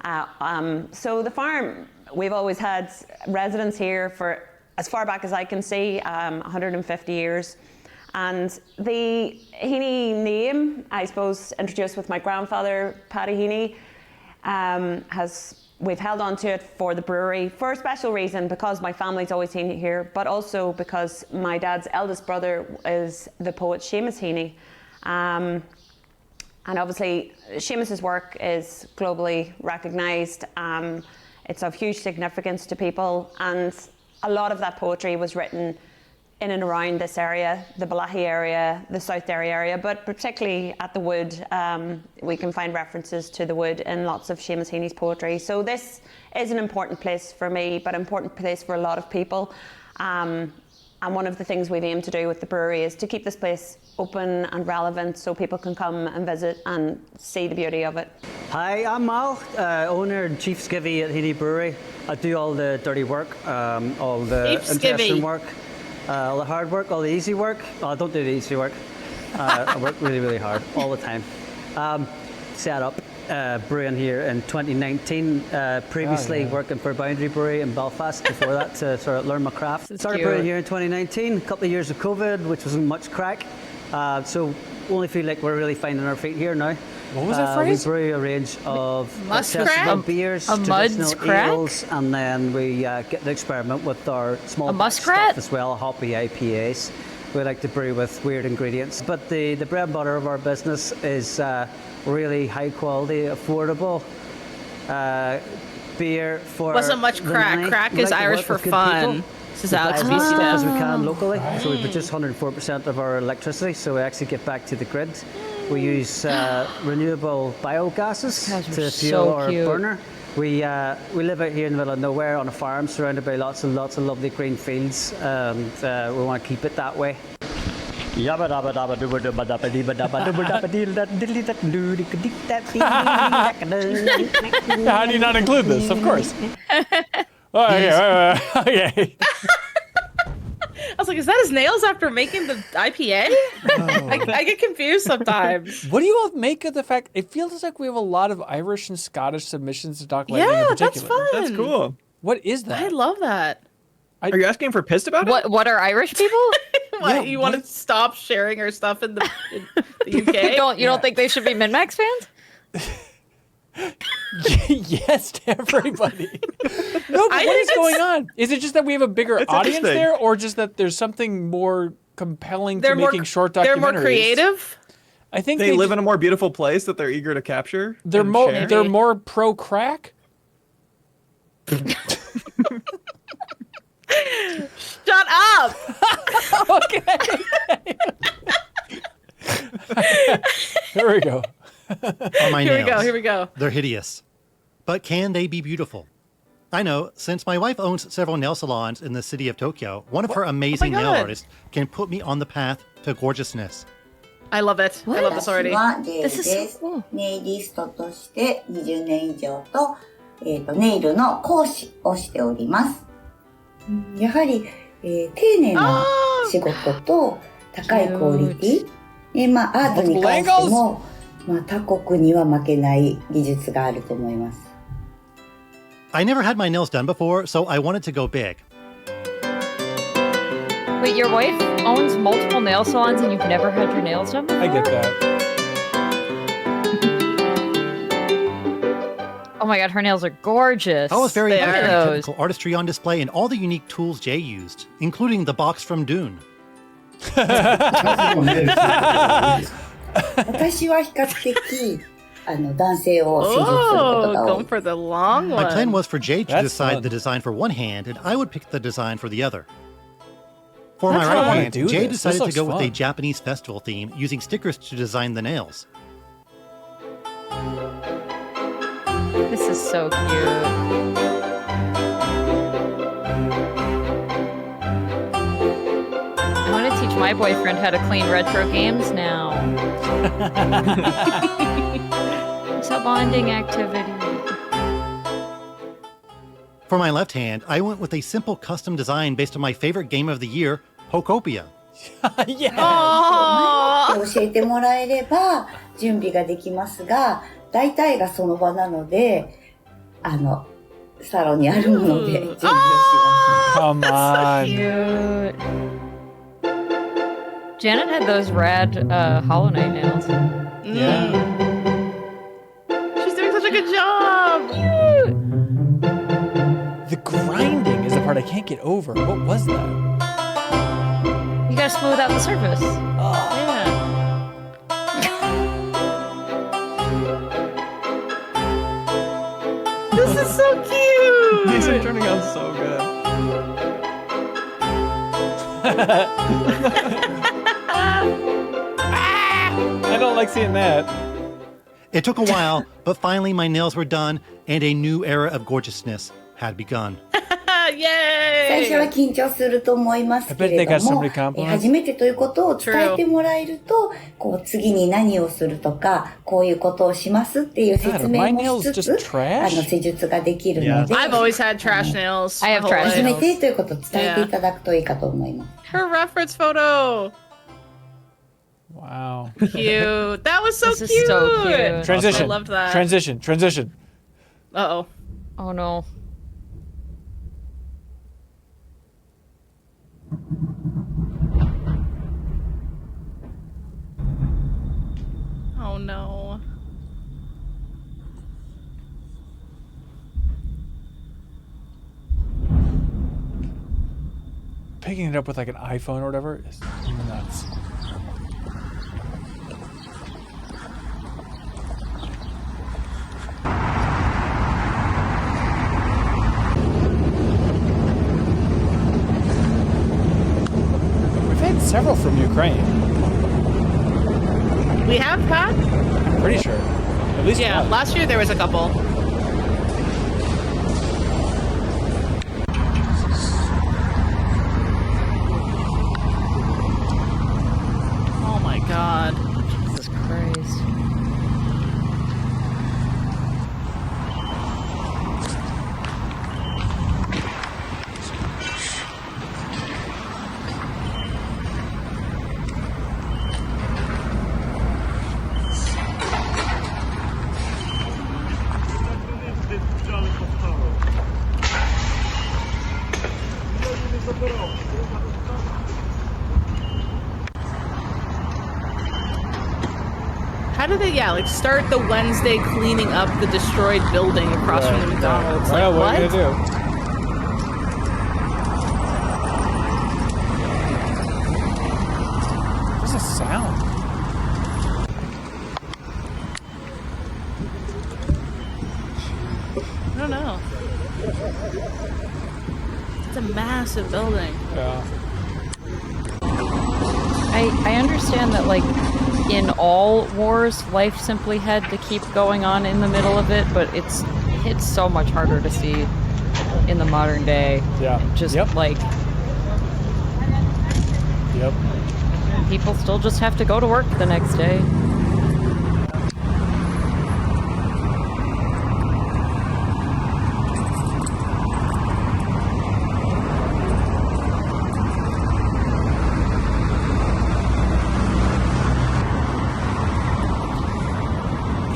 S13: So the farm, we've always had residents here for as far back as I can see, 150 years. And the Heaney name, I suppose, introduced with my grandfather, Paddy Heaney, we've held on to it for the brewery for a special reason, because my family's always seen it here, but also because my dad's eldest brother is the poet Seamus Heaney. And obviously, Seamus's work is globally recognised. It's of huge significance to people, and a lot of that poetry was written in and around this area, the Balahi area, the South Derry area, but particularly at the Wood. We can find references to the Wood in lots of Seamus Heaney's poetry. So this is an important place for me, but an important place for a lot of people. And one of the things we've aimed to do with the brewery is to keep this place open and relevant so people can come and visit and see the beauty of it.
S18: Hi, I'm Mal, owner and chief skivvy at Heaney Brewery. I do all the dirty work, all the interesting work. All the hard work, all the easy work. Oh, I don't do the easy work. I work really, really hard all the time. Set up brewing here in 2019. Previously working for Boundary Brewery in Belfast before that to sort of learn my craft. Started brewing here in 2019. A couple of years of COVID, which wasn't much crack. So only feel like we're really finding our feet here now.
S1: What was that phrase?
S13: We brew a range of
S2: Muskrat?
S13: accessible beers,
S2: A mud's
S13: traditional
S2: crack?
S13: ales, and then we get to experiment with our small
S2: A
S13: batch
S2: muskrat?
S13: stuff as well, hoppy IPAs. We like to brew with weird ingredients, but the bread and butter of our business is really high quality, affordable beer for
S3: Wasn't much
S13: the
S3: crack.
S13: money.
S3: Crack
S13: We
S3: is
S13: like to
S3: Irish
S13: work
S3: for
S13: with good
S3: fun.
S13: people.
S3: This is
S13: As
S3: Alex
S13: much stuff as we
S3: BC.
S13: can locally, so we produce 104% of our electricity, so we actually get back to the grid. We use renewable biogases to fuel
S2: so
S13: our
S2: cute.
S13: burner. We live out here in the middle of nowhere on a farm, surrounded by lots and lots of lovely green fields, and we want to keep it that way.
S1: How do you not include this? Of course. Oh, okay.
S3: I was like, is that his nails after making the IPA? I get confused sometimes.
S1: What do you all make of the fact it feels like we have a lot of Irish and Scottish submissions to Doc Lightning in
S3: Yeah,
S1: particular?
S3: that's fun.
S4: That's cool.
S1: What is that?
S3: I love that.
S4: Are you asking for pissed about it?
S2: What are Irish people?
S3: What, you want to stop sharing our stuff in the UK?
S2: You don't think they should be Min-Max fans?
S1: Yes to everybody. No, but what is going on? Is it just that we have a bigger
S4: It's
S1: audience
S4: interesting.
S1: there, or just that there's something more compelling to
S3: They're more-
S1: making short documentaries?
S3: they're more creative?
S1: I think
S4: they live in a more beautiful place that they're eager to capture.
S1: They're
S4: and
S1: more.
S4: share.
S1: They're more pro crack.
S3: Shut up!
S1: Okay. Here we go.
S15: Are my
S3: Here we
S15: nails.
S3: go, here we go.
S15: They're hideous. But can they be beautiful? I know, since my wife owns several nail salons in the city of Tokyo, one of her amazing nail
S3: God.
S15: artists can put me on the path to gorgeousness.
S3: I love it. I love this already.
S7: 私は J です。ネイリストとして20年以上と、ネイルの講師をしております。やはり、丁寧な仕事と高いクオリティ、アートに関しても、他国には負けない技術があると思います。
S15: I never had my nails done before, so I wanted to go big.
S2: Wait, your wife owns multiple nail salons and you've never had your nails done before?
S1: I get that.
S2: Oh my god, her nails are gorgeous.
S15: I was very
S2: Look
S15: impressed
S2: at
S15: with the
S2: those.
S15: technical artistry on display and all the unique tools Jay used, including the box from Dune.
S7: 私は比較的男性を施術することが多
S3: going
S7: い。
S3: for the long
S15: My plan
S3: one.
S15: was for Jay to
S1: That's
S15: decide
S1: fun.
S15: the design for one hand, and I would pick the design for the other. For
S1: That's
S15: my
S1: how I
S15: right
S1: wanna
S15: hand,
S1: do
S15: Jay
S1: this. This
S15: decided to
S1: looks
S15: go with a
S1: fun.
S15: Japanese festival theme, using stickers to design the nails.
S2: This is so cute. I want to teach my boyfriend how to clean retro games now. It's a bonding activity.
S15: For my left hand, I went with a simple custom design based on my favorite game of the year, Hokopia.
S7: 教えてもらえれば準備ができますが、大体がその場なので、サロンにあるもので準備をします。
S1: Come on.
S2: Cute. Janet had those rad Hollow Knight nails.
S1: Yeah.
S3: She's doing such a good job.
S1: The grinding is the part I can't get over. What was that?
S2: You gotta smooth out the surface.
S3: Yeah. This is so cute.
S4: These are turning out so good.
S1: I don't like seeing that.
S15: It took a while, but finally my nails were done, and a new era of gorgeousness had begun.
S7: 最初は緊張すると思いますけれども、初めてということを伝えてもらえると、次に何をするとか、こういうことをしますっていう説明もしつつ、施術ができるので、
S3: I've always had trash nails.
S2: I have trash
S7: 初め
S2: nails.
S7: てということを伝えていただくといいかと思います。
S3: Her reference photo.
S1: Wow.
S3: Cute. That was so
S2: This
S3: cute.
S2: is so cute.
S1: Transition.
S3: I loved that.
S1: Transition.
S3: Uh-oh.
S2: Oh no.
S3: Oh no.
S1: Picking it up with like an iPhone or whatever is nuts. We've had several from Ukraine.
S3: We have, Pat?
S1: I'm pretty sure. At least
S3: Yeah,
S1: one.
S3: last year there was a couple. Oh my god.
S2: Jesus Christ.
S3: How do they, start the Wednesday cleaning up the destroyed building across from the McDonald's?
S1: Well, what are you
S3: what?
S1: gonna do? What's the sound?
S3: I don't know. a massive building.
S1: Yeah.
S2: I understand that, like, in all wars, life simply had to keep going on in the middle of it, but it's so much harder to see in the modern day.
S1: Yeah.
S2: Just like.
S1: Yep.
S2: People still just have to go to work the next day.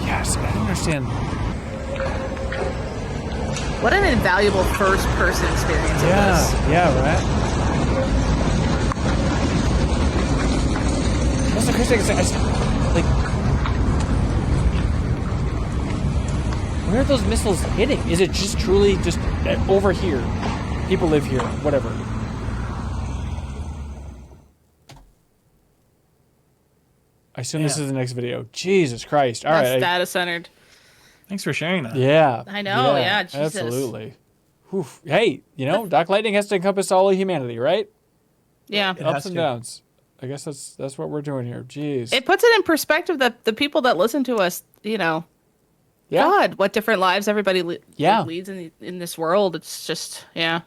S1: Yes, I don't understand.
S3: What an invaluable first-person experience of this.
S1: Yeah, right? That's the crazy thing. Like, where are those missiles hitting? Is it just truly just over here? People live here, whatever. I assume this is the next video. Jesus Christ. All right.
S3: That's data-centered.
S4: Thanks for sharing that.
S1: Yeah.
S3: I know, yeah, Jesus.
S1: Absolutely. Whew. Hey, you know, Doc Lightning has to encompass all of humanity, right?
S3: Yeah.
S1: Ups and downs. I guess that's what we're doing here. Jeez.
S3: It puts it in perspective that the people that listen to us, you know, God, what different lives everybody leads in this world. It's just,
S1: Yeah,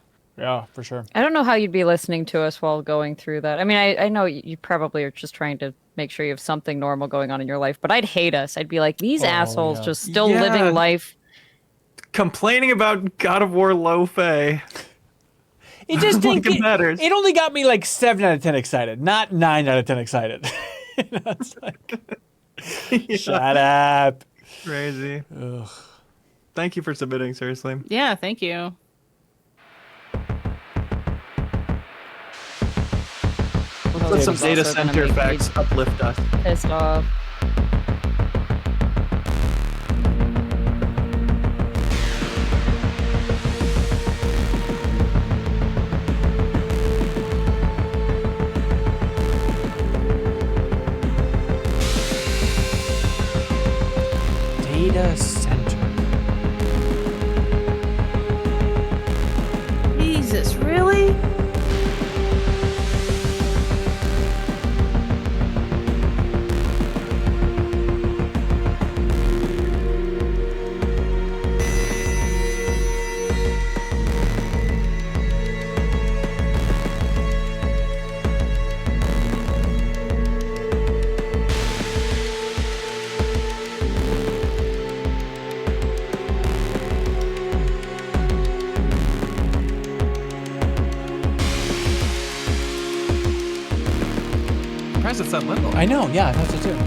S1: for sure.
S2: I don't know how you'd be listening to us while going through that. I mean, I know you probably are just trying to make sure you have something normal going on in your life, but I'd hate us. I'd be like, these assholes just still living life.
S4: Complaining about God of War Lo-Fi.
S1: It just
S4: like it matters.
S1: It only got me like 7 out of 10 excited, not 9 out of 10 excited. You know, it's like, shut up.
S4: Crazy. Ugh. Thank you for submitting, seriously.
S3: Yeah, thank you.
S4: Let some data center facts uplift us.
S2: Pissed off.
S1: Data center.
S3: Jesus, really?
S4: It's that little.
S1: I know, yeah, I thought so too.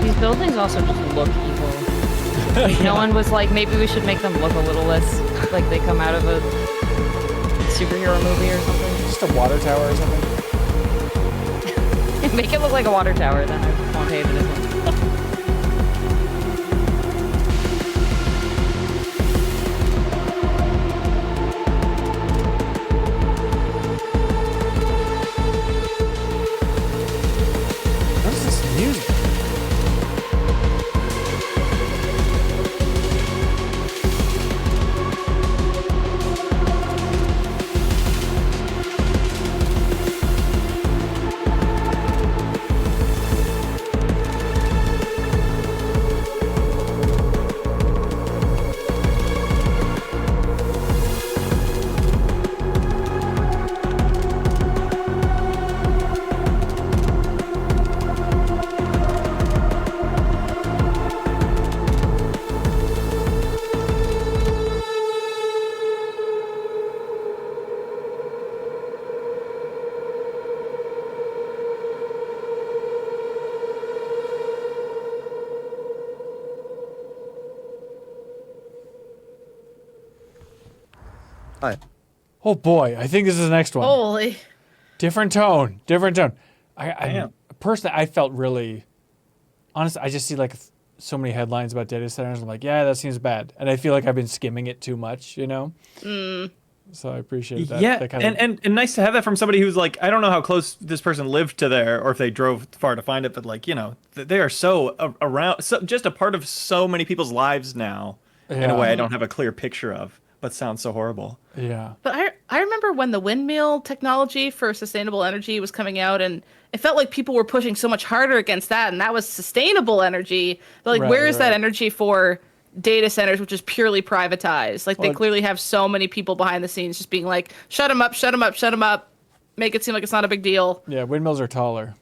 S2: These buildings also just look evil. Like, no one was like, maybe we should make them look a little less like they come out of a superhero movie or something.
S1: Just a water tower or something.
S2: Make it look like a water tower, then I won't hate it as much.
S1: What is this music?
S16: Hi.
S1: Oh boy, I think this is the next one.
S3: Holy.
S1: Different tone. Different tone. Personally, I felt really honestly. I just see like so many headlines about data centers. I'm like, yeah, that seems bad, and I feel like I've been skimming it too much, you know. So I appreciate that.
S4: Yeah,
S1: that
S4: and nice to have that from somebody who's like, I don't know how close this person lived to there, or if they drove far to find it, but like, you know, they are so around, so just a part of so many people's lives now, in a way I don't have a clear picture of, but sounds so horrible.
S1: Yeah.
S3: But I remember when the windmill technology for sustainable energy was coming out, and it felt like people were pushing so much harder against that, and that was sustainable energy. But like, where is that energy for data centers, which is purely privatized? Like, they clearly have so many people behind the scenes just being like, shut them up, shut them up, shut them up, make it seem like it's not a big deal.
S1: Yeah, windmills are taller.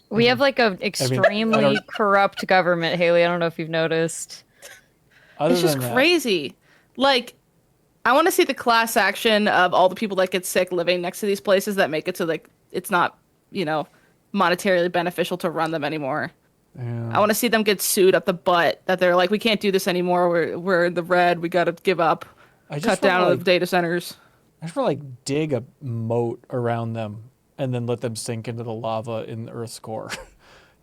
S2: We have like an extremely corrupt government, Haley. I don't know if you've noticed.
S3: It's just crazy. Like, I want to see the class action of all the people that get sick living next to these places that make it so like it's not, you know, monetarily beneficial to run them anymore.
S1: Yeah.
S3: I want to see them get sued up the butt, that they're like, we can't do this anymore. We're in the red. We got to give up. Cut down on the data centers.
S1: I just want to like dig a moat around them and then let them sink into the lava in the Earth's core.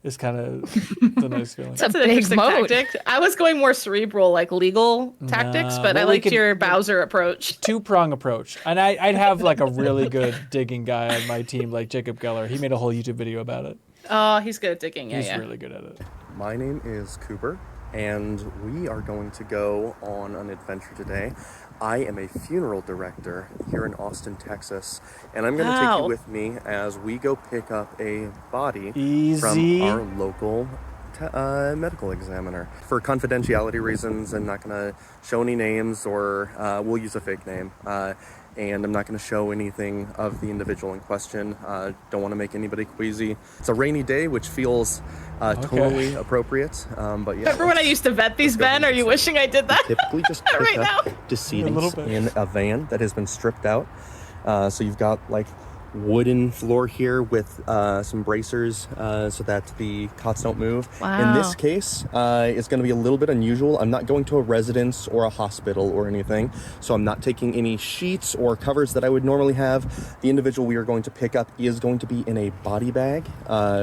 S1: It's kind of a nice feeling.
S3: That's an interesting tactic. I was going more cerebral, like legal tactics, but I liked your Bowser approach.
S1: Two-prong approach. And I'd have like a really good digging guy on my team, like Jacob Geller. He made a whole YouTube video about it.
S3: Oh, he's good at digging.
S1: He's really good at it.
S16: My name is Cooper, and we are going to go on an adventure today. I am a funeral director here in Austin, Texas, and I'm going to take you with me as we go pick up a body from our local medical examiner. For confidentiality reasons, I'm not going to show any names, or we'll use a fake name. And I'm not going to show anything of the individual in question. Don't want to make anybody queasy. It's a rainy day, which feels totally appropriate. But yeah.
S3: Remember when I used to vet these men? Are you wishing I did that?
S16: Typically just pick
S3: right
S16: up
S3: now.
S16: decedents in a van that has been stripped out. So you've got like wooden floor here with some bracers so that the cots don't move. In this case, it's going to be a little bit unusual. I'm not going to a residence or a hospital or anything, so I'm not taking any sheets or covers that I would normally have. The individual we are going to pick up is going to be in a body bag,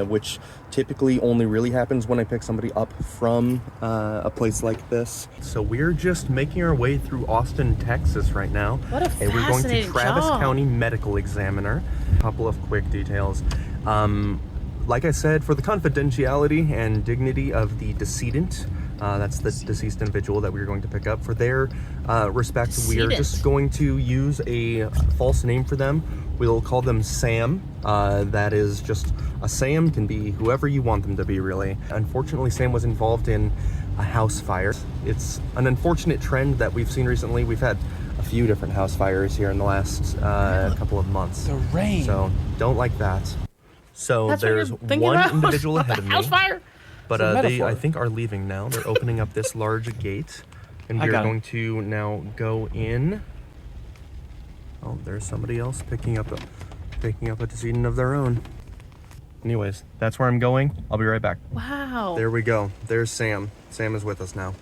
S16: which typically only really happens when I pick somebody up from a place like this. So we're just making our way through Austin, Texas right now.
S3: What a
S16: and we're going to
S3: fascinating
S16: Travis
S3: job.
S16: County Medical Examiner. A couple of quick details. Like I said, for the confidentiality and dignity of the decedent, that's the deceased individual that we're going to pick up. For their respect, we are just going to use a false name for them. We'll call them Sam. That is just a Sam, can be whoever you want them to be, really. Unfortunately, Sam was involved in a house fire. It's an unfortunate trend that we've seen recently. We've had a few different house fires here in the last couple of months.
S1: The rain.
S16: So don't like that. So
S3: That's what
S16: there's
S3: you're thinking
S16: one
S3: about?
S16: individual ahead of me.
S3: House fire?
S16: But
S1: It's a
S16: they,
S1: metaphor.
S16: I think, are leaving now. They're opening up this large gate, and
S4: I
S16: we're
S4: got 'em.
S16: going to now go in. Oh, there's somebody else picking up a decedent of their own. Anyways, that's where I'm going. I'll be right back.
S3: Wow.
S16: There we go. There's Sam. Sam is with us now.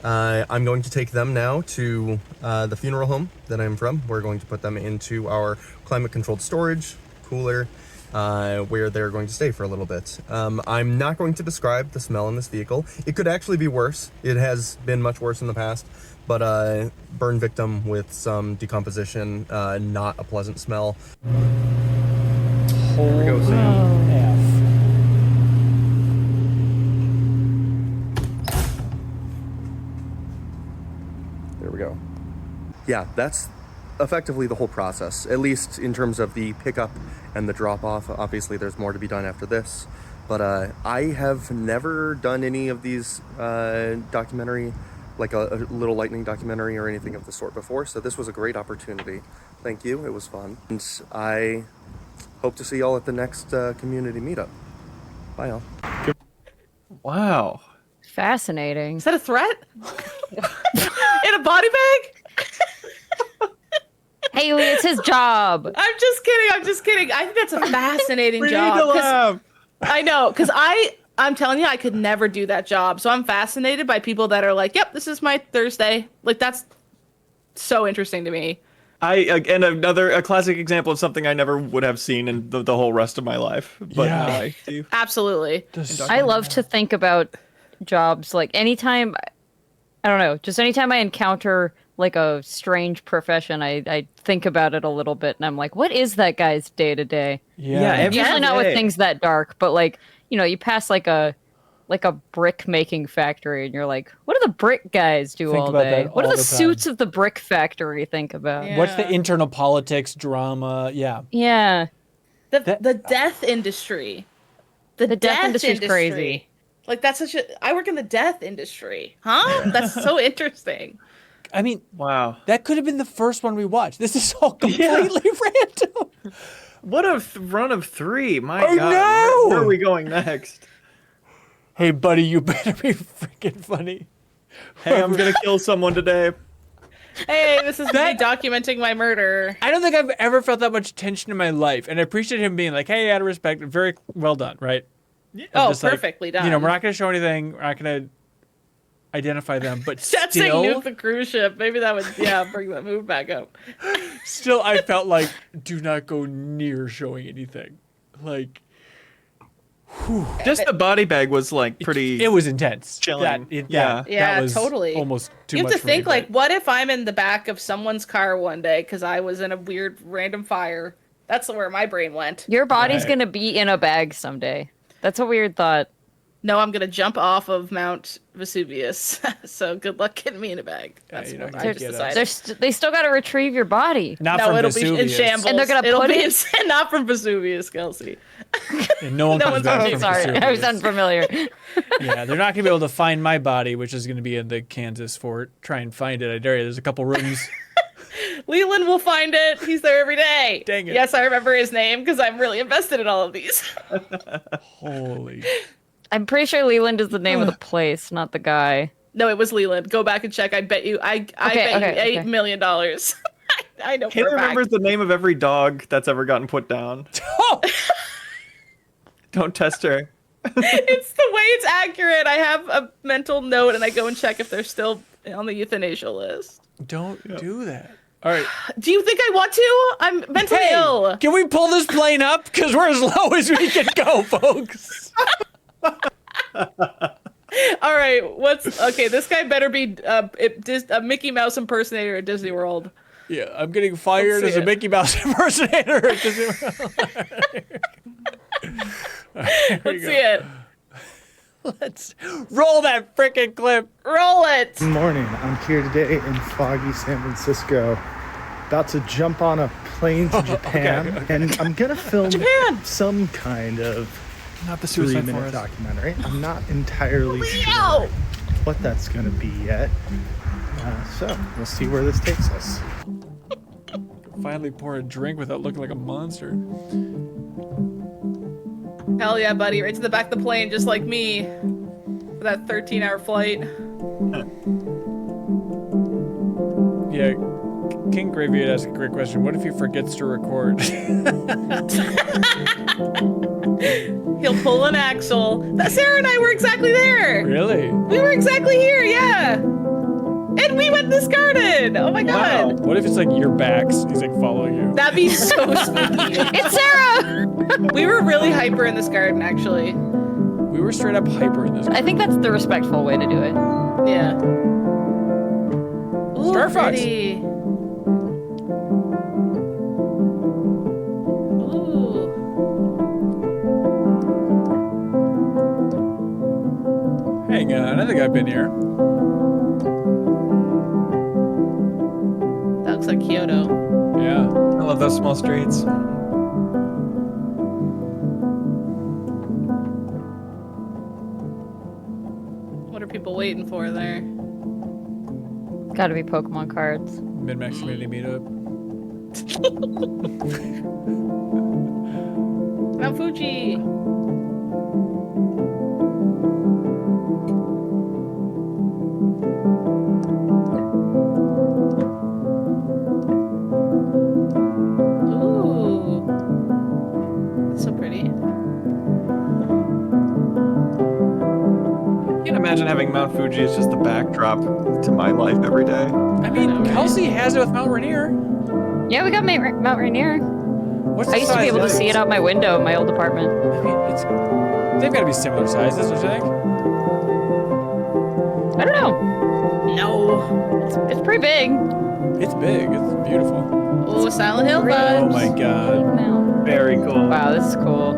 S16: I'm going to take them now to the funeral home that I'm from. We're going to put them into our climate-controlled storage cooler, where they're going to stay for a little bit. I'm not going to describe the smell in this vehicle. It could actually be worse. It has been much worse in the past, but burn victim with some decomposition, not a pleasant smell. Here we go, Sam. There we go. Yeah, that's effectively the whole process, at least in terms of the pickup and the drop-off. Obviously, there's more to be done after this, but I have never done any of these documentary, like a little lightning documentary or anything of the sort before, so this was a great opportunity. Thank you, it was fun. And I hope to see y'all at the next community meetup. Bye, y'all.
S4: Wow.
S2: Fascinating.
S3: Is that a threat? In a body bag?
S2: Haley, it's his job.
S3: I'm just kidding. I think that's a fascinating
S4: We
S3: job.
S4: need to
S3: 'cause-
S4: laugh.
S3: I know, because I'm telling you, I could never do that job. So I'm fascinated by people that are like, yep, this is my Thursday. Like, that's so interesting to me.
S4: Again, a classic example of something I never would have seen in the whole rest of my life. But
S1: Yeah.
S4: I do.
S3: Absolutely.
S2: I love to think about jobs like anytime, I don't know, just anytime I encounter like a strange profession, I think about it a little bit and I'm like, what is that guy's day to day?
S4: Yeah,
S2: Usually not with things that dark, but like, you know, you pass like a brick making factory and you're like, what do the brick guys do
S1: Think
S2: all
S1: about
S2: day?
S1: that
S2: What do
S1: all
S2: the
S1: the time.
S2: suits of the brick factory think about?
S1: What's the internal politics, drama? Yeah.
S2: Yeah.
S3: The death industry. The
S2: death industry's crazy.
S3: Like that's I work in the death industry. Huh? That's so interesting.
S1: I mean,
S4: wow.
S1: That could have been the first one we watched. This is all completely random.
S4: What a run of 3. My
S1: Oh,
S4: God.
S1: no!
S4: Where are we going next?
S1: Hey, buddy, you better be freaking funny.
S4: Hey, I'm going to kill someone today.
S3: Hey, this is me documenting my murder.
S1: I don't think I've ever felt that much tension in my life. And I appreciate him being like, hey, out of respect, very well done, right?
S3: Yeah.
S1: I'm
S3: Oh,
S1: just like,
S3: perfectly done.
S1: You know, we're not going to show anything. We're not going to identify them. But
S3: Chat saying
S1: still,
S3: nuke the cruise ship. Maybe that would, bring that move back up.
S1: still, I felt like, do not go near showing anything. Like, whew.
S4: Just the body bag was like pretty.
S1: It was intense.
S4: Chilling.
S1: That was
S3: totally.
S1: almost too
S3: You
S1: much
S3: have to
S1: for me,
S3: think
S1: but-
S3: like, what if I'm in the back of someone's car one day because I was in a weird random fire? That's where my brain went.
S2: Your body's gonna be in a bag someday. That's a weird thought.
S3: No, I'm gonna jump off of Mount Vesuvius. So good luck getting me in a bag. That's what I just decided.
S2: They still gotta retrieve your body.
S1: Not
S3: no,
S1: from
S3: it'll
S1: Vesuvius.
S3: be in shambles.
S2: And they're gonna
S3: it'll
S2: put
S3: be
S2: it-
S3: not from Vesuvius, Kelsey.
S1: And no one
S3: No
S1: comes
S3: one's
S1: back
S3: gonna-
S1: from
S2: Sorry,
S1: Vesuvius.
S2: I was unfamiliar.
S1: Yeah, they're not going to be able to find my body, which is going to be in the Kansas fort. Try and find it. I dare you. There's a couple rooms.
S3: Leland will find it. He's there every day.
S1: Dang it.
S3: Yes, I remember his name because I'm really invested in all of these.
S1: Holy.
S2: I'm pretty sure Leland is the name of the place, not the guy.
S3: No, it was Leland. Go back and check. I bet you. I bet you $8 million. I know.
S4: He
S3: for a fact.
S4: remembers the name of every dog that's ever gotten put down. Don't test her.
S3: It's the way it's accurate. I have a mental note and I go and check if they're still on the euthanasia list.
S1: Don't do that. All right.
S3: Do you think I want to? I'm mentally ill.
S1: Can we pull this plane up? Because we're as low as we can go, folks.
S3: All right. Okay? This guy better be a Mickey Mouse impersonator at Disney World.
S1: Yeah, I'm getting fired
S3: Let's
S1: as
S3: see
S1: a
S3: it.
S1: Mickey Mouse impersonator. at Disney World.
S3: Let's see it.
S1: Let's roll that freaking clip.
S3: Roll it.
S12: Good morning. I'm here today in foggy San Francisco, about to jump on a plane to Japan,
S1: okay.
S12: and I'm gonna film
S3: Japan!
S12: some kind of
S4: Not the Suicide
S12: 3-minute
S4: Forest.
S12: documentary. I'm not entirely sure
S3: Leo!
S12: what that's gonna be yet, so we'll see where this takes us.
S1: Finally pour a drink without looking like a monster.
S3: Hell yeah, buddy. Right to the back of the plane, just like me. For that 13-hour flight.
S1: Yeah, King Gravy asked a great question. What if he forgets to record?
S3: He'll pull an Axel. Sarah and I were exactly there.
S1: Really?
S3: We were exactly here, yeah. And we went in this garden. Oh my god.
S1: What if it's like your backs? He's like following you.
S3: That'd be so spooky. It's Sarah! We were really hyper in this garden, actually.
S1: We were straight up hyper in this.
S2: I think that's the respectful way to do it.
S3: Yeah. Ooh,
S1: Star Fox.
S3: pretty. Ooh.
S1: Hang on, I think I've been here.
S3: That looks like Kyoto.
S1: Yeah.
S4: I love those small streets.
S3: What are people waiting for there?
S2: Gotta be Pokemon cards.
S1: Mid-Max Community Meetup.
S3: Mount Fuji. Ooh. That's so pretty.
S4: I can't imagine having Mount Fuji as just the backdrop to my life every day.
S1: I mean, Kelsey has it with Mount Rainier.
S2: Yeah, we got Mount Rainier.
S1: What's
S2: I
S1: the
S2: used to be
S1: size
S2: able to
S1: of
S2: see it
S1: these?
S2: out my window in my old apartment.
S1: I mean, they've got to be similar sizes, don't you think?
S2: I don't know.
S3: No.
S2: It's pretty big.
S1: It's big. It's beautiful.
S3: Oh, Silent Hill vibes.
S1: Oh my god.
S4: Very cool.
S2: Wow, this is cool.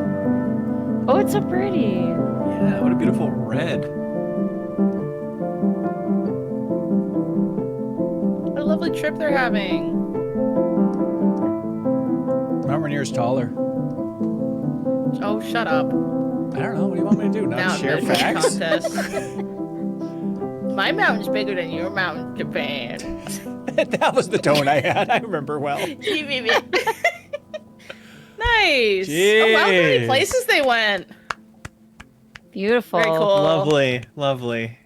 S2: Oh, it's so pretty.
S4: Yeah, what a beautiful red.
S3: What a lovely trip they're having.
S1: Mount Rainier's taller.
S3: Oh, shut up.
S1: I don't know. What do you want me to do? Not
S3: Mountain
S1: share
S3: measuring
S1: facts?
S3: contest. My mountain's bigger than your mountain, Japan.
S1: That was the tone I had. I remember well.
S3: Nice. Oh, wow, how many
S4: Jeez.
S3: places they went.
S2: Beautiful.
S3: Very cool.
S4: Lovely, lovely.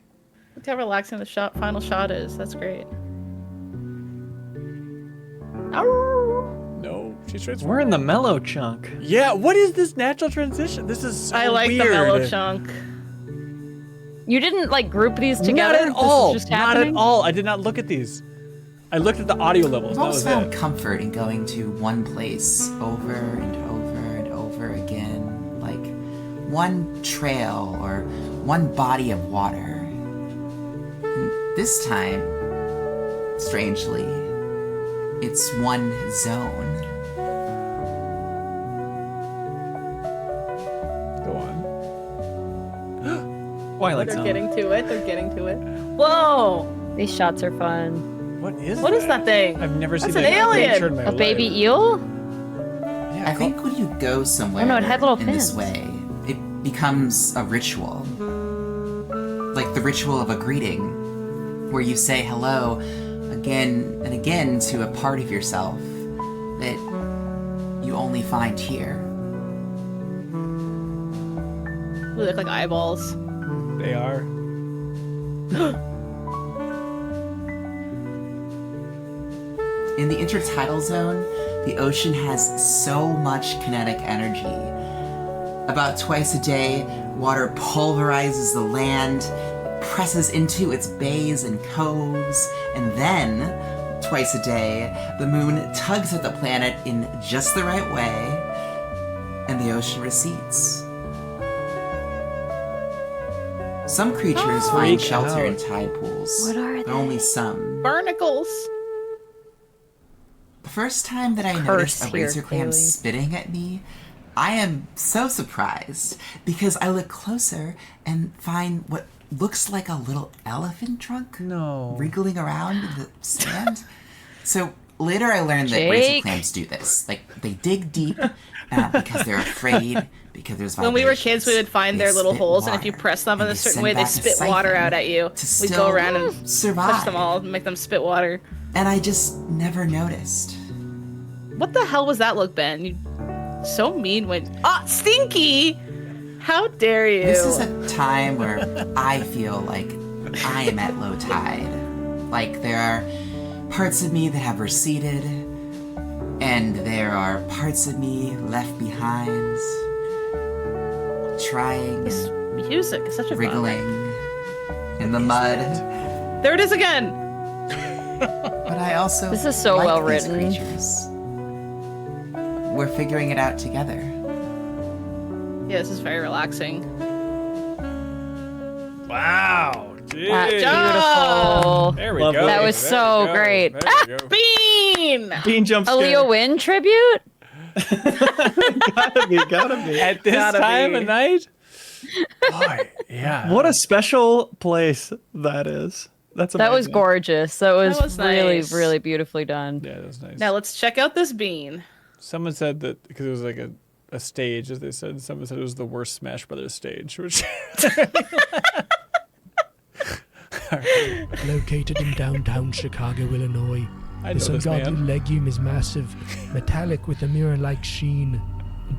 S3: Look how relaxing the final shot is. That's great.
S1: No, she's transformed.
S4: We're in the mellow chunk.
S1: Yeah, what is this natural transition? This is so
S3: I like
S1: weird.
S3: the mellow chunk.
S2: You didn't like group these together?
S1: Not at all.
S2: This is just
S1: Not
S2: happening?
S1: at all. I did not look at these. I looked at the audio levels.
S6: I've
S1: That
S6: always
S1: was
S6: found
S1: it.
S6: comfort in going to one place over and over and over again, like one trail or one body of water. And this time, strangely, it's one zone.
S1: Go on.
S4: Twilight
S3: They're
S4: Zone.
S3: getting to it. They're getting to it. Whoa!
S2: These shots are fun.
S1: What is
S3: What is that thing?
S1: I've never
S3: That's
S1: seen
S3: an
S1: that creature in
S3: alien.
S1: my
S2: A
S1: life.
S2: baby eel?
S6: I think when you go somewhere
S2: Oh, no, it had little
S6: in this
S2: fins.
S6: way, it becomes a ritual. Like the ritual of a greeting, where you say hello again and again to a part of yourself that you only find here.
S3: They look like eyeballs.
S1: They are.
S6: In the intertidal zone, the ocean has so much kinetic energy. About twice a day, water pulverizes the land, presses into its bays and coves, and then, twice a day, the moon tugs at the planet in just the right way, and the ocean recedes. Some creatures find
S1: Freak
S6: shelter in
S1: out.
S6: tide pools,
S2: What are
S6: but only some.
S3: Barnacles.
S6: The first time that I
S2: Curse
S6: noticed a
S2: here,
S6: razor clam
S2: clearly.
S6: spitting at me, I am so surprised because I look closer and find what looks like a little elephant trunk wriggling around in the sand. So later I learned that razor
S2: Jake.
S6: clams do this. Like they dig deep because they're afraid, because there's
S3: When we were
S6: vibrations.
S3: kids, we would find
S6: They
S3: their little
S6: spit
S3: holes, and if you
S6: water,
S3: press them in
S6: and
S3: a
S6: they
S3: certain
S6: send
S3: way, they
S6: back a
S3: spit water
S6: siphon
S3: out at you.
S6: to
S3: We'd go
S6: still
S3: around and push
S6: survive.
S3: them all, and make them spit water.
S6: And I just never noticed.
S3: What the hell was that look, Ben? You so mean when Stinky! How dare you?
S6: This is a time where I feel like I am at low tide. Like there are parts of me that have receded, and there are parts of me left behind, trying,
S3: This music is such a
S6: wriggling in the mud.
S3: There it is again.
S6: But I also
S2: This is so
S6: like
S2: well
S6: these
S2: written.
S6: creatures. We're figuring it out together.
S3: Yeah, this is very relaxing.
S1: Wow.
S2: That's
S1: Jeez.
S2: beautiful.
S1: There we
S4: Lovely.
S1: go.
S2: That was
S1: There
S2: so
S1: we go.
S2: great.
S1: There we go.
S3: Bean!
S4: Bean jump
S2: A
S4: scare.
S2: Leo Win tribute?
S4: Gotta be.
S1: At this
S3: Gotta
S1: time
S3: be.
S1: of night? Boy, yeah.
S4: What a special place that is. That's amazing.
S2: That was gorgeous. That was really,
S3: nice.
S2: really beautifully done.
S1: Yeah, that was nice.
S3: Now let's check out this bean.
S1: Someone said that because it was like a stage, as they said. Someone said it was the worst Smash Brothers stage, which
S17: Located in downtown Chicago, Illinois,
S1: I
S17: this
S1: know this
S17: ungodly
S1: man.
S17: legume is massive, metallic with a mirror-like sheen,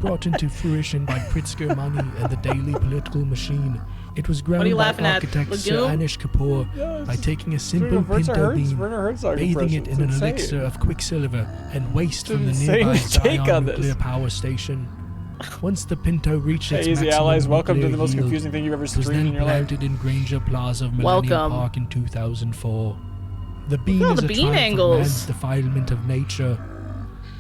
S17: brought into fruition by Pritzker money and the daily political machine. It was
S3: What are
S17: grown
S3: you
S17: by
S3: laughing at,
S17: architect Sir
S3: legume?
S17: Anish Kapoor by taking a simple
S1: Werner
S17: pinto
S1: Herzog-
S17: bean,
S1: Werner Herzog
S17: bathing it
S1: impression.
S17: in an
S1: It's insane.
S17: elixir of quicksilver and waste
S1: It's
S17: from the
S1: insane
S17: nearby
S1: take on
S17: Zion
S1: this.
S17: nuclear power station. Once the pinto reached its
S1: Hey, easy
S17: maximum
S1: allies, welcome to
S17: nuclear
S1: the most
S17: yield,
S1: confusing thing you've ever
S17: it was
S1: streamed
S17: then
S1: in your life.
S17: planted in Granger Plaza of Millennium
S3: Welcome.
S17: Park in 2004. The bean
S3: all
S17: is
S3: the
S17: a
S3: bean
S17: triumph
S3: angles.
S17: of man's defilement of nature.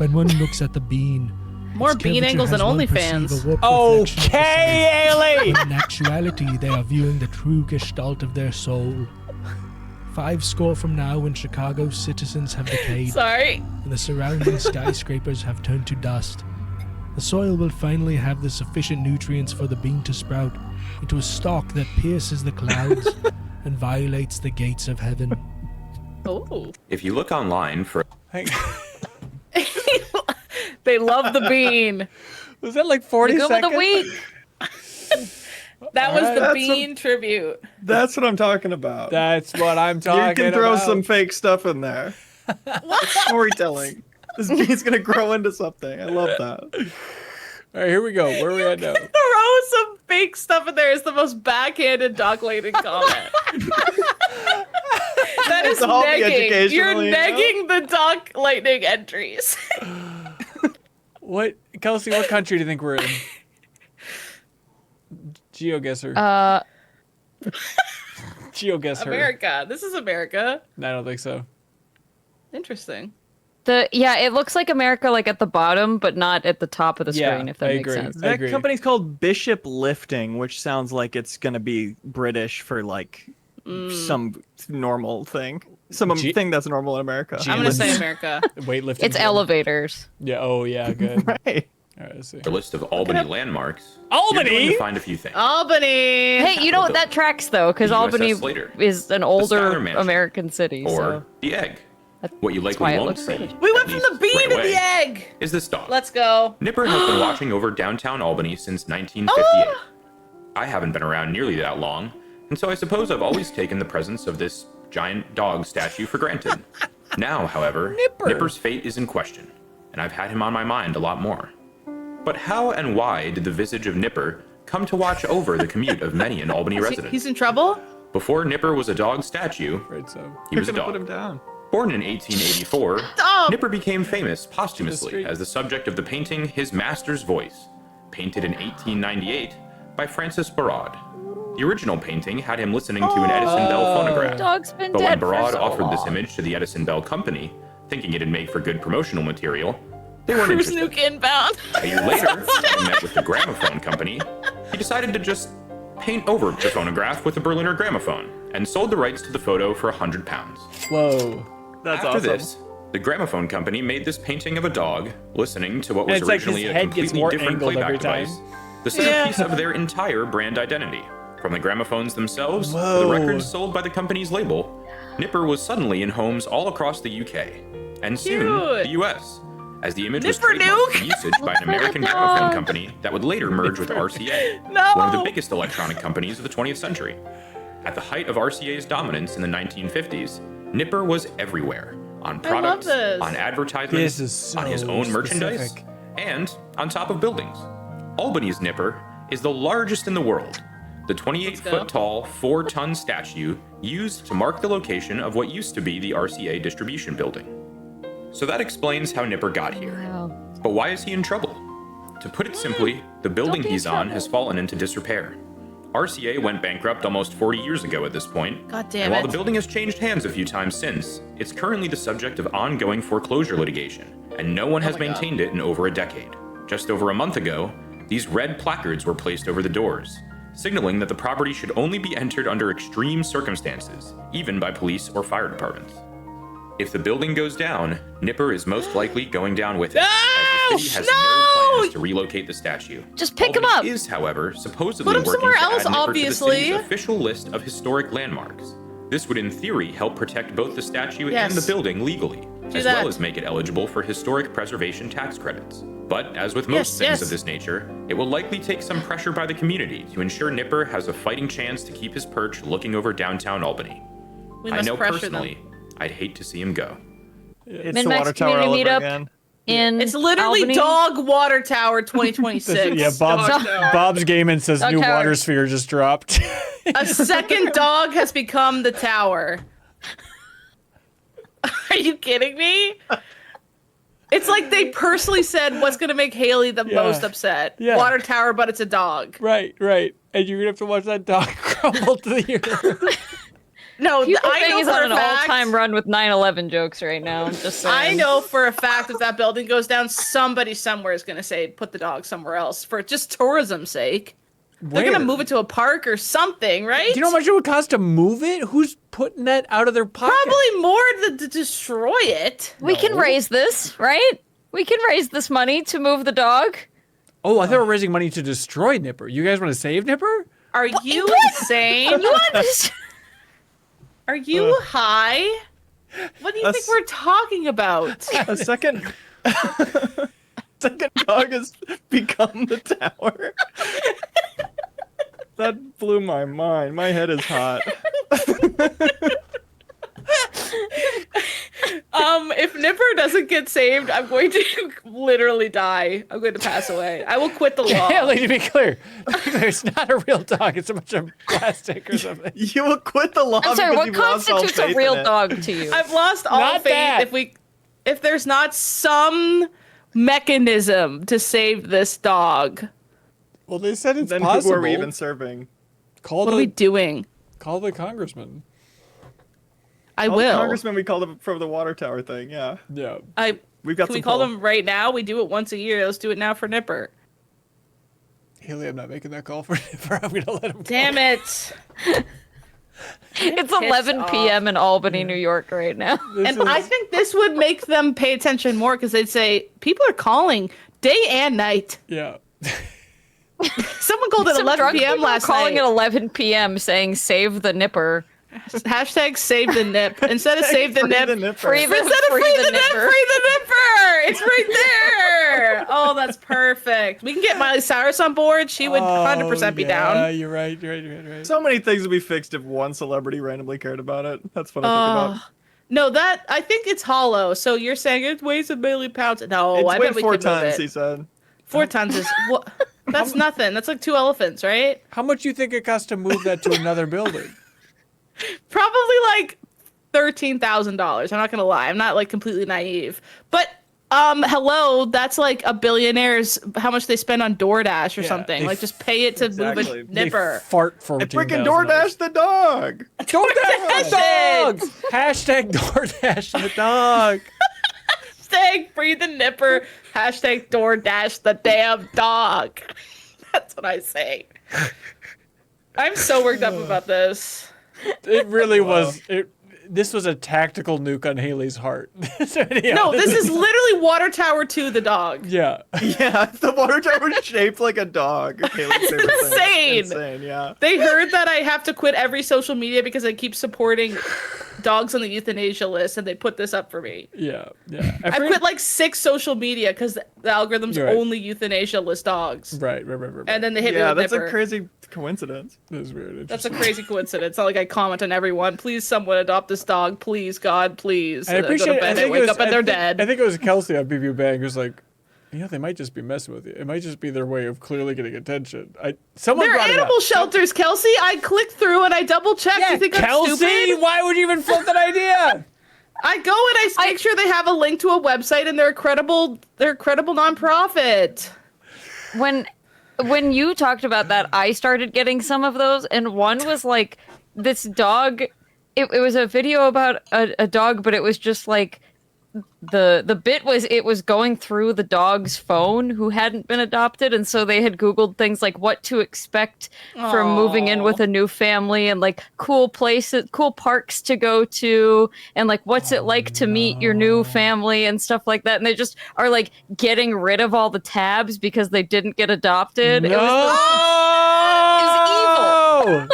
S17: When one looks at the bean,
S3: More
S17: its
S3: bean
S17: curvature
S3: angles than
S17: has one
S3: OnlyFans.
S17: perceive a warped reflection of the
S1: Okay,
S17: sun.
S1: Eilidh!
S17: In actuality, they are viewing the true gestalt of their soul. 5 score from now, when Chicago's citizens have decayed,
S3: Sorry.
S17: and the surrounding skyscrapers have turned to dust, the soil will finally have the sufficient nutrients for the bean to sprout into a stalk that pierces the clouds and violates the gates of heaven.
S3: Oh.
S14: If you look online for...
S3: They love the bean.
S1: Was that like 40
S3: Good
S1: seconds?
S3: of the week. That was the
S4: That's
S3: bean tribute.
S4: That's what I'm talking about.
S1: That's what I'm talking about.
S4: You can throw some fake stuff in there. Storytelling. This bean's gonna grow into something. I love that.
S1: All right, here we go. Where are we at now?
S3: Throw some fake stuff in there is the most backhanded Doc Layton comment. That is
S4: all the
S3: negging. You're
S4: educational, you know?
S3: negging the Doc Lightning entries.
S1: What, Kelsey? What country do you think we're in? GeoGuessr. GeoGuessr.
S3: America. This is America.
S1: No, I don't think so.
S3: Interesting.
S2: It looks like America, like at the bottom, but not at the top of the
S1: Yeah,
S2: screen. If that
S1: I
S2: makes
S1: agree.
S2: sense.
S1: I
S4: That
S1: agree.
S4: company's called Bishop Lifting, which sounds like it's gonna be British for like some normal thing. Thing that's normal in America.
S3: I'm gonna say America.
S1: Weightlifting.
S2: It's elevators.
S1: Yeah. Oh, yeah. Good.
S4: Right.
S1: All right, let's see.
S14: The list of Albany landmarks.
S1: Albany?
S14: You're going to find a few things.
S3: Albany.
S2: Hey, you know what? That tracks though, because
S14: The USS
S2: Albany
S14: Slater.
S2: is an older
S14: Schuyler Mansion.
S2: American city.
S14: Or
S2: So
S14: the egg. What you
S2: why
S14: likely
S2: it
S14: won't
S2: looks
S14: see,
S2: British.
S3: We went
S14: at
S3: from the
S14: least
S3: bean
S14: right
S3: to
S14: away,
S3: the egg.
S14: is this dog.
S3: Let's go.
S14: Nipper has been watching over downtown Albany since 1958. I haven't been around nearly that long, and so I suppose I've always taken the presence of this giant dog statue for granted. Now, however, Nipper's fate is in question, and I've had him on my mind a lot more. But how and why did the visage of Nipper come to watch over the commute of many an Albany resident?
S3: He's in trouble?
S14: Before Nipper was a dog statue, he was a dog.
S4: Put him down.
S14: Born in 1884,
S3: Stop.
S14: Nipper became famous posthumously as the subject of the painting His Master's Voice, painted in 1898 by Francis Barraud. The original painting had him listening to an Edison Bell phonograph.
S2: Dog's been
S14: But when
S2: dead for
S14: Barraud
S2: so
S14: offered this
S2: long.
S14: image to the Edison Bell Company, thinking it'd make for good promotional material, they weren't
S3: Cruise
S14: interested.
S3: Nuke inbound.
S14: A year later, when he met with the gramophone company, he decided to just paint over the phonograph with a Berliner gramophone and sold the rights to the photo for £100.
S1: Whoa.
S4: That's
S14: After
S4: awesome.
S14: this, the gramophone company made this painting of a dog listening to what
S1: And
S14: was
S1: it's like his
S14: originally a
S1: head gets
S14: completely
S1: more
S14: different
S1: angled every
S14: playback
S1: time.
S14: device, the centerpiece of their entire brand identity. From the gramophones themselves to the
S1: Whoa.
S14: records sold by the company's label, Nipper was suddenly in homes all across the UK, and soon
S3: Cute.
S14: the US, as the image
S3: Nipper
S14: was trademarked
S3: Nuke.
S14: for usage by an American gramophone company that would later merge with RCA,
S3: No.
S14: one of the biggest electronic companies of the 20th century. At the height of RCA's dominance in the 1950s, Nipper was everywhere, on products,
S3: this.
S14: on advertisements,
S1: This is
S14: on his
S1: so
S14: own merchandise,
S1: specific.
S14: and on top of buildings. Albany's Nipper is the largest in the world. The 28-foot tall, 4-ton statue used to mark the location of what used to be the RCA distribution building. So that explains how Nipper got here. But why is he in trouble? To put it simply, the building he's on has fallen into disrepair. RCA went bankrupt almost 40 years ago at this point.
S3: God damn
S14: and while
S3: it.
S14: the building has changed hands a few times since, it's currently the subject of ongoing foreclosure litigation, and no one has maintained it in over a decade. Just over a month ago, these red placards were placed over the doors, signaling that the property should only be entered under extreme circumstances, even by police or fire departments. If the building goes down, Nipper is most likely going down with it, as the city has no plans to relocate the statue.
S2: Just pick him up.
S14: Is, however, supposedly
S3: Put him
S14: working
S3: somewhere
S14: to
S3: else,
S14: add Nipper
S3: obviously.
S14: to the city's official list of historic landmarks. This would, in theory, help protect both the statue
S3: Yes.
S14: and the building legally,
S3: Do
S14: as
S3: that.
S14: well as make it eligible for historic preservation tax credits. But as with most things of this nature, it will likely take some pressure by the community to ensure Nipper has a fighting chance to keep his perch looking over downtown Albany.
S3: We
S14: I
S3: must
S14: know
S3: pressure
S14: personally, I'd hate to see him go.
S4: It's
S2: Min
S4: the
S2: Max
S4: water tower all
S2: community
S4: over
S2: meetup
S4: again.
S2: in
S3: It's literally
S2: Albany.
S3: Dog Water Tower 2026.
S1: Yeah, Bob's Gaiman says
S3: Dog
S1: new
S3: tower.
S1: water sphere just dropped.
S3: A second dog has become the tower. Are you kidding me? It's like they personally said what's going to make Haley the
S1: Yeah.
S3: most upset.
S1: Yeah.
S3: Water tower, but it's a dog.
S1: Right. And you're gonna have to watch that dog crumble to the earth.
S3: No,
S2: He's
S3: I know for
S2: on
S3: a
S2: an
S3: fact.
S2: all-time run with 9/11 jokes right now. I'm just saying.
S3: I know for a fact if that building goes down, somebody somewhere is going to say put the dog somewhere else for just tourism's sake. They're going to move it to a park or something, right?
S1: Do you know how much it would cost to move it? Who's putting that out of their pocket?
S3: Probably more to destroy it.
S2: We can raise this, right? We can raise this money to move the dog.
S1: Oh, I thought we were raising money to destroy Nipper. You guys want to save Nipper?
S3: Are you insane? Are you high? What do you think we're talking about?
S4: A second dog has become the tower. That blew my mind. My head is hot.
S3: If Nipper doesn't get saved, I'm going to literally die. I'm going to pass away. I will quit the law.
S1: Yeah, to be clear, it's not a real dog. It's a bunch of plastic or something.
S4: You will quit the law.
S2: I'm sorry,
S4: because
S2: what
S4: you've lost all
S2: constitutes a
S4: faith
S2: real
S4: in it.
S2: dog to you?
S3: I've lost all
S1: Not
S3: faith
S1: that.
S3: if there's not some mechanism to save this dog.
S1: Well, they said it's
S4: Then
S1: possible.
S4: who are we even serving?
S3: What are we doing?
S1: Call the congressman.
S3: I
S4: All
S3: will.
S4: The congressman we called him for the water tower thing. Yeah.
S1: Yeah.
S4: We've got
S3: Can
S4: some
S3: we call
S4: pull.
S3: them right now? We do it once a year. Let's do it now for Nipper.
S1: Haley, I'm not making that call for Nipper. I'm going to let him
S3: Damn it.
S2: It's 11 p.m. in Albany, New York right now.
S3: And I think this would make them pay attention more because they'd say, people are calling day and night.
S1: Yeah.
S3: Someone called at
S2: Some
S3: 11
S2: drunk
S3: p.m.
S2: people
S3: last
S2: calling
S3: night.
S2: at 11 p.m. saying save the Nipper.
S3: Hashtag save the nip. Instead of save the nip,
S2: Free the,
S3: instead of
S2: free
S3: free
S2: the
S3: the nip,
S2: nipper.
S3: free the nipper. It's right there. Oh, that's perfect. We can get Miley Cyrus on board. She would 100% be
S1: Yeah,
S3: down.
S1: you're right. You're right.
S4: So many things would be fixed if one celebrity randomly cared about it. That's what I think about.
S3: No, that I think it's hollow. So you're saying it weighs 1 million pounds? No,
S4: It's
S3: I
S4: weighed
S3: bet we
S4: 4
S3: could move
S4: tons,
S3: it.
S4: he said.
S3: 4 tons is what? That's nothing. That's like 2 elephants, right?
S1: How much do you think it costs to move that to another building?
S3: Probably like $13,000. I'm not gonna lie. I'm not like completely naive. But hello, that's like a billionaire's how much they spend on DoorDash or something. Like just pay it to move a nipper.
S1: They fart for
S4: And freaking DoorDash the dog.
S1: DoorDash the dog. Hashtag DoorDash the dog.
S3: Hashtag free the nipper. Hashtag DoorDash the damn dog. That's what I say. I'm so worked up about this.
S1: It really was. This was a tactical nuke on Haley's heart.
S3: No, this is literally Water Tower 2, the dog.
S1: Yeah.
S4: Yeah, the water tower is shaped like a dog. Haley's favorite thing.
S3: Insane.
S4: Insane, yeah.
S3: They heard that I have to quit every social media because I keep supporting dogs on the euthanasia list, and they put this up for me.
S1: Yeah.
S3: I quit like 6 social media because the algorithms
S1: You're right.
S3: only euthanasia list dogs.
S1: Right.
S3: And then they hit me
S4: Yeah,
S3: with
S4: that's
S3: Nipper.
S4: a crazy coincidence.
S1: That's weird.
S3: That's a crazy coincidence. It's not like I comment on everyone. Please, someone adopt this dog. Please, God, please.
S1: I appreciate it.
S3: I wake up and they're dead.
S1: I think it was Kelsey on BB Bang who's like, they might just be messing with you. It might just be their way of clearly getting attention. Someone
S3: They're
S1: brought it up.
S3: animal shelters, Kelsey. I clicked through and I double checked.
S1: Yeah,
S3: You think
S1: Kelsey,
S3: I'm stupid?
S1: why would you even float that idea?
S3: I go and I make sure they have a link to a website and they're a credible nonprofit.
S2: When you talked about that, I started getting some of those, and one was like this dog. It was a video about a dog, but it was just like the bit was it was going through the dog's phone who hadn't been adopted, and so they had Googled things like what to expect from moving in with a new family, and like cool places, cool parks to go to, and like what's it like to meet your new family and stuff like that. And they just are like getting rid of all the tabs because they didn't get adopted. It was evil.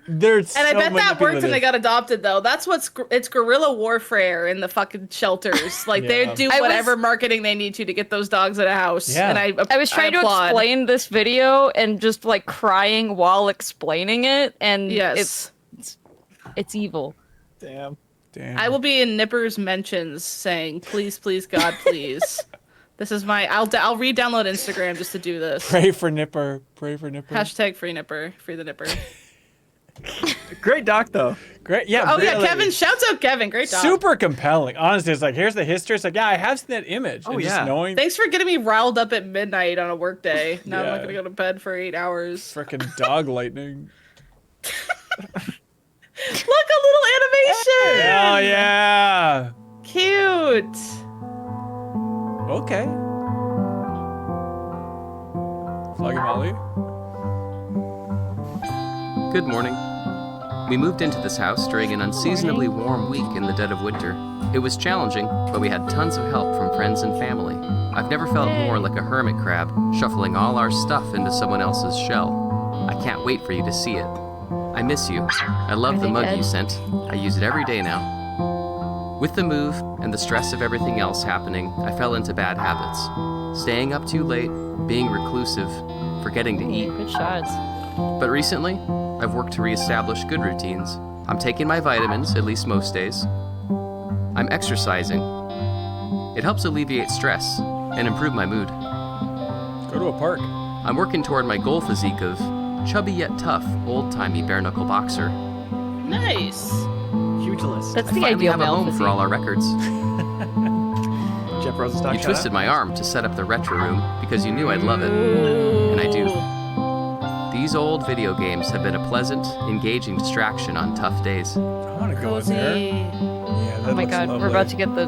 S1: There's
S3: And I
S1: so
S3: bet that worked
S1: manipulative.
S3: and they got adopted though. That's it's guerrilla warfare in the fucking shelters. Like they do whatever marketing they need to get those dogs at a house.
S2: Yeah.
S3: And
S2: I was trying to explain this video and just like crying while explaining it, and
S3: Yes.
S2: it's evil.
S4: Damn.
S3: I will be in Nipper's mentions saying, please, please, God, please. This is my. I'll re-download Instagram just to do this.
S1: Pray for Nipper. Pray for Nipper.
S3: Hashtag free Nipper. Free the Nipper.
S4: Great doc though.
S1: Great. Yeah.
S3: Oh yeah,
S1: really.
S3: Kevin. Shouts out Kevin. Great job.
S1: Super compelling. Honestly, it's like, here's the history. It's like, yeah, I have seen that image.
S3: Oh
S1: and
S3: yeah.
S1: Just knowing
S3: Thanks for getting me riled up at midnight on a work day. Now I'm
S1: Yeah.
S3: not gonna go to bed for 8 hours.
S1: Frickin' dog lightning.
S3: Look, a Congratulations!
S1: Hell yeah!
S3: Cute.
S1: Okay. Floggy Molly.
S19: Good morning. We moved into this house during an unseasonably warm week in the dead of winter. It was challenging, but we had tons of help from friends and family. I've never felt more like a hermit crab, shuffling all our stuff into someone else's shell. I can't wait for you to see it. I miss you. I love the mug you sent. I use it every day now. With the move and the stress of everything else happening, I fell into bad habits. Staying up too late, being reclusive, forgetting to eat.
S2: Good shots.
S19: But recently, I've worked to reestablish good routines. I'm taking my vitamins, at least most days. I'm exercising. It helps alleviate stress and improve my mood.
S1: Go to a park.
S19: I'm working toward my goal physique of chubby yet tough, old-timey bare-knuckle boxer.
S3: Nice.
S4: Pugilist.
S2: That's
S19: I
S2: the
S19: finally
S2: ideal
S19: have a
S2: male
S19: home
S2: physique.
S19: for all our records.
S4: Jeff Rosenstock.
S19: You twisted my arm to set up the retro room because you knew I'd love it, and I do. These old video games have been a pleasant, engaging distraction on tough days.
S1: I want to go in there. Yeah, that
S2: Oh my
S1: looks
S2: god,
S1: lovely.
S2: we're about to get the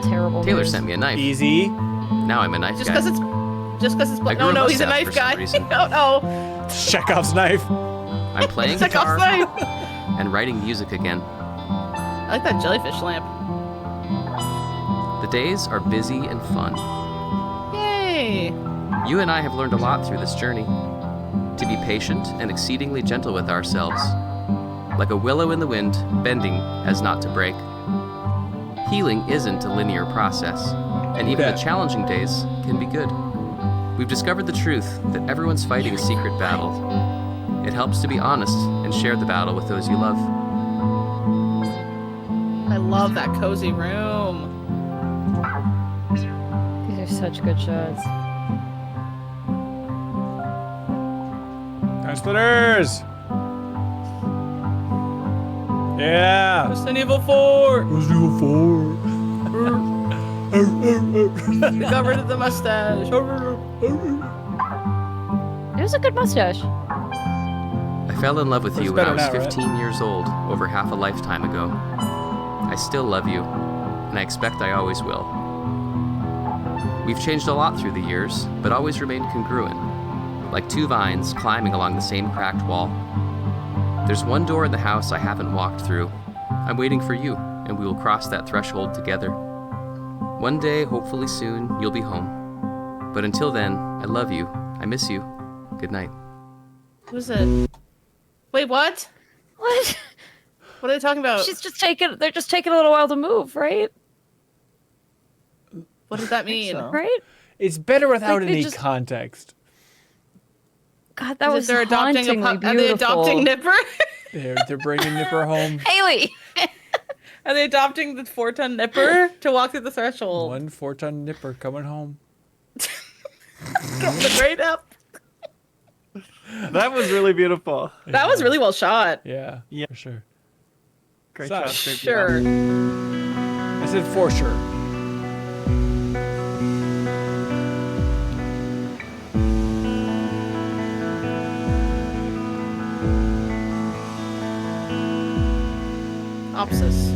S2: terrible
S19: Taylor
S2: news.
S19: sent me a knife.
S1: Easy.
S19: Now I'm a knife
S3: Just
S19: guy.
S3: because it's
S19: I grew
S3: no,
S19: a
S3: no, he's a
S19: mustache
S3: knife
S19: for some
S3: guy.
S19: reason.
S3: No, no.
S1: Chekhov's knife.
S19: I'm playing
S3: Chekhov's
S19: guitar
S3: knife.
S19: and writing music again.
S3: I like that jellyfish lamp.
S19: The days are busy and fun.
S3: Yay.
S19: You and I have learned a lot through this journey. To be patient and exceedingly gentle with ourselves. Like a willow in the wind, bending as not to break. Healing isn't a linear process, and even the challenging days can be good. We've discovered the truth that everyone's fighting a secret battle. It helps to be honest and share the battle with those you love.
S3: I love that cozy room.
S2: These are such good shots.
S1: Time splitters. Yeah.
S3: Resident Evil 4.
S1: Resident Evil 4.
S3: We got rid of the mustache.
S2: It was a good mustache.
S19: I fell in love with you when I was 15 years old, over half a lifetime ago. I still love you, and I expect I always will. We've changed a lot through the years, but always remained congruent, like two vines climbing along the same cracked wall. There's one door in the house I haven't walked through. I'm waiting for you, and we will cross that threshold together. One day, hopefully soon, you'll be home. But until then, I love you. I miss you. Good night.
S3: Who's it? Wait, what?
S2: What?
S3: What are they talking about?
S2: They're just taking a little while to move, right?
S3: What does that mean?
S2: Right?
S1: It's better without
S2: Like, they
S1: any
S2: just-
S1: context.
S2: God, that
S3: Is it
S2: was
S3: they're adopting a
S2: hauntingly
S3: pup? Are they
S2: beautiful.
S3: adopting Nipper?
S1: They're bringing Nipper home.
S2: Haley!
S3: Are they adopting the 4-ton Nipper to walk through the threshold?
S1: 1 4-ton Nipper coming home.
S3: The great up.
S4: That was really beautiful.
S3: That was really well shot.
S1: Yeah, for sure.
S4: Great
S1: Suck.
S4: job. Great
S3: Sure.
S1: I said for sure.
S3: Opsis.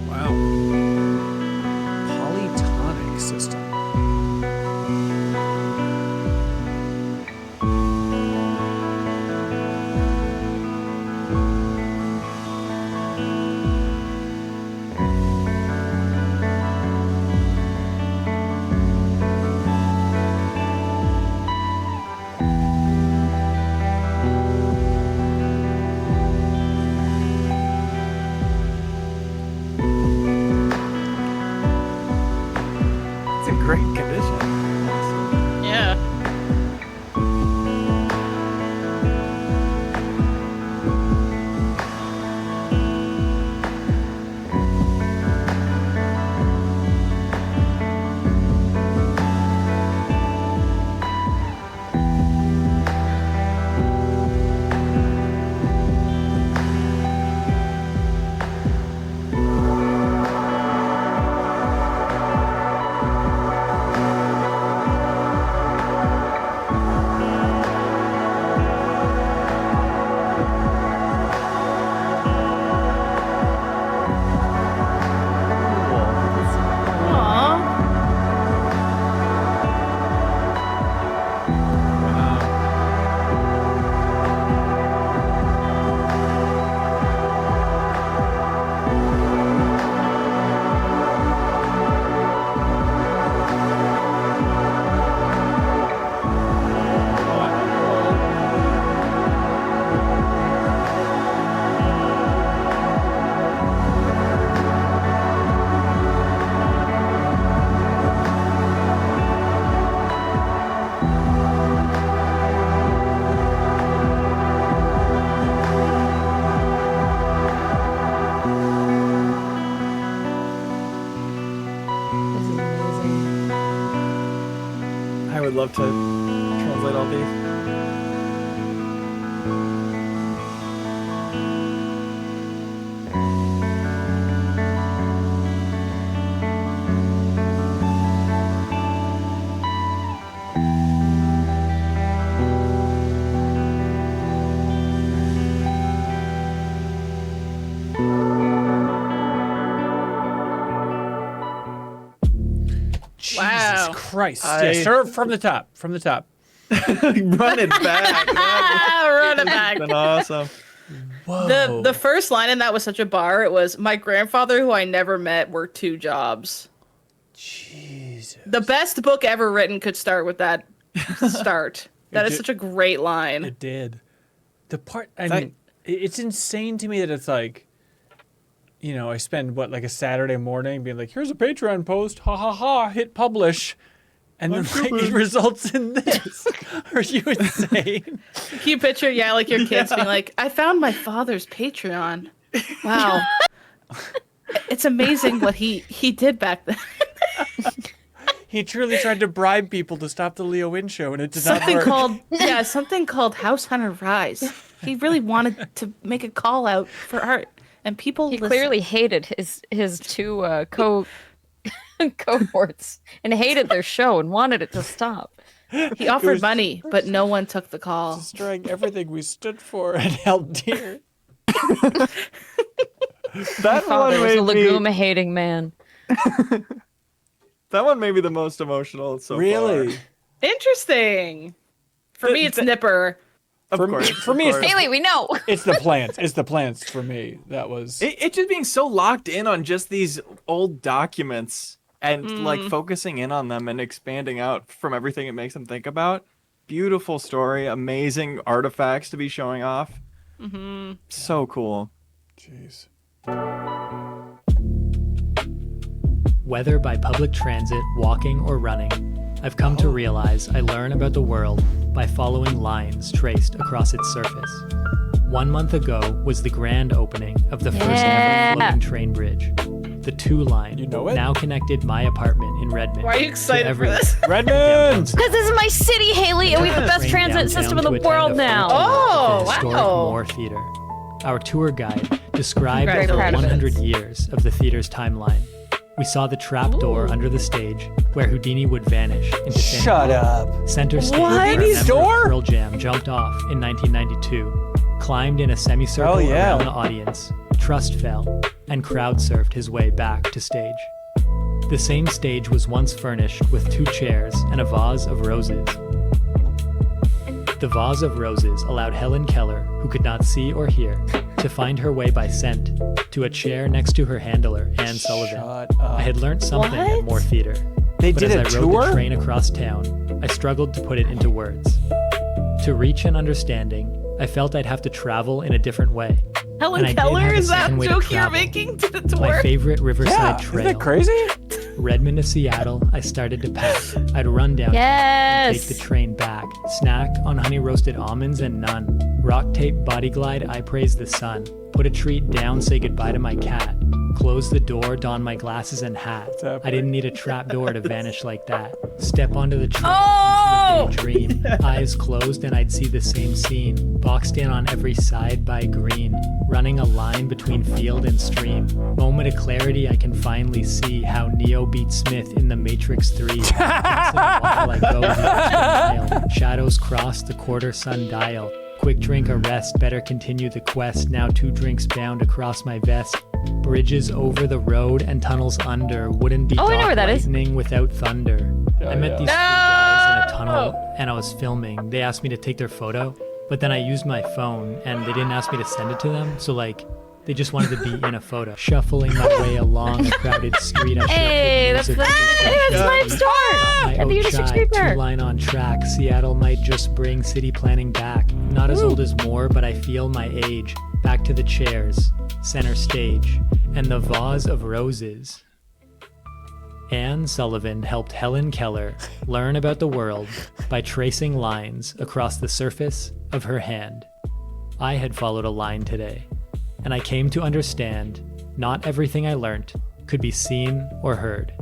S1: Wow. Polytonic system.
S4: love to translate all these.
S3: Wow.
S1: Christ. Yeah, serve from the top. From the top.
S4: Run it back.
S3: Run it back.
S4: Been awesome.
S1: Whoa.
S3: The first line in that was such a bar. It was, my grandfather, who I never met, worked 2 jobs.
S1: Jesus.
S3: The best book ever written could start with that start. That is such a great line.
S1: It did. The part, I mean, it's insane to me that it's like, you know, I spend like a Saturday morning being like, here's a Patreon post, ha ha ha, hit publish. And then like, it results in this. Are you insane?
S3: Can you picture, like your kids being like, I found my father's Patreon. Wow. It's amazing what he did back then.
S1: He truly tried to bribe people to stop the Leo Win show, and it did not work.
S3: Something called House Hunter Rise. He really wanted to make a call out for art, and people
S2: clearly hated his 2 cohorts and hated their show and wanted it to stop.
S3: He offered money, but no one took the call.
S1: Destroying everything we stood for and held dear.
S4: That one
S2: was a Laguma hating man.
S4: That one may be the most emotional so
S1: really
S4: far.
S3: Interesting. For me, it's Nipper.
S1: For me, it's
S2: Haley, we know.
S1: It's the plants. It's the plants for me. That was
S4: it. Just being so locked in on just these old documents and like focusing in on them and expanding out from everything it makes them think about. Beautiful story, amazing artifacts to be showing off.
S3: Mm-hmm.
S4: So cool.
S1: Jeez.
S20: Whether by public transit, walking, or running, I've come to realize I learn about the world by following lines traced across its surface. 1 month ago was the grand opening of the first ever floating train bridge. The 2 line now connected my apartment in Redmond.
S3: Why are you excited for this?
S1: Redmond!
S2: Because this is my city, Haley, and we have the best transit system in the world now.
S3: Oh,
S20: historic
S3: wow.
S20: Moore Theater. Our tour guide described over 100 years of the theater's timeline. We saw the trapdoor under the stage, where Houdini would vanish into thin
S1: Shut
S20: air.
S1: up.
S20: Center stage,
S1: What?
S20: where a
S1: Houdini's
S20: member of
S1: door?
S20: Pearl Jam jumped off in 1992, climbed in a semicircle
S1: Oh, yeah.
S20: around the audience, trust fell, and crowd surfed his way back to stage. The same stage was once furnished with 2 chairs and a vase of roses. The vase of roses allowed Helen Keller, who could not see or hear, to find her way by scent to a chair next to her handler, Anne Sullivan. I had learned something at Moore Theater.
S1: They
S20: but
S1: did
S20: as
S1: a
S20: I rode
S1: tour?
S20: the train across town, I struggled to put it into words. To reach an understanding, I felt I'd have to travel in a different way.
S3: Helen
S20: And I did
S3: Keller,
S20: have a
S3: is that
S20: second way to
S3: joke you're
S20: travel.
S3: making to the
S20: My
S3: tour?
S20: favorite riverside trail.
S1: Isn't that crazy?
S20: Redmond to Seattle, I started to pack. I'd run down and take the train back. Snack on honey roasted almonds and none. Rock tape body glide, I praise the sun. Put a treat down, say goodbye to my cat. Close the door, don my glasses and hat. I didn't need a trap door to vanish like that. Step onto the train.
S2: Oh!
S20: Dream. Eyes closed and I'd see the same scene. Boxed in on every side by green. Running a line between field and stream. Moment of clarity, I can finally see how Neo beat Smith in the Matrix 3. Once in a while I go the mile. Shadows cross the quarter sundial. Quick drink a rest, better continue the quest. Now 2 drinks bound across my vest. Bridges over the road and tunnels under. Wouldn't be
S2: I know where that is.
S20: lightning without thunder. I met these 3 guys in a tunnel
S2: Oh.
S20: and I was filming. They asked me to take their photo, but then I used my phone and they didn't ask me to send it to them. So like, they just wanted to be in a photo. Shuffling my way along a crowded street. I
S2: Hey, that's my store at the Unity Street Fair.
S20: 2-line on track. Seattle might just bring city planning back. Not as old as Moore, but I feel my age. Back to the chairs, center stage, and the vase of roses. Anne Sullivan helped Helen Keller learn about the world by tracing lines across the surface of her hand. I had followed a line today, and I came to understand not everything I learnt could be seen or heard.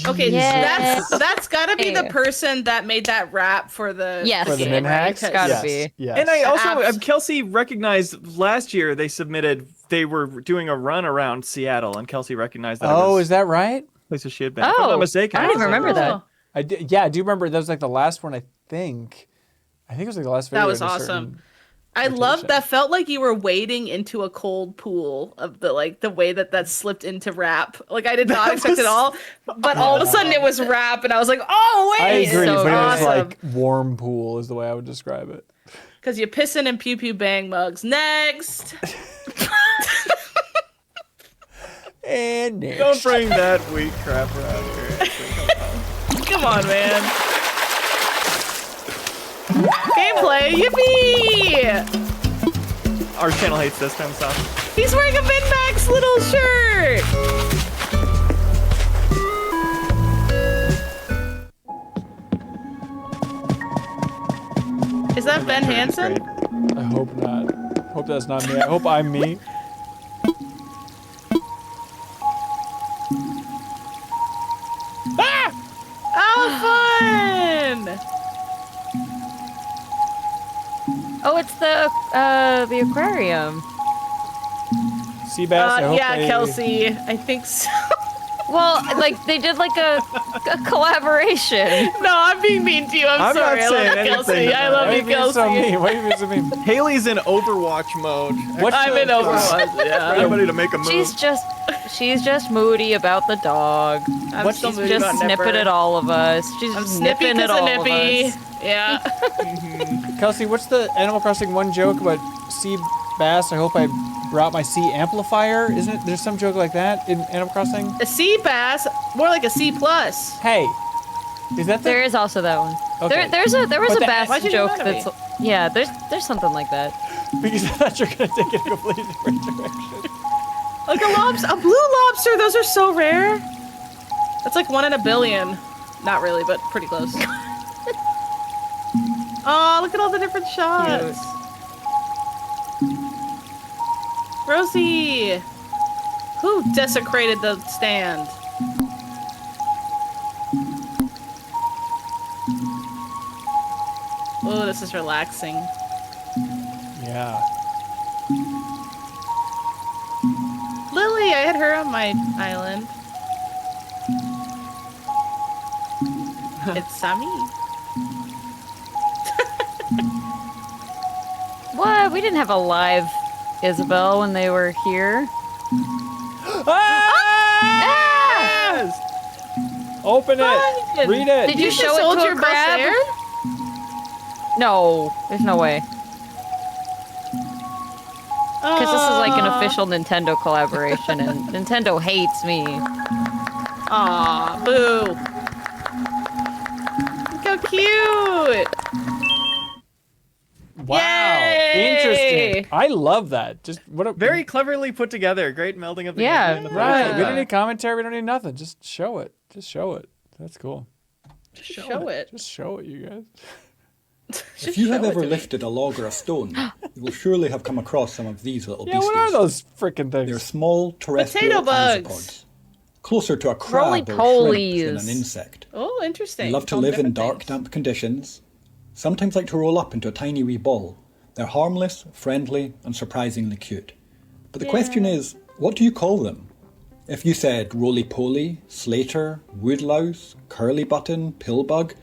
S3: Okay,
S2: Yes.
S3: that's gotta be the person that made that rap for the
S1: For the min hacks?
S2: Gotta be.
S1: Yes.
S4: And I also, Kelsey recognized last year they were doing a run around Seattle, and Kelsey recognized that.
S1: Oh, is that right?
S4: Places she had been. If I'm not mistaken.
S2: I didn't even remember that.
S1: I did, yeah, I do remember that was like the last one, I think. I think it was like the last video.
S3: That was
S1: of a
S3: awesome.
S1: certain
S3: I loved that. Felt like you were wading into a cold pool of the way that slipped into rap. Like I did not expect it all, but all of a sudden it was rap, and I was like, oh wait,
S1: I agree,
S3: so
S1: but
S3: awesome.
S1: it was like warm pool is the way I would describe it.
S3: Because you're pissing in pew pew bang mugs. Next.
S1: And next.
S4: Don't bring that weak crap around here. Come on, man.
S3: Gameplay, yippee!
S4: Our channel hates this kind of stuff.
S3: He's wearing a Min-Max little shirt! Is that Ben Hansen?
S1: I hope not. Hope that's not me. I hope I'm me.
S3: Ah! Oh, fun!
S2: Oh, it's the aquarium.
S1: Sea bass. I hope
S3: yeah,
S1: they...
S3: Kelsey. I think so.
S2: Well, like they did like a collaboration.
S3: No, I'm being mean to you. I'm sorry.
S4: not saying
S3: I love you, Kelsey.
S4: anything.
S3: I love you, Kelsey.
S1: So mean. Why are you so mean?
S4: Haley's in Overwatch mode.
S3: I'm in Overwatch. Yeah.
S4: Everybody to make a move.
S2: She's just moody about the dog. She's just snipping at all of us. She's
S3: I'm
S2: just
S3: snippy
S2: nipping at
S3: because of
S2: all of
S3: nippy.
S2: us.
S3: Yeah.
S1: Kelsey, what's the Animal Crossing 1 joke about sea bass? I hope I brought my sea amplifier. Isn't it? There's some joke like that in Animal Crossing.
S3: A C bass, more like a C plus.
S1: Hey, is that
S2: There is also that one.
S1: Okay.
S2: There was
S1: But
S2: a bass
S3: why'd you do
S2: joke
S3: that to me?
S2: that's yeah. There's something like that.
S1: Because I thought you were gonna take it a completely different direction.
S3: Like a blue lobster. Those are so rare. That's like 1 in a billion. Not really, but pretty close. Oh, look at all the different shots. Rosie! Who desecrated the stand? Oh, this is relaxing.
S1: Yeah.
S3: Lily, I had her on my island. It's Sammy.
S2: What? We didn't have a live Isabel when they were here.
S1: Yes! Open it. Read it.
S2: Did you show it to a crab? No, there's no way. Because this is like an official Nintendo collaboration, and Nintendo hates me.
S3: Aw, boo. Look how cute.
S1: Wow.
S3: Yay!
S1: Interesting. I love that. Just what a
S4: Very cleverly put together. Great melding of the
S2: Yeah,
S4: gameplay and the
S1: right.
S4: fun.
S1: We don't need commentary. We don't need nothing. Just show it. Just show it. That's cool.
S3: Just show it.
S1: Just show it, you guys.
S21: If you have ever lifted a log or a stone, you will surely have come across some of these little
S1: Yeah,
S21: beasties.
S1: what are those freaking things?
S21: They're small terrestrial
S3: Potato bugs.
S21: isopods, closer to a crab or shrimp than
S2: Roly-polies.
S21: an insect.
S3: Oh, interesting.
S21: They love to
S3: All
S21: live in
S3: different
S21: dark,
S3: things.
S21: damp conditions, sometimes like to roll up into a tiny wee ball. They're harmless, friendly, and surprisingly cute. But the question is, what do you call them? If you said roly-poly, slater, woodlouse, curly button, pillbug,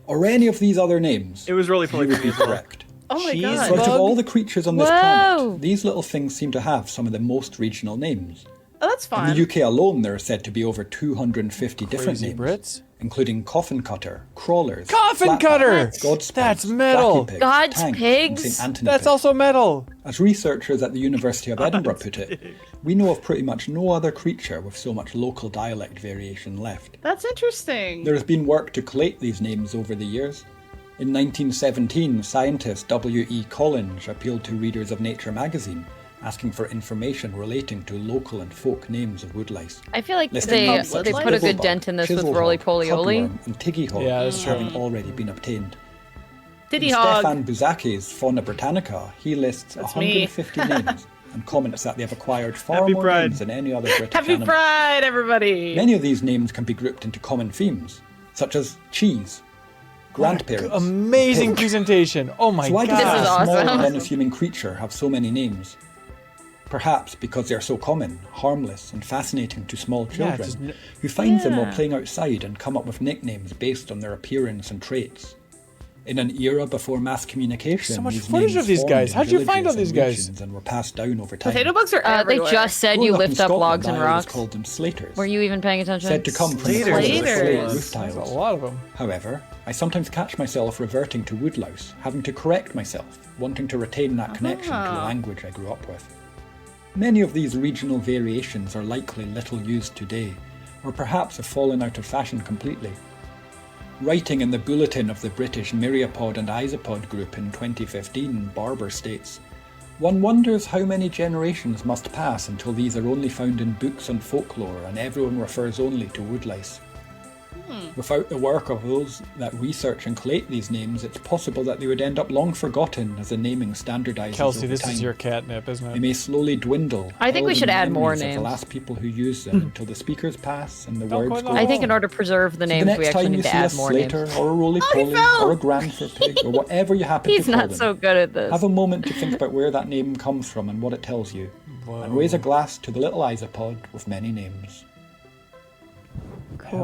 S21: or any of these other names,
S4: It was really
S21: you would be correct.
S3: Oh my
S1: Cheese
S3: god.
S21: But of all the creatures on this
S2: Whoa.
S21: planet, these little things seem to have some of the most regional names.
S3: Oh, that's
S21: In
S3: fun.
S21: the UK alone, there are said to be over 250 different
S1: Crazy
S21: names,
S1: Brits.
S21: including coffin cutter, crawlers,
S1: Coffin
S21: flatbacks,
S1: cutter!
S21: God's
S1: That's
S21: pigs,
S1: metal.
S21: Jackie pigs,
S2: God's
S21: tanks,
S2: pigs?
S21: and St. Anthony
S1: That's
S21: pigs.
S1: also metal.
S21: As researchers at the University of Edinburgh put it, we know of pretty much no other creature with so much local dialect variation left.
S3: That's interesting.
S21: There has been work to collate these names over the years. In 1917, scientist W.E. Collins appealed to readers of Nature magazine, asking for information relating to local and folk names of woodlice.
S2: I feel like
S21: Listing
S2: they
S21: names such as
S2: put a good
S21: Bibblebug,
S2: dent in this with
S21: Chiselhawk,
S2: roly-poly-oly.
S21: Cutworm, and Tiggyhawk,
S1: Yeah, that's true.
S21: having already been obtained.
S3: Diddy
S21: In
S3: hog.
S21: Stefan Buzaki's Fauna Britannica, he lists
S3: That's me.
S21: 150 names and comments that they have acquired far more names than any other British
S3: Happy
S21: animal.
S3: Pride, everybody!
S21: Many of these names can be grouped into common themes, such as cheese, grandparents.
S1: Amazing
S21: pig.
S1: presentation. Oh my
S21: So why
S1: god.
S21: does a small and unassuming creature have so many names? Perhaps because they are so common, harmless, and fascinating to small
S1: Yeah,
S21: children,
S1: just
S21: who find them while
S1: yeah.
S21: playing outside and come up with nicknames based on their appearance and traits. In an era before mass communication,
S1: So much
S21: these
S1: footage
S21: names
S1: of these
S21: formed
S1: guys.
S21: in
S1: How'd you find all
S21: villages
S1: these
S21: and
S1: guys?
S21: regions and were passed down over time.
S3: Potato bugs are
S2: They
S3: everywhere.
S2: just said you
S21: Growing up in
S2: lift up
S21: Scotland,
S2: logs and
S21: I always
S2: rocks.
S21: called them slaters.
S2: Were you even paying attention?
S21: Said to come from the colour of the slate
S3: Slaters.
S21: roof tiles.
S1: There's a lot of them.
S21: However, I sometimes catch myself reverting to woodlouse, having to correct myself, wanting to retain that connection to the language I grew up with. Many of these regional variations are likely little used today, or perhaps have fallen out of fashion completely. Writing in the bulletin of the British Myriapod and Isopod group in 2015, Barber states, "One wonders how many generations must pass until these are only found in books and folklore and everyone refers only to woodlice. Without the work of those that research and collate these names, it's possible that they would end up long forgotten as the naming standardizes
S1: Kelsey,
S21: over
S1: this
S21: time.
S1: is your catnip, isn't
S21: They
S1: it?
S21: may slowly dwindle.
S2: I think we
S21: held
S2: should
S21: in the
S2: add more
S21: memories of
S2: names.
S21: the last people who use them until the speakers pass and the words go
S2: I think in
S21: on.
S2: order to preserve the
S21: So
S2: names,
S21: the next
S2: we actually
S21: time you
S2: need to
S21: see a
S2: add more names.
S21: Slater or a roly-poly or a Grandfer pig or whatever you happen
S2: He's
S21: to call
S2: not
S21: them,
S2: so good at this.
S21: have a moment to think about where that name comes from and what it tells you. And raise a glass to the little isopod with many names.
S1: Hell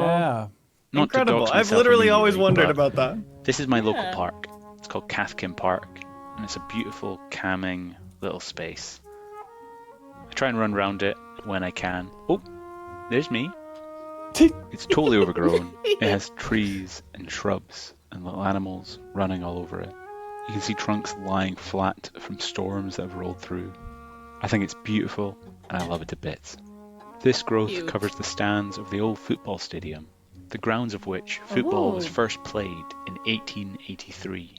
S1: yeah.
S5: Not to
S4: Incredible.
S5: dox
S4: I've
S5: myself
S4: literally
S5: immediately,
S4: always wondered
S5: but
S4: about that.
S5: This is my local
S3: Yeah.
S5: park. It's called Cathkin Park, and it's a beautiful, calming little space. I try and run around it when I can. Oh, there's me. It's totally overgrown. It has trees and shrubs and little animals running all over it. You can see trunks lying flat from storms that have rolled through. I think it's beautiful, and I love it to bits. This growth
S3: Cute.
S5: covers the stands of the old football stadium, the grounds of which football was
S3: Ooh.
S5: first played in 1883.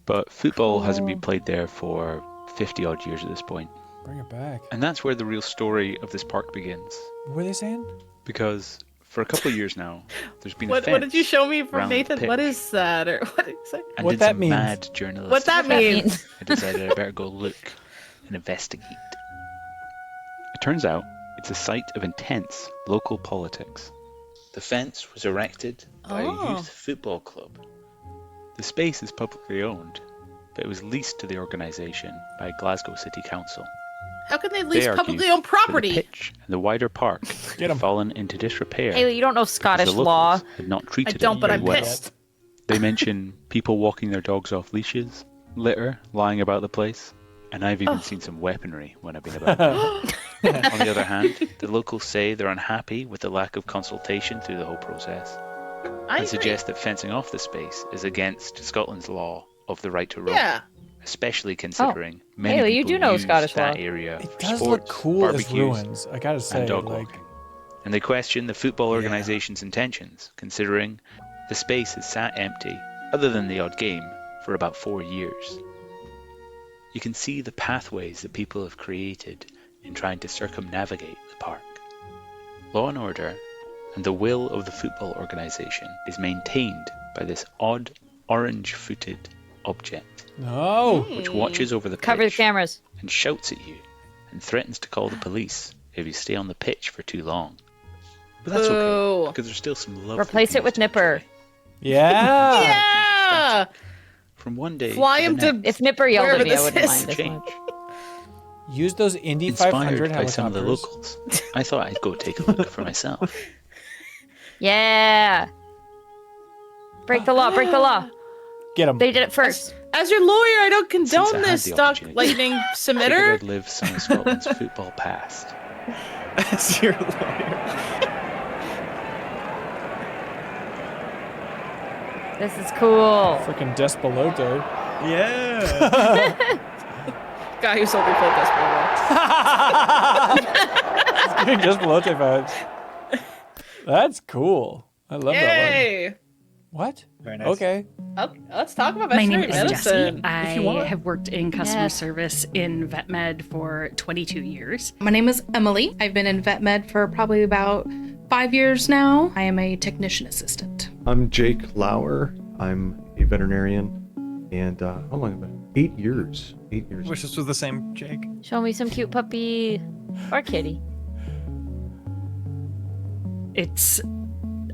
S5: But football hasn't been played there for 50 odd years at this point.
S1: Bring it back.
S5: And that's where the real story of this park begins.
S1: What were they saying?
S5: Because for a couple of years now, there's been a
S3: What
S5: fence
S3: did you show me from
S5: around the
S3: Nathan?
S5: pitch.
S3: What is that? Or what did you say?
S5: And
S1: What
S5: did
S1: that
S5: some
S1: means?
S5: mad journalistic
S3: What that means?
S5: I decided I better go look and investigate. It turns out it's a site of intense local politics. The fence was erected by
S3: Oh.
S5: a youth football club. The space is publicly owned, but it was leased to the organisation by Glasgow City Council.
S3: How can they lease
S5: They
S3: publicly
S5: argue
S3: owned
S5: that
S3: property?
S5: The pitch and the wider park had fallen into disrepair.
S2: Haley, you don't know
S5: because
S2: Scottish
S5: the
S2: law.
S5: locals had not treated
S3: I don't,
S5: it
S3: but
S5: very
S3: I'm
S5: well.
S3: pissed.
S5: They mention people walking their dogs off leashes, litter lying about the place, and I've even seen some weaponry when I've been about. On the other hand, the locals say they're unhappy with the lack of consultation through the whole process,
S3: I
S5: and
S3: agree.
S5: suggest that fencing off the space is against Scotland's law of the right to roam,
S3: Yeah.
S5: especially considering many
S2: Haley, you
S5: people
S2: do know
S5: use
S2: Scottish
S5: that
S2: law.
S5: area
S1: It
S5: for
S1: does
S5: sports,
S1: look cool as
S5: barbecues,
S1: ruins. I gotta say,
S5: and dog
S1: like,
S5: walking. And they question the football organisation's intentions, considering the space has sat empty, other than the odd game, for about 4 years. You can see the pathways that people have created in trying to circumnavigate the park. Law and order and the will of the football organisation is maintained by this odd orange-footed object,
S1: no.
S5: which watches over the
S2: Cover the
S5: pitch
S2: cameras.
S5: and shouts at you and threatens to call the police if you stay on the pitch for too long. But that's
S3: Boo.
S5: okay, because there's still some lovely
S2: Replace it
S5: views
S2: with
S5: to
S2: Nipper.
S5: enjoy.
S1: Yeah.
S3: Yeah.
S5: From one day
S3: Fly
S5: to
S3: him
S5: the
S3: to
S5: next,
S2: If Nipper yelled
S3: wherever
S2: at me, I
S3: this
S2: wouldn't
S3: is.
S2: mind this
S5: change.
S2: much.
S1: Use those Indy
S5: Inspired
S1: 500
S5: by some of the
S1: helicopters.
S5: locals, I thought I'd go take a look for myself.
S2: Yeah. Break the law, break the law.
S1: Get them.
S2: They did it first.
S3: As your lawyer, I don't
S5: Since
S3: condone
S5: I had
S3: this,
S5: the
S3: Doc
S5: opportunity,
S3: Lightning
S5: I figured
S3: Submitter.
S5: I'd live some of Scotland's football past.
S4: As your lawyer.
S2: This is cool.
S1: Freaking Despelote.
S4: Yeah.
S3: Guy who sold me full Despelote.
S1: Giving Despelote vibes. That's cool. I love that one.
S3: Yay!
S1: What?
S4: Very nice.
S1: Okay.
S3: Okay, let's talk about
S9: My name
S3: veterinary
S9: is
S3: medicine.
S9: Jessie.
S3: if you
S9: I
S3: want.
S9: have worked in customer
S2: Yes.
S9: service in vet med for 22 years.
S22: My name is Emily. I've been in vet med for probably about 5 years now. I am a technician assistant.
S23: I'm Jake Lauer. I'm a veterinarian.
S8: And how long have it been? 8 years. 8 years.
S4: Wish this was the same Jake.
S2: Show me some cute puppy or kitty.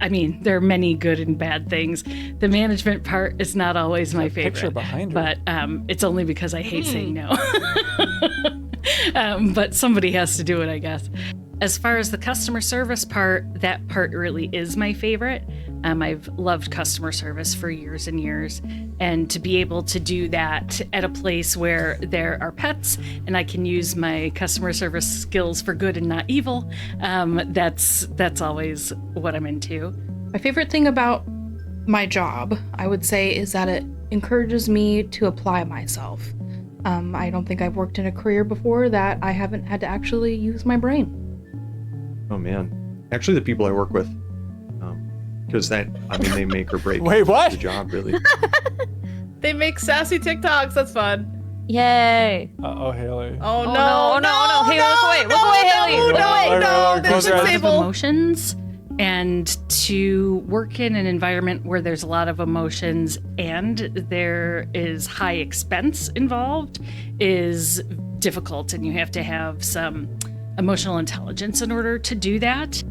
S9: I mean, there are many good and bad things. The management part is not always my favorite.
S1: Picture behind her.
S9: But it's only because I hate saying no. But somebody has to do it, I guess. As far as the customer service part, that part really is my favorite. I've loved customer service for years and years. And to be able to do that at a place where there are pets and I can use my customer service skills for good and not evil, that's always what I'm into.
S22: My favorite thing about my job, I would say, is that it encourages me to apply myself. I don't think I've worked in a career before that I haven't had to actually use my brain.
S8: Oh man. Actually, the people I work with, because they make or break
S1: Wait, what?
S8: the job, really.
S3: They make sassy TikToks. That's fun.
S2: Yay.
S1: Uh-oh, Haley.
S3: Oh,
S2: no. Haley, look away. Look away, Haley. Look away.
S3: No,
S1: Close your eyes.
S9: Of emotions, and to work in an environment where there's a lot of emotions and there is high expense involved is difficult, and you have to have some emotional intelligence in order to do that.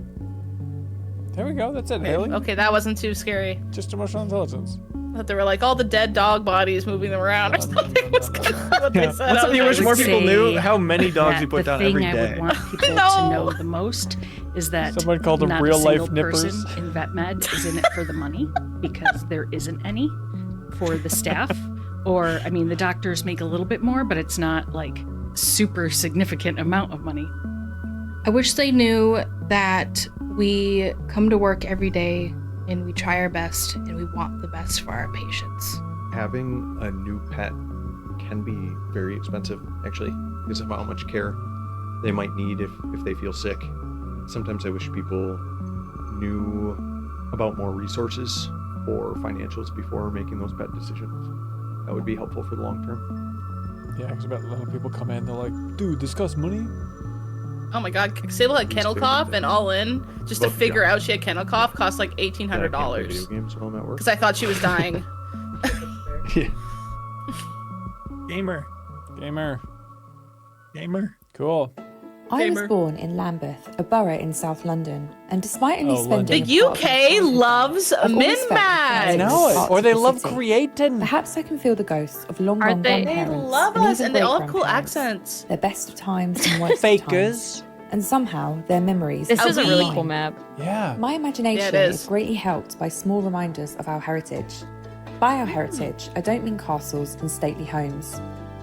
S1: There we go. That's it, Haley.
S3: Okay, that wasn't too scary.
S1: Just emotional intelligence.
S3: I thought they were like all the dead dog bodies moving them around or something. Was what they said.
S4: That's something you wish more people knew, how many dogs
S9: that
S4: you put
S9: the
S4: down
S9: thing
S4: every
S9: I
S4: day.
S9: would want people to know the most is that
S1: Someone called them
S9: not
S1: real
S9: a
S1: life
S9: single
S1: nippers.
S9: person in vet med is in it for the money, because there isn't any for the staff. Or, I mean, the doctors make a little bit more, but it's not like super significant amount of money.
S22: I wish they knew that we come to work every day and we try our best and we want the best for our patients.
S8: Having a new pet can be very expensive, actually, because of how much care they might need if they feel sick. Sometimes I wish people knew about more resources or financials before making those pet decisions. That would be helpful for the long term.
S1: Yeah, because about letting people come in, they're like, dude, this costs money?
S3: Oh my god, Sable had kennel cough, and all in, just to figure out she had kennel cough, cost like $1,800.
S8: Video games while I'm at work.
S3: Because I thought she was dying.
S8: Yeah.
S4: Gamer.
S1: Cool.
S11: I was born in Lambeth, a borough in South London, and despite only spending
S3: the UK loves min-max.
S11: I
S1: know it. Or they love creating.
S11: Perhaps I can feel the ghosts of long gone
S3: They
S11: grandparents.
S3: love
S11: and
S3: us,
S11: even
S3: and they all have cool
S11: great-grandparents.
S3: accents.
S11: Their best of times and worst of
S1: Fakers.
S11: times. And somehow their memories.
S2: This
S11: are
S2: is a really
S11: mine.
S2: cool map.
S1: Yeah.
S11: My imagination
S3: Yeah, it is.
S11: is greatly helped by small reminders of our heritage. By our heritage, I don't mean castles and stately homes.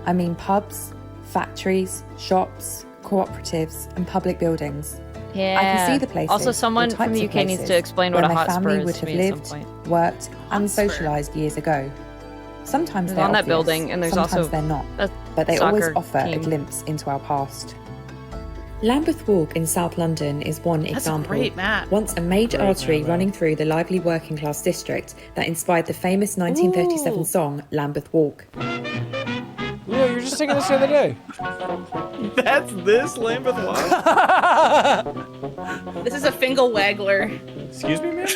S11: I mean pubs, factories, shops, cooperatives, and public buildings.
S2: Yeah.
S11: I can see the places.
S2: Also, someone
S11: or
S2: from the
S11: types
S2: UK
S11: of
S2: needs to
S11: places
S2: explain what
S11: where
S2: a
S11: my
S2: hotspur
S11: family
S2: is
S11: would
S2: to
S11: have
S2: me at some
S11: lived,
S2: point.
S11: worked, and socialised years ago. Sometimes
S2: There's
S11: they're
S2: on that
S11: obvious,
S2: building, and there's
S11: sometimes
S2: also
S11: they're not,
S2: a
S11: but they always
S2: soccer
S11: offer
S2: team.
S11: a glimpse into our past. Lambeth Walk in South London is one
S3: That's a
S11: example.
S3: great map.
S11: Once a major
S1: Great
S11: artery
S1: map.
S11: running through the lively working class district that inspired the famous 1937
S3: Ooh.
S11: song Lambeth Walk.
S1: Yeah, you were just singing this the other day.
S4: That's this Lambeth Walk?
S3: This is a fingal waggler.
S1: Excuse me, man?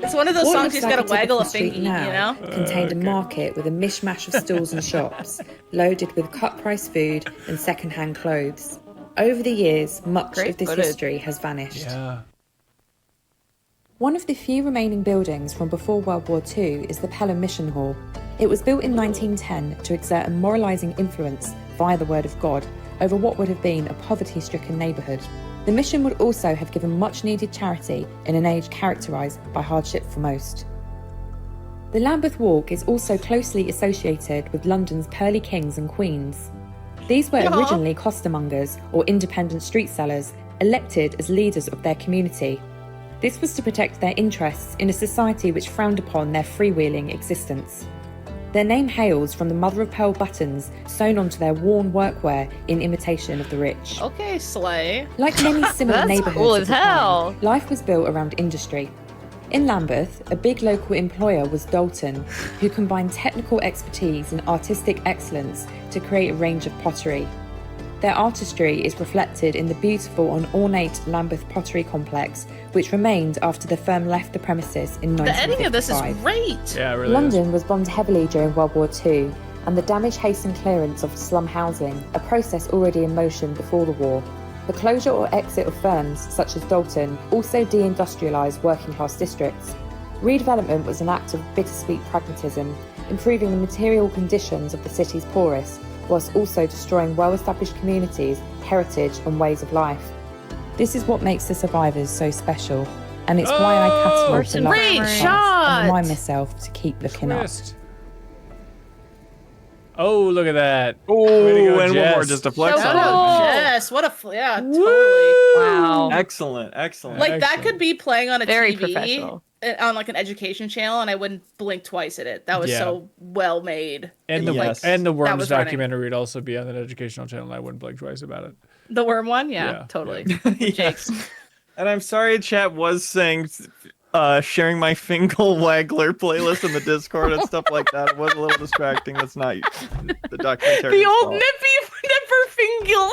S3: It's one of those
S11: What
S3: songs
S11: looks
S3: you just
S11: like
S3: gotta
S11: a
S3: waggle a
S11: typical street
S3: fingy,
S11: now
S3: you know?
S11: contained a market with a mishmash of stalls and shops, loaded with cut-price food and second-hand clothes. Over the years, much
S2: Great
S11: of this
S2: footage.
S11: history has vanished.
S1: Yeah.
S11: One of the few remaining buildings from before World War II is the Pelham Mission Hall. It was built in 1910 to exert a moralising influence via the word of God over what would have been a poverty-stricken neighbourhood. The mission would also have given much-needed charity in an age characterised by hardship for most. The Lambeth Walk is also closely associated with London's pearly kings and queens. These were originally costermongers or independent street sellers elected as leaders of their community. This was to protect their interests in a society which frowned upon their freewheeling existence. Their name hails from the mother-of-pearl buttons sewn onto their worn workwear in imitation of the rich.
S3: Okay, Slay.
S11: Like many similar
S2: That's
S11: neighbourhoods
S2: cool
S11: of
S2: as
S11: the time,
S2: hell.
S11: life was built around industry. In Lambeth, a big local employer was Dalton, who combined technical expertise and artistic excellence to create a range of pottery. Their artistry is reflected in the beautiful and ornate Lambeth pottery complex, which remained after the firm left the premises in 1955.
S3: The editing of this is great.
S1: Yeah, it really
S11: London was bombed heavily during World War II, and the damage hastened clearance of slum housing, a process already in motion before the war. The closure or exit of firms, such as Dalton, also deindustrialised working-class districts. Redevelopment was an act of bittersweet pragmatism, improving the material conditions of the city's poorest, whilst also destroying well-established communities, heritage and ways of life. This is what makes the survivors so special, and it's why I catalogue the
S3: great
S11: last
S3: shot!
S11: and remind myself to keep looking up.
S1: Oh, look at that.
S4: Oh,
S1: Way to go,
S4: and one more
S1: Jess.
S4: just to flex
S3: So
S4: on
S3: cool.
S4: it.
S3: Yes, what a yeah, totally.
S2: Wow.
S4: Excellent, excellent.
S3: Like that could be playing on a
S2: Very
S3: TV
S2: professional.
S3: on like an education channel, and I wouldn't blink twice at it. That was
S1: Yeah.
S3: so well made.
S1: And
S3: It,
S1: the
S3: like,
S1: and the
S3: that
S1: Worms
S3: was running.
S1: documentary would also be on that educational channel. And I wouldn't blink twice about it.
S3: The worm one, yeah,
S1: Yeah,
S3: totally.
S4: Yes. And I'm sorry, chat was saying sharing my Fingal Waggler playlist in the Discord and stuff like that. It was a little distracting. That's not the documentary.
S3: The old nipper fingle.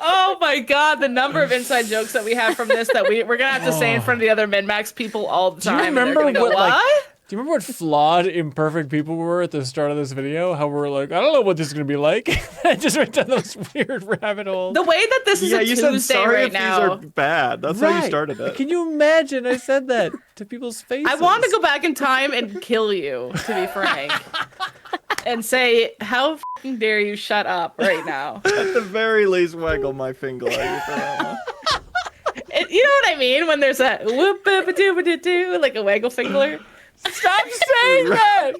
S3: Oh my god, the number of inside jokes that we have from this that we're gonna have to say in front of the other Min-Max people all the
S1: Do you
S3: time. and they're
S1: remember
S3: gonna go,
S1: what? Do you remember what flawed, imperfect people were at the start of this video? How we're like, I don't know what this is gonna be like. I just went down those weird rabbit holes.
S3: The way that this is a
S4: you said
S3: Tuesday
S4: sorry
S3: right
S4: if
S3: now.
S4: these are bad. That's how you
S1: Right.
S4: started it.
S1: Can you imagine? I said that to people's faces.
S3: I want to go back in time and kill you, to be frank, and say, "How fucking dare you shut up right now?"
S4: At the very least, waggle my finger. You know
S3: what I mean? When there's a whoop doo like a waggle finger.
S1: Stop saying that!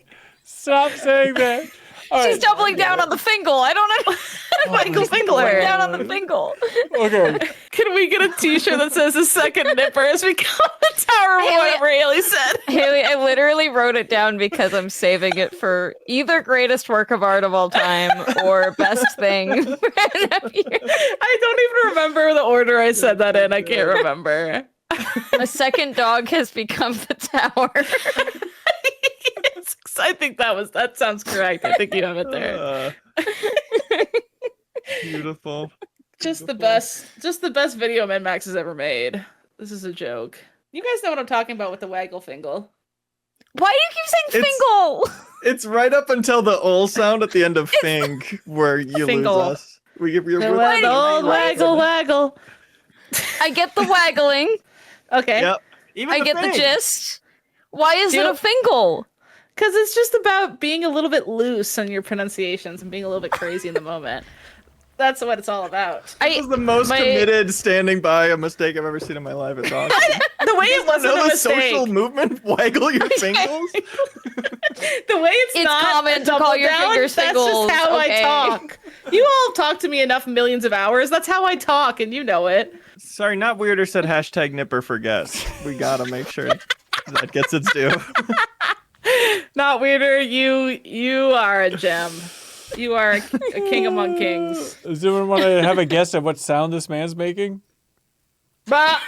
S1: Stop saying that! All
S2: She's
S1: right.
S2: doubling down on the fingal. I don't know.
S3: Michael Fingler.
S2: Down on the fingal.
S1: Okay.
S3: Can we get a T-shirt that says "the second nipper has become the tower"? Whatever Haley said.
S2: Haley, I literally wrote it down because I'm saving it for either greatest work of art of all time or best thing.
S3: I don't even remember the order I said that in. I can't remember.
S2: A second dog has become the tower.
S3: Yes, I think that sounds correct. I think you have it there.
S4: Beautiful.
S3: Just the best video Min-Max has ever made. This is a joke. You guys know what I'm talking about with the waggle fingle.
S2: Why do you keep saying fingal?
S4: It's right up until the ol sound at the end of Fing where you
S3: Fingal.
S4: lose us.
S3: The old waggle.
S2: I get the waggling.
S3: Okay.
S4: Yep. Even
S2: I
S4: the
S2: get the
S4: Fing.
S2: gist. Why is it a fingal?
S3: Because it's just about being a little bit loose on your pronunciations and being a little bit crazy in the moment. That's what it's all about.
S4: This is the most committed standing by a mistake I've ever seen in my life. It's awesome.
S3: The way it wasn't
S4: know
S3: a
S4: the
S3: mistake.
S4: social movement? Waggle your fingers?
S3: The way it's not
S2: common
S3: a
S2: to call
S3: double
S2: your
S3: down,
S2: fingers
S3: that's
S2: fingals,
S3: just how
S2: okay.
S3: I talk. You all talk to me enough millions of hours. That's how I talk, and you know it.
S4: Sorry, not weirder said hashtag nipper for guests. We gotta make sure that gets its due.
S3: Not weirder. You are a gem. You are a king among kings.
S1: Does anyone want to have a guess at what sound this man's making?
S3: Bah!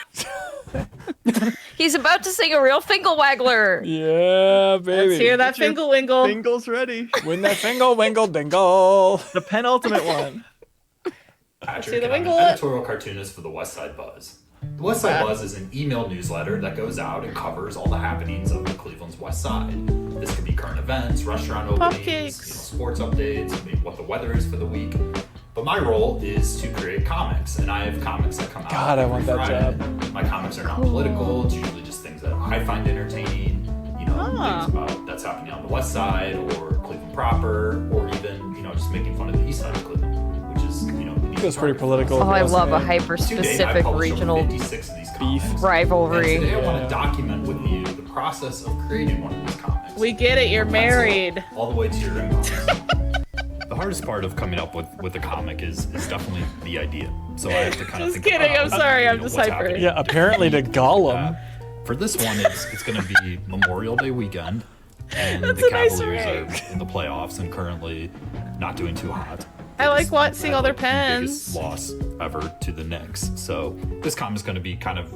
S2: He's about to sing a real fingal waggler.
S1: Yeah, baby.
S3: Let's hear that fingle wingle.
S4: Fingle's ready.
S1: Win that fingle wingle dingle.
S4: The penultimate one.
S3: See the
S10: I'm an
S3: wingle.
S10: editorial cartoonist for the West Side Buzz. The West Side Buzz is an email newsletter that goes out and covers all the happenings of Cleveland's West Side. This could be current events, restaurant openings, sports updates, what the weather is for the week. But my role is to create comics, and I have comics that come out.
S1: God, I
S10: every
S1: want that
S10: Friday.
S1: job.
S10: My comics are not political. It's usually just things that I find entertaining. Things about that's happening on the West Side or Cleveland proper, or even just making fun of the East Side of Cleveland, which is
S1: Feels pretty political.
S2: Oh, I love a hyper-specific regional
S1: beef
S2: rivalry.
S10: And today I want to document with you the process of creating one of these comics.
S3: We get it. You're married.
S10: All the way to your inbox. The hardest part of coming up with a comic is definitely the idea. So I have to kind of
S3: Just
S10: think
S3: kidding.
S10: about,
S3: I'm sorry. I'm
S10: what's
S3: just hyper.
S10: happening.
S1: Yeah, apparently to Gollum.
S10: For this one, it's going to be Memorial Day weekend, and
S3: That's
S10: the
S3: a nice
S10: Cavaliers are in the playoffs and currently not doing too hot.
S3: I like seeing all their pens.
S10: Biggest loss ever to the Knicks. So this comic is going to be kind of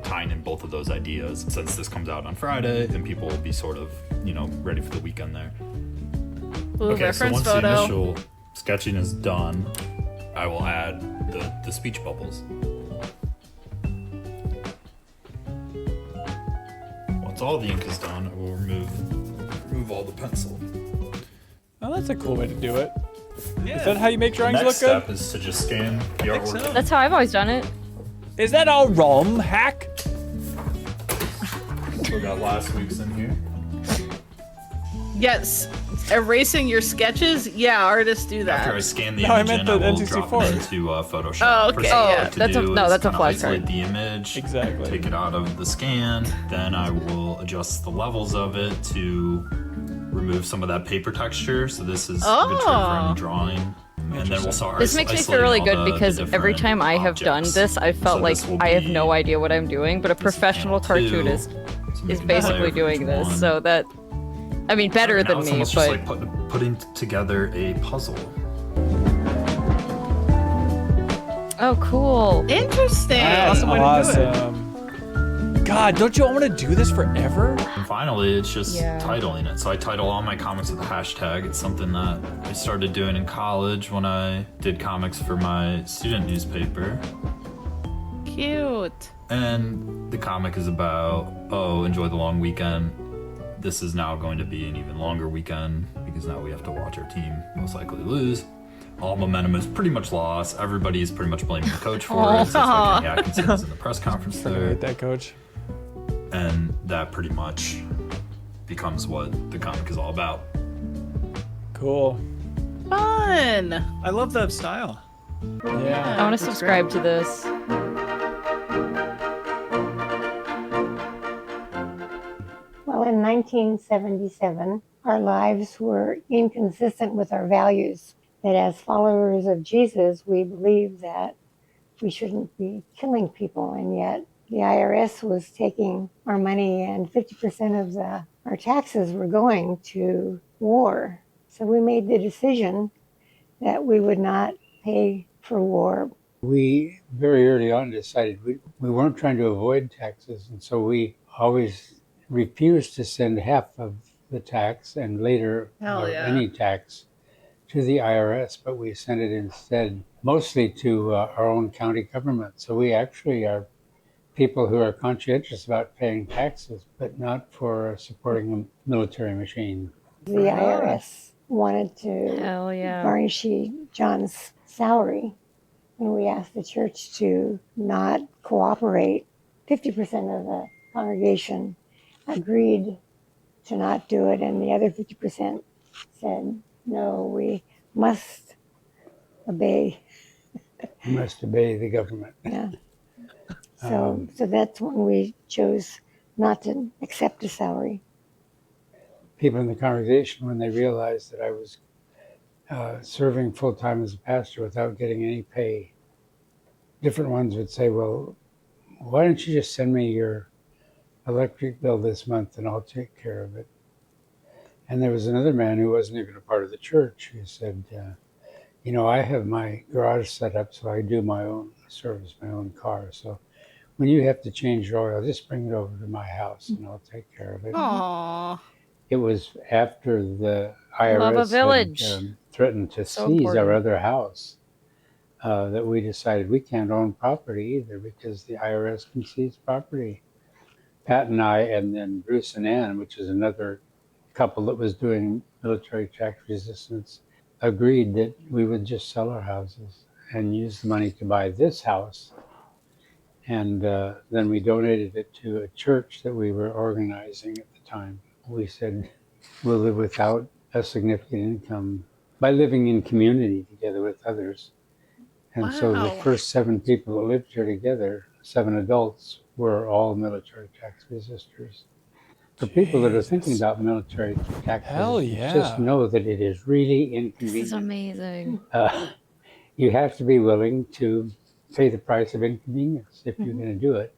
S10: tying in both of those ideas, since this comes out on Friday and people will be sort of ready for the weekend there.
S3: Ooh,
S10: Okay, so
S3: reference
S10: once
S3: photo.
S10: the initial sketching is done, I will add the speech bubbles. Once all the ink is done, I will remove all the pencil.
S1: Oh, that's a cool way to do it. Yeah. Is that how you make drawings
S10: the next
S1: look good?
S10: step is to just scan the artwork.
S2: That's how I've always done it.
S1: Is that all ROM hack?
S10: We got last week's in here.
S3: Yes, erasing your sketches. Yeah, artists do that.
S10: After I scan the
S1: No, I
S10: image
S1: meant
S10: in,
S1: the
S10: I will
S1: N64.
S10: drop it into Photoshop.
S3: Oh, okay.
S10: First thing I
S3: Yeah.
S10: like to
S2: That's a-
S10: do
S2: no,
S10: is
S2: that's a
S10: kinda
S2: flashcard.
S10: isolate the image.
S1: Exactly.
S10: Take it out of the scan. Then I will adjust the levels of it to remove some of that paper texture. So this is a good trick for any drawing. And then we'll start
S2: This makes me feel
S10: isolating
S2: really
S10: all
S2: good
S10: the
S2: because every
S10: different
S2: time I have done
S10: objects.
S2: this, I felt
S10: So
S2: like
S10: this will
S2: I have
S10: be
S2: no idea what I'm doing, but a professional cartoonist is basically doing this. So that, I mean, better
S10: Now
S2: than
S10: it's
S2: me,
S10: almost
S2: but
S10: just like putting together a puzzle.
S2: oh, cool.
S3: Interesting.
S1: Awesome. God, don't you want to do this forever?
S10: And finally, it's just
S2: Yeah.
S10: titling it. So I title all my comics with a hashtag. It's something that I started doing in college when I did comics for my student newspaper.
S3: Cute.
S10: And the comic is about, enjoy the long weekend. This is now going to be an even longer weekend because now we have to watch our team most likely lose. All momentum is pretty much lost. Everybody is pretty much blaming the coach for it. It's like Kenny Atkinson was in the press conference there.
S1: That coach.
S10: And that pretty much becomes what the comic is all about.
S1: Cool.
S3: Fun.
S4: I love that style.
S1: Yeah.
S2: I want to subscribe to this.
S13: Well, in 1977, our lives were inconsistent with our values. That as followers of Jesus, we believe that we shouldn't be killing people, and yet the IRS was taking our money, and 50% of our taxes were going to war. So we made the decision that we would not pay for war.
S18: We very early on decided we weren't trying to avoid taxes, and so we always refused to send half of the tax and later any tax to the IRS, but we sent it instead mostly to our own county government. So we actually are people who are conscientious about paying taxes, but not for supporting a military machine.
S13: The IRS wanted to garnish John's salary, and we asked the church to not cooperate. 50% of the congregation agreed to not do it, and the other 50% said, no, we must obey.
S18: We must obey the government.
S13: Yeah. So that's when we chose not to accept a salary.
S18: People in the congregation, when they realized that I was serving full-time as a pastor without getting any pay, different ones would say, well, why don't you just send me your electric bill this month and I'll take care of it. And there was another man who wasn't even a part of the church who said, I have my garage set up so I do my own service, my own car. So when you have to change your oil, just bring it over to my house and I'll take care of it.
S3: Aww.
S18: It was after the
S2: Love a
S18: IRS
S2: village.
S18: had threatened to
S2: So
S18: seize
S2: important.
S18: our other house that we decided we can't own property either because the IRS can seize property. Pat and I, and then Bruce and Ann, which is another couple that was doing military tax resistance, agreed that we would just sell our houses and use the money to buy this house. And then we donated it to a church that we were organizing at the time. We said we'll live without a significant income by living in community together with others. And so the first 7 people that lived here together, 7 adults, were all military tax resistors. For people that are thinking about military taxes,
S1: Hell yeah.
S18: just know that it is really
S2: This is
S18: inconvenient.
S2: amazing.
S18: You have to be willing to pay the price of inconvenience if you're going to do it.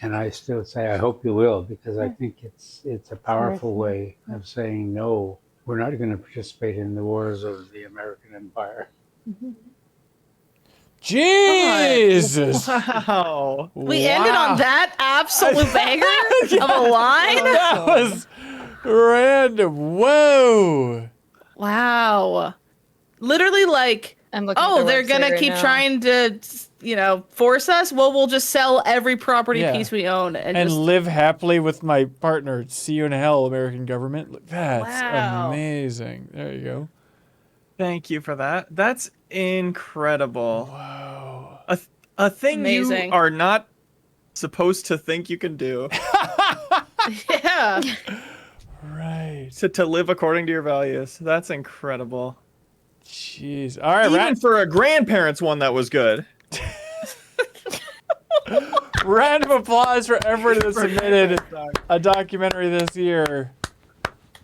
S18: And I still say I hope you will, because I think it's a powerful way of saying no. We're not going to participate in the wars of the American empire.
S1: Jesus!
S4: Wow.
S3: We ended on that absolute banger of a line?
S1: That was random. Whoa!
S3: Wow. Literally, like, oh, they're gonna keep trying to, force us. Well, we'll just sell every property piece we own and just
S1: live happily with my partner. See you in hell, American government. Look, that's amazing. There you go.
S4: Thank you for that. That's incredible.
S1: Wow.
S4: A thing
S3: Amazing.
S4: you are not supposed to think you can do.
S3: Yeah.
S1: Right.
S4: To live according to your values. That's incredible.
S1: Jeez. All right,
S4: even for a grandparents one, that was good.
S1: Round of applause for everyone that submitted a documentary this year.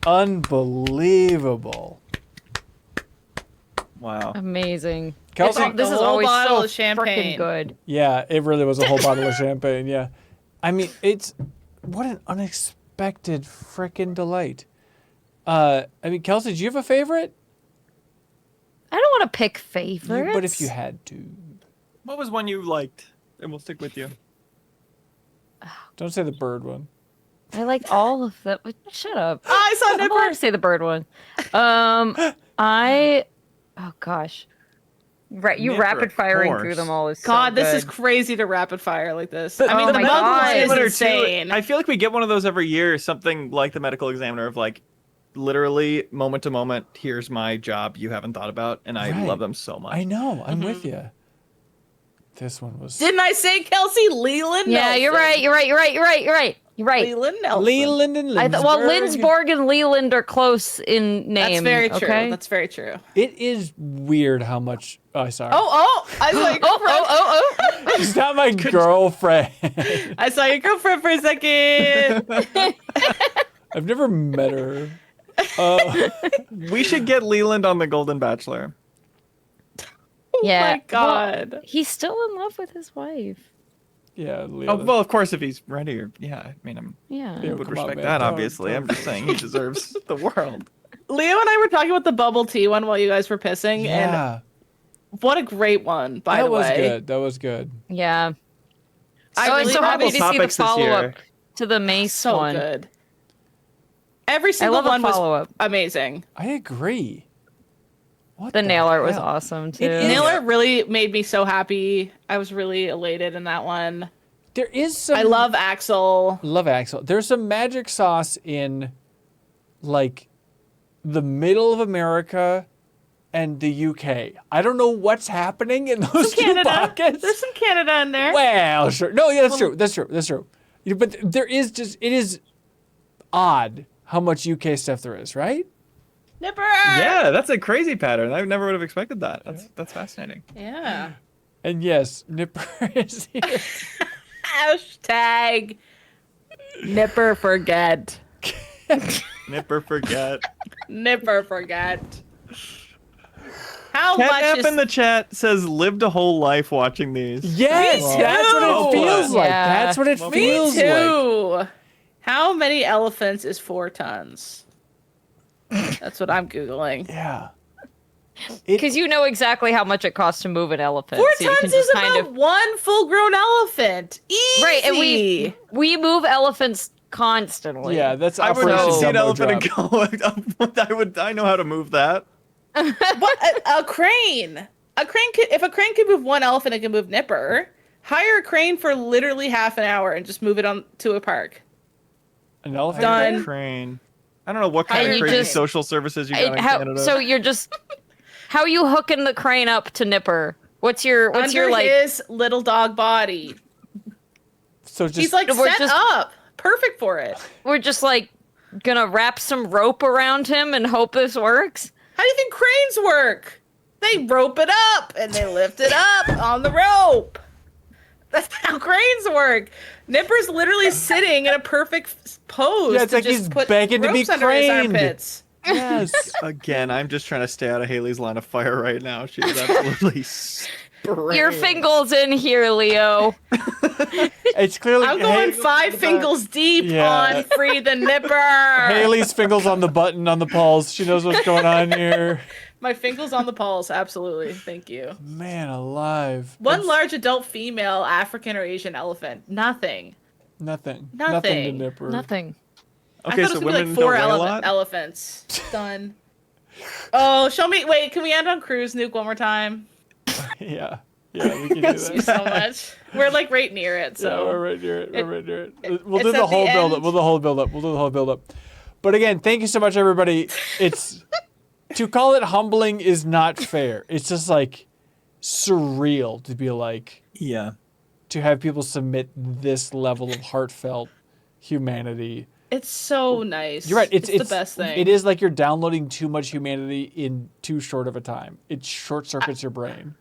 S1: Unbelievable.
S4: Wow.
S2: Amazing.
S1: Kelsey,
S2: this is always so freaking good.
S1: Yeah, it really was a whole bottle of champagne. Yeah. I mean, what an unexpected freaking delight. I mean, Kelsey, do you have a favorite?
S2: I don't want to pick favorites.
S1: But if you had to.
S4: What was one you liked? And we'll stick with you.
S1: Don't say the bird one.
S2: I like all of them. Shut up.
S3: Oh, I saw
S2: I don't want to say the bird one. Oh gosh. Right, you
S4: Nipper,
S2: rapid firing
S4: of
S2: through them
S4: course.
S2: all is so
S3: God, this is
S2: good.
S3: crazy to rapid fire like this.
S4: But,
S3: I mean,
S2: oh
S3: the
S2: my
S3: medical
S2: God.
S3: is
S4: examiner, too,
S3: insane.
S4: I feel like we get one of those every year, something like the medical examiner of like, literally moment to moment, here's my job you haven't thought about, and I love them so much.
S1: I know, I'm with you. This one was...
S3: Didn't I say Kelsey? Leland
S2: Yeah,
S3: Nelson.
S2: you're right.
S3: Leland Nelson.
S1: Leland and Lindsborg.
S2: Lindsborg and Leland are close in name.
S3: That's very true.
S2: Okay?
S3: That's very true.
S1: It is weird how much... Oh, sorry.
S3: I saw your girlfriend.
S1: She's not my girlfriend.
S3: I saw your girlfriend for a second.
S1: I've never met her.
S4: We should get Leland on the Golden Bachelor.
S2: Yeah.
S3: Oh my God.
S2: Well, he's still in love with his wife.
S1: Yeah.
S4: Oh, well, of course, if he's ready. I mean,
S2: Yeah.
S4: I would
S1: come on,
S4: respect
S1: man.
S4: that,
S1: Don't-
S4: obviously. I'm just saying he deserves the world.
S3: Leo and I were talking about the bubble tea one while you guys were pissing,
S1: Yeah.
S3: and what a great one, by the way.
S1: That was good. That was good.
S2: Yeah.
S3: I
S2: I'm
S3: really
S2: so happy to see the
S4: topics this
S2: follow
S4: year.
S2: up to the Mace
S3: So
S2: one.
S3: good. Every single
S2: love a
S3: one was
S2: follow-up.
S3: amazing.
S1: I agree. What
S2: The nail art was
S1: hell?
S2: awesome too.
S3: Nail art really made me so happy. I was really elated in that one.
S1: There is some...
S3: I love Axel.
S1: Love Axel. There's some magic sauce in, like, the middle of America and the UK. I don't know what's happening in those two pockets.
S3: There's some Canada in there.
S1: Well, sure. No, yeah, that's true. That's true. That's true. But there is just... It is odd how much UK stuff there is, right?
S3: Nipper!
S4: Yeah, that's a crazy pattern. I never would have expected that. That's fascinating.
S3: Yeah.
S1: And yes, Nipper is here.
S3: Hashtag Nipper forget.
S4: Nipper forget.
S3: Nipper forget. How
S4: Cat
S3: much
S4: App
S3: is...
S4: in the chat says lived a whole life watching these.
S1: Yes,
S3: Me
S1: that's what it
S3: too.
S1: feels like.
S2: Yeah.
S1: That's what it
S3: Me
S1: feels like.
S3: too. How many elephants is 4 tons? That's what I'm Googling.
S1: Yeah.
S2: Because you know exactly how much it costs to move an elephant.
S3: 4
S2: so you can
S3: tons
S2: just
S3: is
S2: kind
S3: about one full-grown elephant. Easy.
S2: Right, and we move elephants constantly.
S1: Yeah, that's
S4: I would
S1: Operation
S4: see an
S1: Dumbo
S4: elephant
S1: Drop.
S4: and go. I know how to move that.
S3: What? A crane. If a crane could move one elephant, it can move Nipper. Hire a crane for literally half an hour and just move it on to a park.
S1: An elephant?
S3: Done.
S4: Crane. I don't know what kind
S2: And
S4: of
S2: you
S4: crazy
S2: just-
S4: social services you got in Canada.
S2: So you're just how are you hooking the crane up to Nipper? What's your
S3: Under
S2: like
S3: his little dog body.
S1: So just
S3: He's like
S2: we're
S3: set
S2: just-
S3: up. Perfect for it.
S2: we're just like gonna wrap some rope around him and hope this works?
S3: How do you think cranes work? They rope it up and they lift it up on the rope. That's how cranes work. Nipper's literally sitting in a perfect pose.
S1: Yeah, it's
S3: to
S1: like
S3: just
S1: he's
S3: put
S1: begging to be
S3: ropes under his
S1: craned.
S3: armpits.
S1: Yes.
S4: Again, I'm just trying to stay out of Haley's line of fire right now. She's absolutely
S2: Your fingers in here, Leo.
S1: It's clearly
S3: I'm going 5 fingers deep
S1: Yeah.
S3: on Free the Nipper.
S1: Haley's fingers on the button on the pulse. She knows what's going on here.
S3: My fingers on the pulse, absolutely. Thank you.
S1: Man alive.
S3: One large adult female African or Asian elephant. Nothing.
S1: Nothing.
S3: Nothing.
S1: Nothing to Nipper.
S2: Nothing.
S4: Okay,
S3: I
S4: so
S3: thought it was gonna
S4: women
S3: be like 4
S4: don't weigh a lot?
S3: elephants. Done. Oh, show me. Wait, can we end on Cruise Nuke one more time?
S1: Yeah, we can do that.
S3: You so much. We're like right near it. So
S1: yeah, we're right near it. We're right near it. We'll
S3: it's
S1: do the
S3: at
S1: whole
S3: the
S1: build up.
S3: end.
S1: We'll do the whole build up. We'll do the whole build up. But again, thank you so much, everybody. It's to call it humbling is not fair. It's just like surreal to be like,
S4: yeah,
S1: to have people submit this level of heartfelt humanity.
S3: It's so nice.
S1: You're right. It's
S3: the best thing.
S1: It is like you're downloading too much humanity in too short of a time. It short circuits your brain.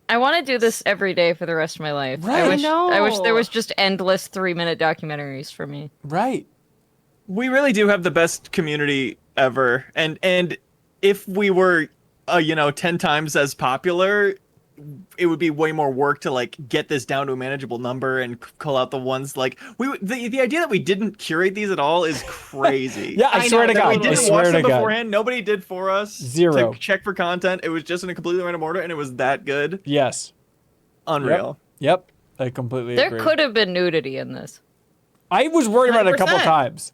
S2: I want to do this every day for the rest of my life.
S1: Right.
S2: I wish there was just endless 3-minute documentaries for me.
S1: Right.
S4: We really do have the best community ever, and if we were, 10 times as popular, it would be way more work to like get this down to a manageable number and call out the ones like the idea that we didn't curate these at all is crazy.
S1: Yeah, I swear to God.
S4: We didn't
S1: I swear
S4: watch them
S1: to God.
S4: beforehand. Nobody did for us.
S1: Zero.
S4: To check for content. It was just in a completely random order, and it was that good.
S1: Yes.
S4: Unreal.
S1: Yep. I completely
S2: There
S1: agree.
S2: could have been nudity in this.
S1: I was worried about it a couple
S3: 100%.
S1: times.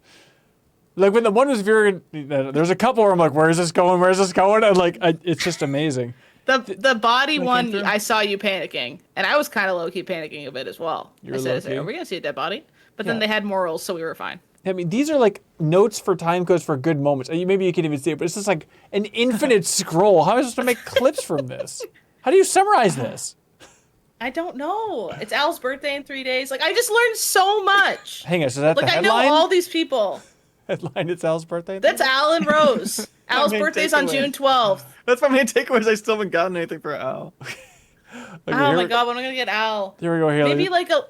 S1: Like when the one was veering, there's a couple where I'm like, where is this going? Where is this going? And like, it's just amazing.
S3: The body one,
S1: through?
S3: I saw you panicking, and I was kind of low key panicking a bit as well.
S1: You
S3: I
S1: were
S3: said,
S1: low-key?
S3: "Are we gonna see a dead body?" But then
S1: Yeah.
S3: they had morals, so we were fine.
S1: I mean, these are like notes for time codes for good moments. Maybe you can even see it, but it's just like an infinite scroll. How am I supposed to make clips from this? How do you summarize this?
S3: I don't know. It's Al's birthday in 3 days. Like I just learned so much.
S1: Hang on, so is that
S3: Like
S1: the
S3: I know
S1: headline?
S3: all these people.
S1: Headline, it's Al's birthday?
S3: That's Al and Rose. Al's
S4: main
S3: birthday's on
S4: takeaway.
S3: June 12th.
S4: That's my main takeaways. I still haven't gotten anything for Al.
S1: Okay,
S3: Oh
S1: here
S3: my
S1: we-
S3: god, when am I gonna get Al?
S1: Here we go, Haley.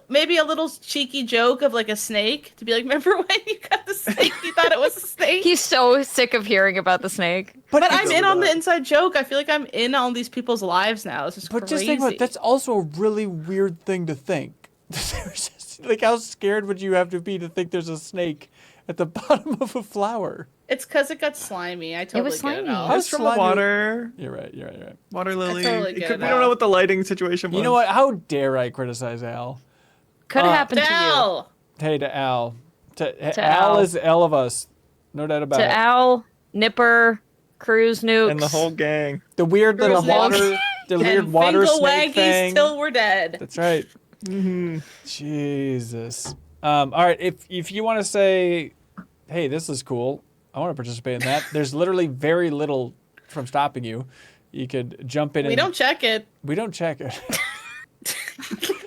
S3: Maybe a little cheeky joke of like a snake to be like, remember when you got the snake? You thought it was a snake.
S2: He's so sick of hearing about the snake.
S3: But I'm in on the inside joke. I feel like I'm in on these people's lives now. This is
S1: But
S3: crazy.
S1: just think about it, that's also a really weird thing to think. There's just, like, how scared would you have to be to think there's a snake at the bottom of a flower?
S3: It's because it got slimy. I totally
S2: was
S3: get
S2: slimy.
S3: it. Al.
S1: How
S4: It's from the
S1: slimy-
S4: water.
S1: You're right, you're right, you're right.
S4: Water lily.
S3: totally
S4: It
S3: get
S4: could-
S3: it,
S4: we don't know
S3: Al.
S4: what the lighting situation was.
S1: You know what? How dare I criticize Al?
S2: Could happen to you.
S3: Al.
S1: Hey, to Al.
S2: To
S1: Al
S2: Al.
S1: is L of us. No doubt about
S2: To
S1: it.
S2: Al, Nipper, Cruise Nukes.
S4: And the whole gang.
S1: The weird little
S3: Cruise Nukes.
S1: water, the weird
S3: And
S1: water
S3: Fingal
S1: snake
S3: Waggies
S1: thing.
S3: till we're dead.
S1: That's right. Jesus. All right. If you want to say, hey, this is cool, I want to participate in that. There's literally very little from stopping you. You could jump in.
S3: We don't check it.
S1: We don't check it.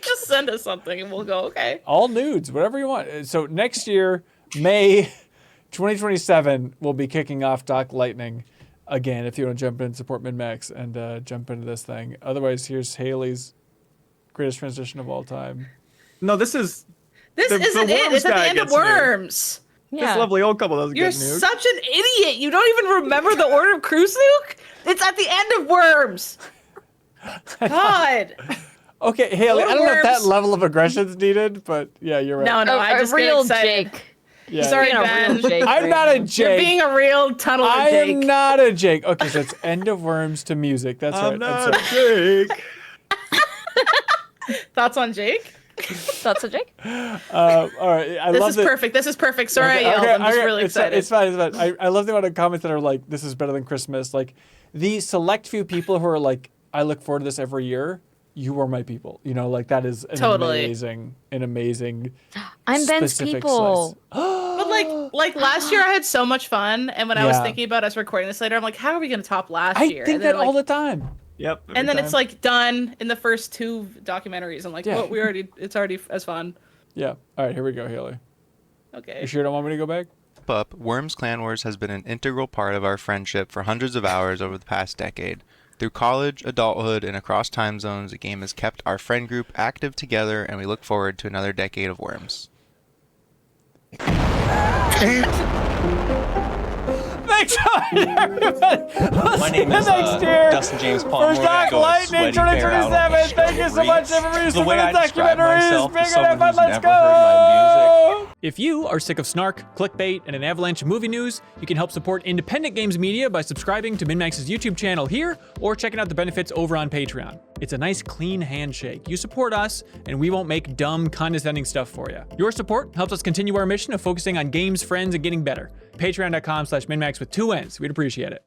S3: Just send us something and we'll go, okay.
S1: All nudes, whatever you want. So next year, May 2027, we'll be kicking off Doc Lightning again. If you want to jump in, support MinMax and jump into this thing. Otherwise, here's Haley's greatest transition of all time.
S4: No, this is.
S3: This
S4: the
S3: isn't it.
S4: Worms
S3: It's at the
S4: guy
S3: end of
S4: gets nuked.
S3: Worms.
S4: This lovely old couple doesn't
S3: You're
S4: get nuked.
S3: such an idiot. You don't even remember the order of Cruise Nuke? It's at the end of Worms. God.
S1: Okay, Haley,
S3: Or
S1: I don't know if that
S3: worms.
S1: level of aggression is needed, but yeah, you're right.
S3: No, I just
S2: real
S3: get excited.
S2: Jake.
S1: Yeah.
S3: Sorry,
S2: Being a
S3: Ben.
S2: real Jake
S1: I'm
S2: right
S1: not a
S2: now.
S1: Jake.
S3: You're being a real tunneler,
S1: I
S3: Jake.
S1: am not a Jake. Okay, so it's end of Worms to music. That's right.
S4: I'm
S1: That's
S4: not
S1: right.
S4: a Jake.
S3: Thoughts on Jake?
S2: That's a Jake.
S1: All right, I
S3: This
S1: love
S3: is
S1: that-
S3: perfect. This is perfect. Sorry
S1: Okay,
S3: I yelled.
S1: okay,
S3: I'm just
S1: okay,
S3: really
S1: it's
S3: excited.
S1: It's fine. It's fine. I love the amount of comments that are like, "This is better than Christmas." Like the select few people who are like, "I look forward to this every year." You are my people. You know, like that is an
S3: Totally.
S1: amazing.
S2: I'm Ben's
S1: specific
S2: people.
S3: But like last year I had so much fun, and when I was
S1: Yeah.
S3: thinking about us recording this later, I'm like, how are we gonna top last
S1: I
S3: year?
S1: think
S3: And then,
S1: that all
S3: like,
S1: the time.
S4: Yep.
S3: and then it's like done in the first 2 documentaries. I'm like,
S1: Yeah.
S3: well, it's already as fun.
S1: Yeah. All right, here we go, Haley.
S3: Okay.
S1: You sure don't want me to go back?
S7: Up, Worms Clan Wars has been an integral part of our friendship for hundreds of hours over the past decade. Through college, adulthood, and across time zones, the game has kept our friend group active together, and we look forward to another decade of Worms.
S1: Thanks, everybody.
S15: My name is
S1: next year
S15: Dustin James
S1: for
S15: Palmer.
S1: Doc Lightning 2027. Thank you so much, everybody.
S15: The way I describe myself
S1: Big
S15: as someone
S1: and fun.
S15: who's
S1: Let's
S15: never
S1: go.
S15: heard my music.
S1: If you are sick of snark, clickbait, and an avalanche of movie news, you can help support independent games media by subscribing to MinMax's YouTube channel here or checking out the benefits over on Patreon. It's a nice, clean handshake. You support us, and we won't make dumb, condescending stuff for you. Your support helps us continue our mission of focusing on games, friends, and getting better. Patreon.com/MinMax with 2 N's. We'd appreciate it.